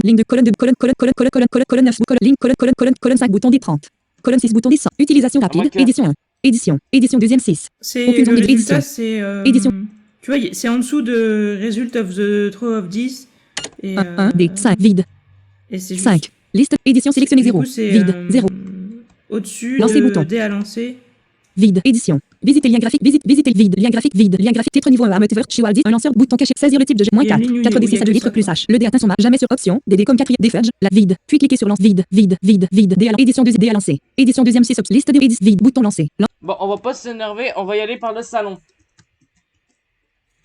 ligne de colonne 5 bouton D30 colonne 6 bouton D100 utilisation rapide que- édition 1 édition 2e 6 C'est Aucune le zone de résultat, édition. c'est Édition. tu vois, c'est en dessous de result of the throw of 10 et 1 D 5 vide et c'est juste 5 liste édition sélectionnée du 0 coup, c'est, vide 0 au-dessus Lancer de bouton. D à lancer. vide édition visiter lien graphique visiter vide lien graphique titre niveau 1 Amet Virtual 10 un lanceur bouton caché saisir le type de jet Il y a une -4 ligne où 4d6 il y a à 2 que litres ça, plus quoi. H le dé atteint son max jamais sur option des dés comme 4 déferge la vide puis cliquez sur lance vide D à édition 2 D à lancer édition 2e 6 liste des vide bouton lancer Bon, on va pas s'énerver, on va y aller par le salon.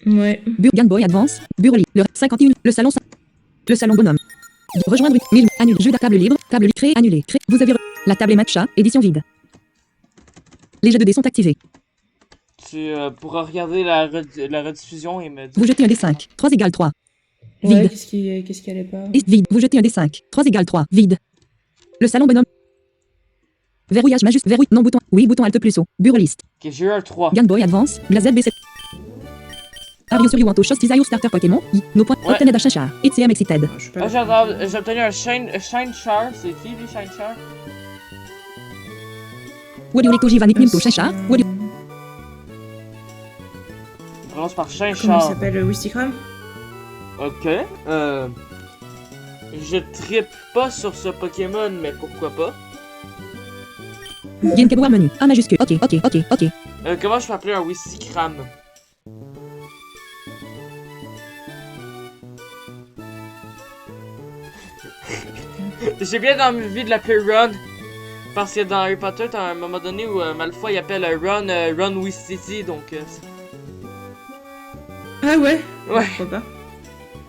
Ouais. Game Boy Advance Burly le 51 le salon bonhomme rejoindre 1000 annule jeu de table libre créer annulé vous avez la table est matcha édition vide les jeux de dés sont activés Tu pourras regarder la rediffusion et me dire... vous jetez un D5 3 égale 3 Ouais, Vide. qu'est-ce qui allait pas vide vous jetez un D5 3 égale 3 vide le salon bonhomme verrouillage majuscule verrouille non bouton oui bouton alt plus haut bureau liste Ok, j'ai eu un 3. Game Boy Advance Blazed B7 Are you sure you want to show Desire Starter Pokémon no point Ouais. obtened a Chachar it's am excited Je suis Ah, pas j'ai obtenu un Shine Char, c'est qui lui, Shine Char? would you like to give an nickname to Chachar would you On commence par Shine Comment il Char. s'appelle Wistikram? Ok, je trippe pas sur ce Pokémon, mais pourquoi pas? Game Keyboard menu A majuscule ok Comment je peux appeler un whisky cram? J'ai bien envie de l'appeler Ron. Parce que dans Harry Potter, t'as un moment donné où Malfoy il appelle Ron Ron Weasley, donc... Ah ouais? Ouais. Pourquoi pas?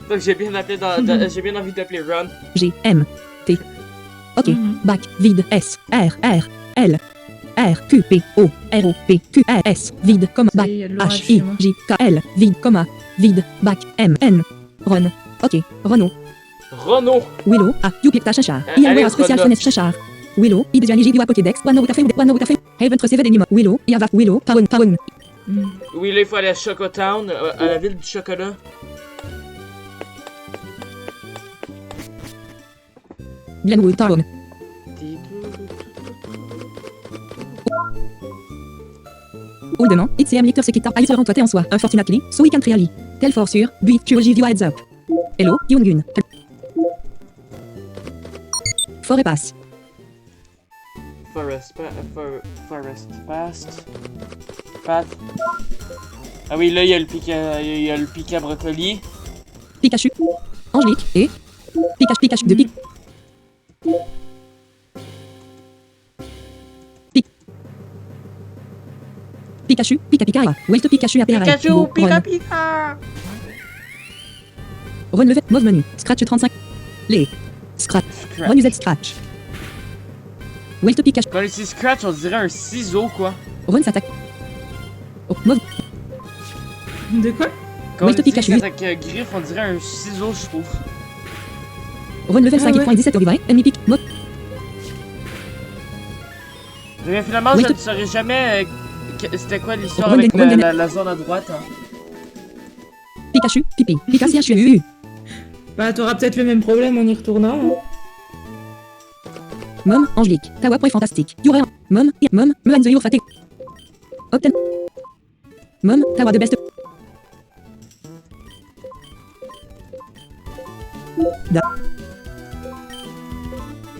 Donc j'ai bien envie d'appeler Ron. G, M, T. Ok. Bac, vide, S, R, R, L. R, Q, P, O, R, O, P, Q, R, S, vide, comma, bac, Il y a de l'orage H, I, chez moi. J, K, L, vide, comma, vide, bac, M, N. Ron. Ok. Renault. Renault. Willow. A. Yupikta Chachar. Allez, Ialwea Special Renault. Fenêtre Chachar. Willow. Ibjani Jibiwa Pokédex. Wano Utafe. Haven Seven Enima. Willow. Yava. Willow. Pawn. Pawn. Oui, là il faut aller à Choco Town, à la ville du chocolat. Glenwood Town. Oldement. ITCM Lictor Sekitar. Aïe rends-toi en soi. Unfortunately. So we can't really. Tell for sure. Buit. Tu give you a heads up. Hello. Yungun. Forêt passe. Forest Past. Pat. Ah oui, là il y a le pic à brocoli. Pikachu. Angelique. Et. Pikachu de pic. Pikachu. Pika. Welto Pikachu APRL. Pikachu, Ron. Pika. Relevé. Mauve menu. Scratch 35. Les. Scratch. Renuzet Scratch. Welto Pikachu. Quand on dit Scratch, on dirait un ciseau quoi. Ron s'attaque. Oh, mauve. De quoi? Quand Oui, on dit Pikachu. s'attaque griffe, on dirait un ciseau, je trouve. Ron level Ah 5.17 Olivain. Ennemi pic. Mauve. Mais finalement, Oui, je ne saurais jamais c'était quoi l'histoire Ron avec Ron la zone à droite. Hein. Pikachu. Pipi. Pikachu. Bah, t'auras peut-être le même problème en y retournant. Hein. Mom. Angelique. Tawa. Point fantastique. Yura. Mom. Mom. Me and the your fatigue. Obten. Mom. Tawa de best. Da.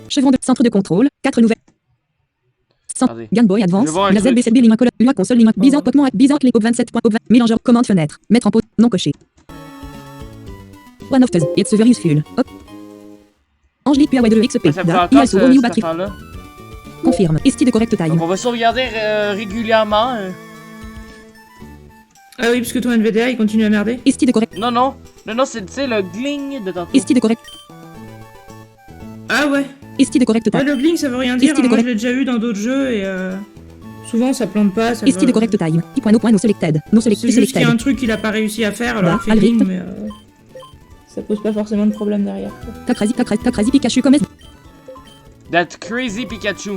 Chevron de centre de contrôle. 4 nouvelles. Attendez. Game Boy Advance. Je vois un La truc. ZBCB Lima Color. Lua console Lima. Bizarre Pokémon. Bizarre Clé 27.20. Mélangeur. Commande fenêtre. Mettre en pause. Non coché. One of Fuzz. It's a various fuel. Hop. Angelique puis de XP. Ça me fait Da. encore ISO. New cette batterie. affaire-là. Confirme. Esti de correcte taille. Donc on va sauvegarder régulièrement. Ah oui, parce que ton NVDA il continue à merder. Esti de correct. Non, c'est tu sais, le gling de tantôt. Esti de correct. Ah ouais. Esti de correcte Ouais, taille. le bling ça veut rien dire. Esti de Moi je correct. l'ai déjà eu dans d'autres jeux et souvent ça plante pas. Ça Esti veut- de correcte taille. No selected. No C'est selected. juste qu'il y a un truc qu'il a pas réussi à faire, alors Bah, il fait bling, Alric. mais ça pose pas forcément de problème derrière. quoi. Takrazi Pikachu comme S. That crazy Pikachu.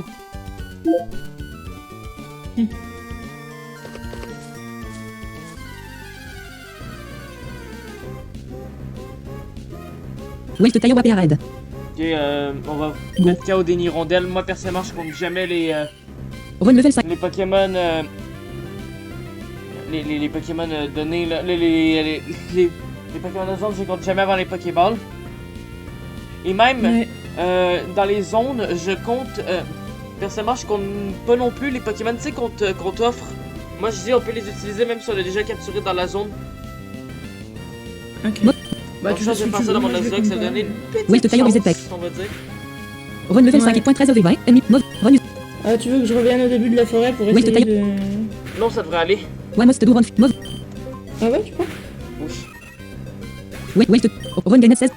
Welt taille wa red. Ok, on va mettre KO des hirondelles. Moi personnellement, je compte jamais Run level 5. les Pokémon. Les Pokémon donnés là. Les Pokémon de zone, je compte jamais avant les Pokéballs. Et même Ouais. dans les zones, je compte. Personnellement, je compte pas non plus les Pokémon, tu sais, qu'on t'offre. Moi, je dis, on peut les utiliser même si on l'a déjà capturé dans la zone. Ok. Moi- Bah Donc tu ça, fais je ce vais que faire tu ça veux, dans mon moi, je Nuzlocke, les ça compte donner pas. une Oui, petite te taille au reset chance, pack. on va dire. Run level Ouais. 5.13 Olivain. Ennemi. Mauve. Run. Ah, tu veux que je revienne au début de la forêt pour Oui, essayer te de... Non, ça devrait aller. One must do run. Mauve. Ah ouais, tu crois? Oui. Welt. Run Ganet 16.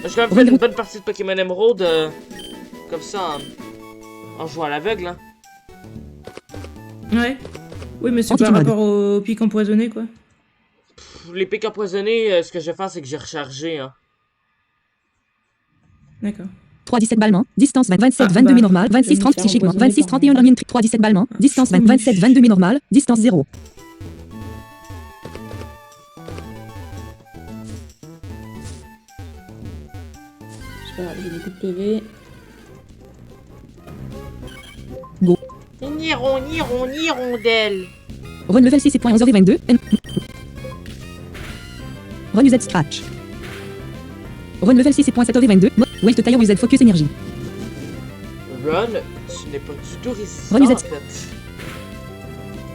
J'ai quand même fait une bonne partie de Pokémon Emerald comme ça en jouant à l'aveugle. Hein. Ouais. Oui, mais c'est par Anti-mode. rapport au pic empoisonné, quoi. Les pics empoisonnés, ce que je vais faire, c'est que j'ai rechargé. Hein. D'accord. 3-17 ballement. Distance 20. 27 Ah, 22 bah, normal. je vais 26 me 30 faire psychiquement. empoisonner 26 par 31 en 3-17 ballement. Distance 20. 27 22 normal. Distance 0. C'est pas grave, j'ai beaucoup de PV. Hirondelle. Run level 6.11 22. Run UZ Scratch. Run level 6.7 22. Welt taille UZ Focus énergie. Run, ce n'est pas du tout résistant Run, en vous êtes- fait.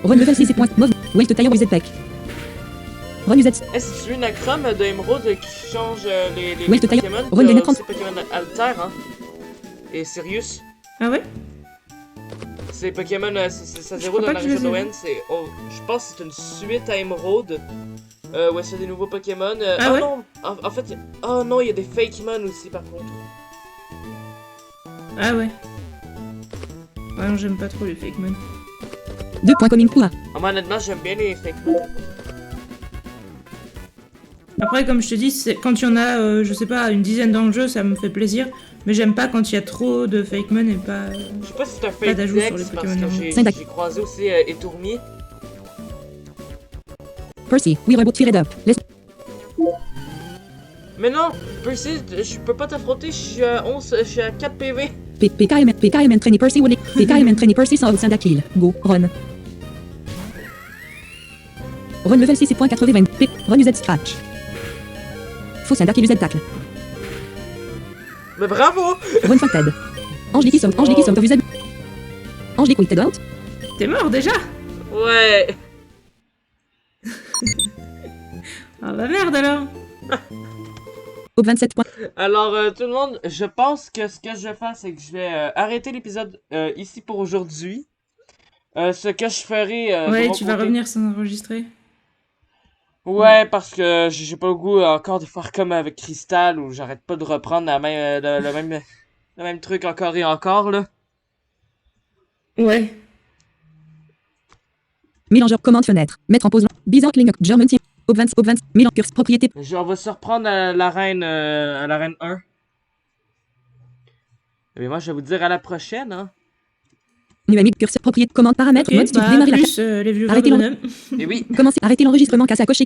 Run level 6 et point. Move. Wait to tire with Z-Pack. Run Z. Est-ce que tu es une acrome d'Emeraude qui change les Ouais, tout à l'heure. Pokémon? Run T'as des 30. aussi Pokémon Alter, hein? Et Sirius. Ah ouais? C'est Pokémon, c'est sa Je zéro crois dans pas que je les ai Naruto c'est, oh, je pense que c'est une suite à Emeraude. Où c'est des nouveaux Pokémon. Ah ouais? Non, en fait, oh non, il y a des Fakemon aussi par contre. Ah ouais. Ouais, non, j'aime pas trop les Fakemon. 2 points coming pour A. Ah, moi honnêtement, j'aime bien les Fakemon. Après, comme je te dis, quand il y en a, je sais pas, une dizaine dans le jeu, ça me fait plaisir. Mais j'aime pas quand il y a trop de Fakemon et pas... Je sais pas si c'est un Pas Fake d'ajout sur les Dex parce Pokémon que normaux. j'ai croisé aussi Étourmier. Percy, we reboot fired up. Let's. Mais non, Percy, je peux pas t'affronter, je suis à 11, je suis à 4 PV. PKM trainee Percy Woody. PKM trainee Percy sans Sanda kill. Go. Run. Run level 6 et point 80. Run Z scratch. Faux Sanda kill Z tackle. Mais bravo! Run fated. Ange Licky Somme. Ange Licky Somme. Z. Ange Licky Dead out. T'es mort déjà? Ouais! Ah bah merde alors! Au 27 points. Alors, tout le monde, je pense que ce que je vais faire, c'est que je vais arrêter l'épisode ici pour aujourd'hui. Ce que je ferai. de Ouais, mon tu vas côté- revenir sans enregistrer. Ouais, parce que j'ai pas le goût encore de faire comme avec Crystal où j'arrête pas de reprendre la même, le même truc encore et encore là. Ouais. Mélangeur commande fenêtre. Mettre en pause. Bizarre clean up. German team. Au 20. Mélange curse. Propriété. On va se reprendre à l'arène 1. Et bien moi, je vais vous dire à la prochaine, hein. Nuamique curseur. Propriété. Commande paramètres. Ok, Mode style. bah, Démarrer la. plus les vieux Arrêtez bonhomme. Et oui. Commencer. Arrêter l'enregistrement. Casse à cocher.